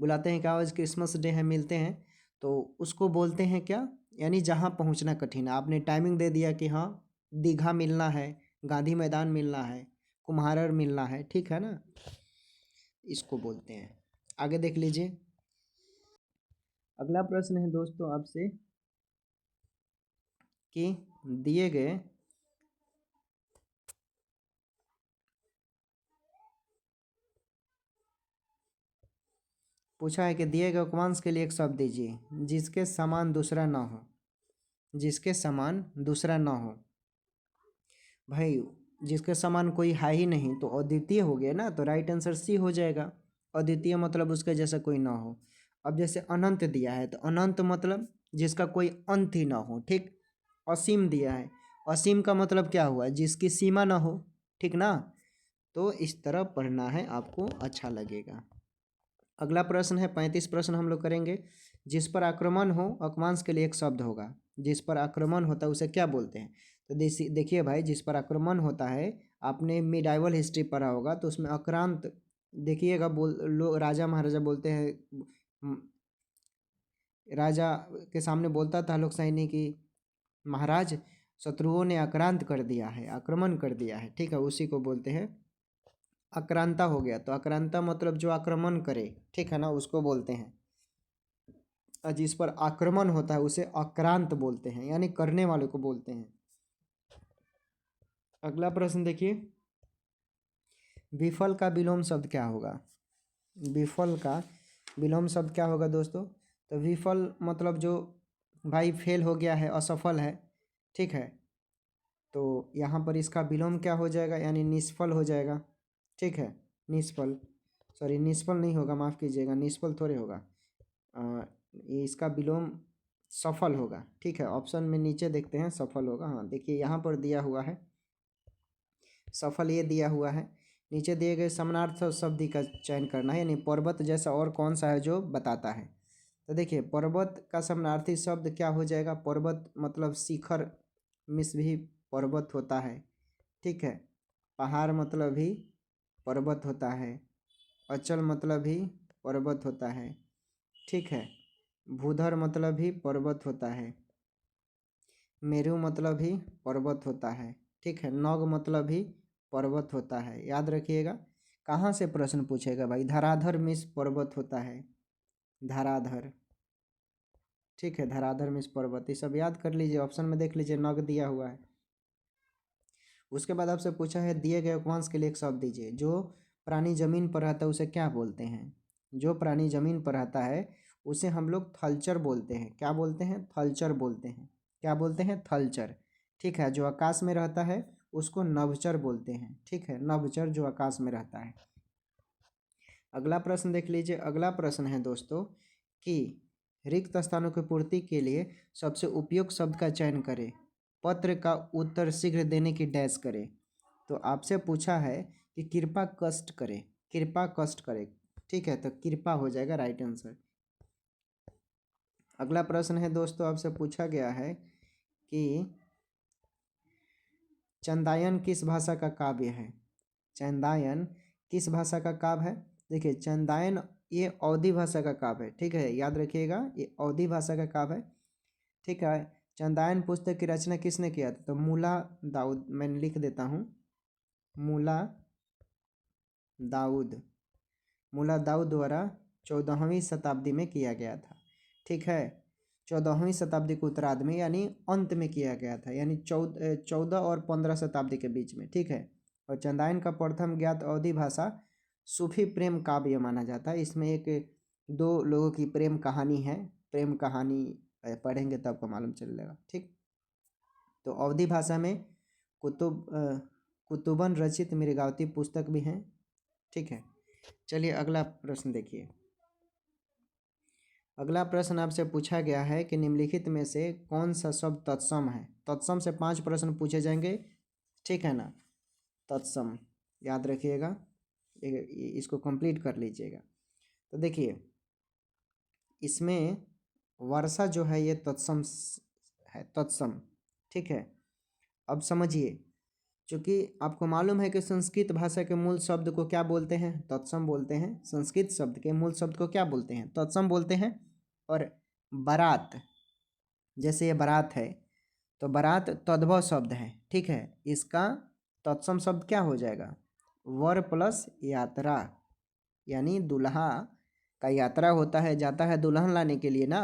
बुलाते हैं क्या, आज क्रिसमस डे है, मिलते हैं, तो उसको बोलते हैं क्या? यानी जहाँ पहुँचना कठिन है। आपने टाइमिंग दे दिया कि हाँ, दीघा मिलना है, गांधी मैदान मिलना है, कुम्हारर मिलना है, ठीक है ना, इसको बोलते हैं। आगे देख लीजिए। अगला प्रश्न है दोस्तों आपसे कि दिए गए पूछा है कि दिए गए उपवांश के लिए एक शब्द दीजिए जिसके समान दूसरा ना हो। जिसके समान दूसरा ना हो। भाई जिसके समान कोई है ही नहीं तो अद्वितीय हो गया ना, तो राइट आंसर सी हो जाएगा। अद्वितीय मतलब उसके जैसा कोई ना हो। अब जैसे अनंत दिया है, तो अनंत मतलब जिसका कोई अंत ही ना हो, ठीक। असीम दिया है, असीम का मतलब क्या हुआ? जिसकी सीमा ना हो, ठीक ना। तो इस तरह पढ़ना है आपको, अच्छा लगेगा। अगला प्रश्न है 35 प्रश्न हम लोग करेंगे। जिस पर आक्रमण हो अकमांस के लिए एक शब्द होगा। जिस पर आक्रमण होता है उसे क्या बोलते हैं? तो देखिए भाई, जिस पर आक्रमण होता है, आपने मिडाइवल हिस्ट्री पढ़ा होगा, तो उसमें आक्रांत देखिएगा, राजा महाराजा बोलते हैं, राजा के सामने बोलता था लोग सैनिक कि महाराज, शत्रुओं ने आक्रांत कर दिया है, आक्रमण कर दिया है, ठीक है, उसी को बोलते हैं आक्रांता। हो गया, तो आक्रांता मतलब जो आक्रमण करे, ठीक है ना, उसको बोलते हैं। और जिस पर आक्रमण होता है उसे आक्रांत बोलते हैं, यानी करने वाले को बोलते हैं। अगला प्रश्न देखिए, विफल का विलोम शब्द क्या होगा? विफल का विलोम शब्द क्या होगा दोस्तों? तो विफल मतलब जो भाई फेल हो गया है, असफल है, ठीक है, तो यहाँ पर इसका विलोम क्या हो जाएगा? यानी निष्फल हो जाएगा, ठीक है, निष्फल, सॉरी निष्फल नहीं होगा, माफ़ कीजिएगा, निष्फल थोड़े होगा, ये इसका विलोम सफल होगा, ठीक है। ऑप्शन में नीचे देखते हैं, सफल होगा, हाँ देखिए यहाँ पर दिया हुआ है सफल, ये दिया हुआ है। नीचे दिए गए समानार्थक शब्द का चयन करना है, यानी पर्वत जैसा और कौन सा है जो बताता है। तो देखिए, पर्वत का समानार्थी शब्द क्या हो जाएगा? पर्वत मतलब शिखर मिस भी पर्वत होता है, ठीक है। पहाड़ मतलब भी पर्वत होता है। अचल मतलब भी पर्वत होता है, ठीक है। भूधर मतलब भी पर्वत होता है। मेरू मतलब भी पर्वत होता है, ठीक है। नौग मतलब भी पर्वत होता है, याद रखिएगा। कहाँ से प्रश्न पूछेगा भाई? धराधर मिस पर्वत होता है, धराधर, ठीक है, धराधर मिस पर्वत, ये सब याद कर लीजिए। ऑप्शन में देख लीजिए, नग दिया हुआ है। उसके बाद आपसे पूछा है दिए गए उपवांश के लिए एक शब्द दीजिए। जो प्राणी जमीन पर रहता है उसे क्या बोलते हैं? जो प्राणी जमीन पर रहता है उसे हम लोग थलचर बोलते हैं। क्या बोलते हैं? थलचर बोलते हैं। क्या बोलते हैं? थलचर, ठीक है। जो आकाश में रहता है उसको नभचर बोलते हैं, ठीक है, नभचर जो आकाश में रहता है। अगला प्रश्न देख लीजिए। अगला प्रश्न है दोस्तों कि रिक्त स्थानों की पूर्ति के लिए सबसे उपयुक्त शब्द का चयन करें। पत्र का उत्तर शीघ्र देने की डैश करें। तो आपसे पूछा है कि कृपा कष्ट करें, कृपा कष्ट करे, ठीक है, तो कृपा हो जाएगा राइट आंसर। अगला प्रश्न है दोस्तों, आपसे पूछा गया है कि चंदायन किस भाषा का काव्य है। चंदायन किस भाषा का काव्य है। देखिए चंदायन ये अवधी भाषा का काव्य है, ठीक है, याद रखिएगा ये अवधी भाषा का काव्य है, ठीक है। चंदायन पुस्तक की रचना किसने किया था, तो मुला दाऊद, मैंने लिख देता हूँ, मुला दाऊद, मुला दाऊद द्वारा 14वीं शताब्दी में किया गया था, ठीक है। 14वीं शताब्दी के उत्तरार्ध में यानी अंत में किया गया था, यानी 14 और 15 शताब्दी के बीच में, ठीक है। और चंदायन का प्रथम ज्ञात अवधी भाषा सूफी प्रेम काव्य माना जाता है। इसमें एक दो लोगों की प्रेम कहानी है, प्रेम कहानी पढ़ेंगे तो आपको मालूम चलेगा, ठीक। तो अवधी भाषा में कुतुबन रचित मृगावती पुस्तक भी हैं, ठीक है। चलिए अगला प्रश्न देखिए। अगला प्रश्न आपसे पूछा गया है कि निम्नलिखित में से कौन सा शब्द तत्सम है। तत्सम से 5 प्रश्न पूछे जाएंगे, ठीक है ना। तत्सम याद रखिएगा, इसको कंप्लीट कर लीजिएगा। तो देखिए इसमें वर्षा जो है ये तत्सम है, तत्सम, ठीक है। अब समझिए, क्योंकि आपको मालूम है कि संस्कृत भाषा के मूल शब्द को क्या बोलते हैं, तत्सम बोलते हैं। संस्कृत शब्द के मूल शब्द को क्या बोलते हैं, तत्सम बोलते हैं। और बारात, जैसे ये बारात है तो बारात तद्भव शब्द है, ठीक है। इसका तत्सम शब्द क्या हो जाएगा, वर प्लस यात्रा, यानी दुल्हा का यात्रा होता है, जाता है दुल्हन लाने के लिए ना।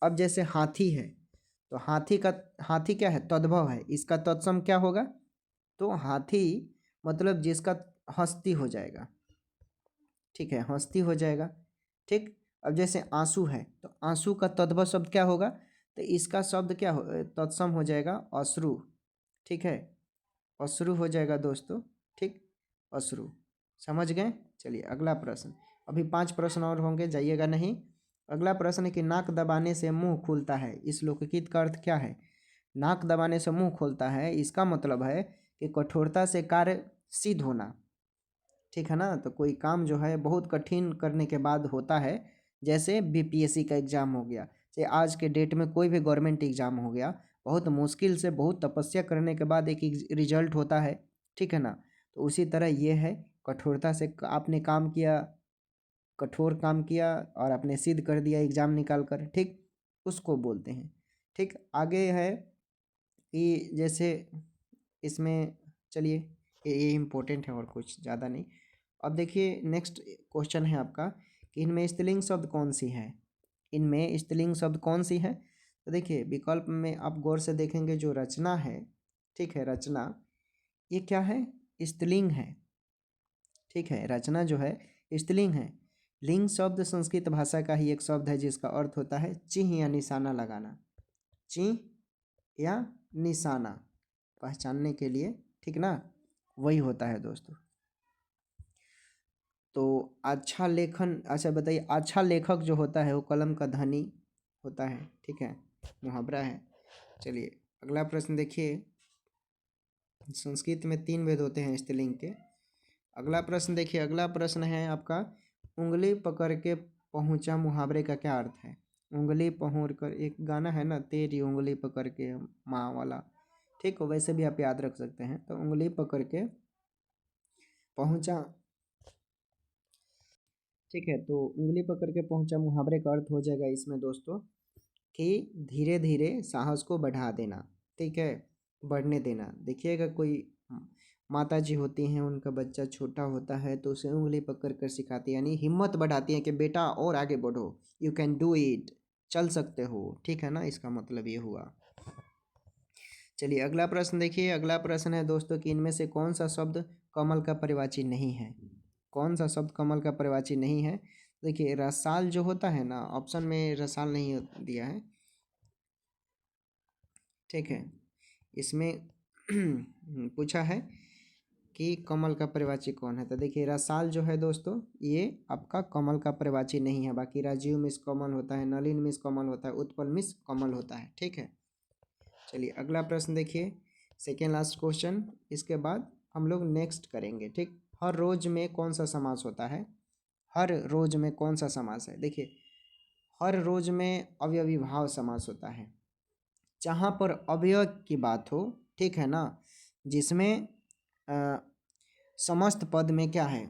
अब जैसे हाथी है तो हाथी क्या है, तद्भव है, इसका तत्सम क्या होगा, तो हाथी मतलब जिसका हस्ती हो जाएगा, ठीक है, हस्ती हो जाएगा, ठीक। अब जैसे आंसू है तो आंसू का तद्भव शब्द क्या होगा, तो इसका शब्द क्या हो, तत्सम हो जाएगा अश्रु, ठीक है, अश्रु हो जाएगा दोस्तों, ठीक, अश्रु, समझ गए। चलिए अगला प्रश्न, अभी 5 प्रश्न और होंगे, जाइएगा नहीं। अगला प्रश्न है कि नाक दबाने से मुंह खुलता है, इस लोकगीत का अर्थ क्या है। नाक दबाने से मुंह खुलता है, इसका मतलब है कि कठोरता से कार्य सिद्ध होना, ठीक है ना। तो कोई काम जो है बहुत कठिन करने के बाद होता है, जैसे बीपीएससी का एग्ज़ाम हो गया, जैसे आज के डेट में कोई भी गवर्नमेंट एग्ज़ाम हो गया, बहुत मुश्किल से बहुत तपस्या करने के बाद एक रिजल्ट होता है, ठीक है ना। तो उसी तरह ये है, कठोरता से आपने काम किया, कठोर काम किया और आपने सिद्ध कर दिया एग्ज़ाम निकाल कर, ठीक, उसको बोलते हैं, ठीक। आगे है कि जैसे इसमें, चलिए ये इम्पोर्टेंट है और कुछ ज़्यादा नहीं। अब देखिए नेक्स्ट क्वेश्चन है आपका कि इनमें स्त्रीलिंग शब्द कौन सी है, इनमें स्त्रीलिंग शब्द कौन सी है। तो देखिए विकल्प में आप गौर से देखेंगे, जो रचना है, ठीक है, रचना ये क्या है, स्त्रीलिंग है, ठीक है, रचना जो है स्त्रीलिंग है। लिंग शब्द संस्कृत भाषा का ही एक शब्द है जिसका अर्थ होता है चिन्ह या निशाना लगाना, चिन्ह या निशाना पहचानने के लिए, ठीक ना, वही होता है दोस्तों। तो अच्छा लेखन, अच्छा बताइए, अच्छा लेखक जो होता है वो कलम का धनी होता है, ठीक है, मुहावरा है। चलिए अगला प्रश्न देखिए, संस्कृत में 3 भेद होते हैं स्त्रीलिंग के। अगला प्रश्न देखिए, अगला प्रश्न है आपका, उंगली पकड़ के पहुंचा मुहावरे का क्या अर्थ है। उंगली पहुँच कर, एक गाना है ना, तेरी उंगली पकड़ के माँ वाला, ठीक हो, वैसे भी आप याद रख सकते हैं। तो उंगली पकड़ के पहुंचा, ठीक है, तो उंगली पकड़ के पहुंचा मुहावरे का अर्थ हो जाएगा इसमें दोस्तों कि धीरे धीरे साहस को बढ़ा देना, ठीक है, बढ़ने देना। देखिएगा कोई माता जी होती हैं, उनका बच्चा छोटा होता है तो उसे उंगली पकड़ कर सिखाती है, यानी हिम्मत बढ़ाती है कि बेटा और आगे बढ़ो, यू कैन डू इट, चल सकते हो, ठीक है ना, इसका मतलब ये हुआ। चलिए अगला प्रश्न देखिए, अगला प्रश्न है दोस्तों कि इनमें से कौन सा शब्द कमल का परिवाची नहीं है। कौन सा शब्द कमल का परिवाची नहीं है। देखिए रसाल जो होता है ना, ऑप्शन में रसाल नहीं दिया है, ठीक है, इसमें पूछा है कि कमल का परिवाची कौन है। तो देखिए रसाल जो है दोस्तों ये आपका कमल का परिवाची नहीं है, बाकी राजीव मिस कमल होता है, नलिन मिस कमल होता है, उत्पल मिस कमल होता है, ठीक है। चलिए अगला प्रश्न देखिए, सेकेंड लास्ट क्वेश्चन, इसके बाद हम लोग नेक्स्ट करेंगे, ठीक। हर रोज में कौन सा समास होता है? हर रोज में कौन सा समास है? देखिए, हर रोज में अवयवी भाव समास होता है। जहाँ पर अवयव की बात हो, ठीक है ना, जिसमें अ, समस्त पद में क्या है,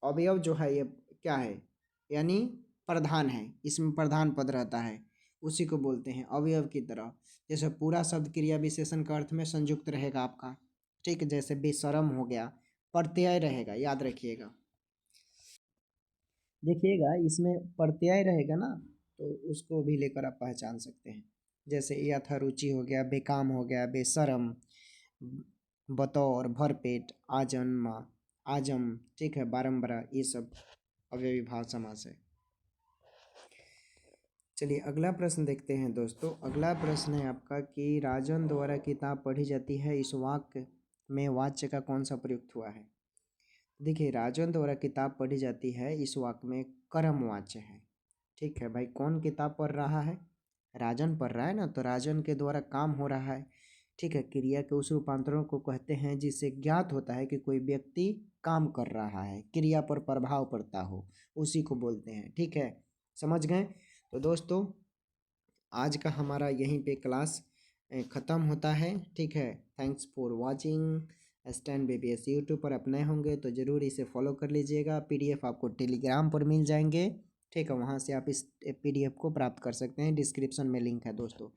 अवयव जो है ये क्या है, यानी प्रधान है, इसमें प्रधान पद रहता है, उसी को बोलते हैं अवयव की तरह। जैसे पूरा शब्द क्रिया विशेषण का अर्थ में संयुक्त रहेगा आपका, ठीक है। जैसे बेशरम हो गया, प्रत्यय रहेगा, याद रखिएगा। देखिएगा इसमें प्रत्यय रहेगा ना, तो उसको भी लेकर आप पहचान सकते हैं। जैसे यथारुचि हो गया, बेकाम हो गया, बेशरम, बतौर, भरपेट, आजन्मा, आजम, ठीक है, बारंबार, ये सब अव्ययी भाव समास है। चलिए अगला प्रश्न देखते हैं दोस्तों। अगला प्रश्न है आपका कि राजन द्वारा किताब पढ़ी जाती है, इस वाक्य में वाच्य का कौन सा प्रयुक्त हुआ है? देखिए, राजन द्वारा किताब पढ़ी जाती है, इस वाक्य में कर्म वाच्य है, ठीक है भाई। कौन किताब पढ़ रहा है? राजन पढ़ रहा है ना, तो राजन के द्वारा काम हो रहा है, ठीक है। क्रिया के उस रूपांतरण को कहते हैं जिससे ज्ञात होता है कि कोई व्यक्ति काम कर रहा है, क्रिया पर प्रभाव पड़ता हो, उसी को बोलते हैं, ठीक है। समझ गए? तो दोस्तों आज का हमारा यहीं पे क्लास ख़त्म होता है, ठीक है। थैंक्स फॉर वाचिंग स्टैंड बेबीएस। यूट्यूब पर आप नए होंगे तो ज़रूर इसे फॉलो कर लीजिएगा। पीडीएफ आपको टेलीग्राम पर मिल जाएंगे, ठीक है, वहाँ से आप इस पीडीएफ को प्राप्त कर सकते हैं, डिस्क्रिप्शन में लिंक है दोस्तों।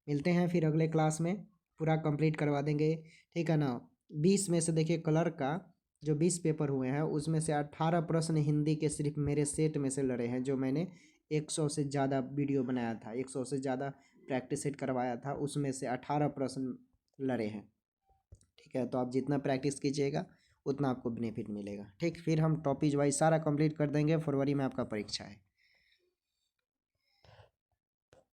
मिलते हैं फिर अगले क्लास में, पूरा कंप्लीट करवा देंगे, ठीक है ना। 20 में से देखिए कलर का जो 20 पेपर हुए हैं उसमें से 18 प्रश्न हिंदी के सिर्फ मेरे सेट में से लड़े हैं, जो मैंने 100 से ज़्यादा वीडियो बनाया था, 100 से ज़्यादा प्रैक्टिस सेट करवाया था, उसमें से 18 प्रश्न लड़े हैं, ठीक है। तो आप जितना प्रैक्टिस कीजिएगा उतना आपको बेनिफिट मिलेगा, ठीक। फिर हम टॉपिक वाइज सारा कंप्लीट कर देंगे, फरवरी में आपका परीक्षा है।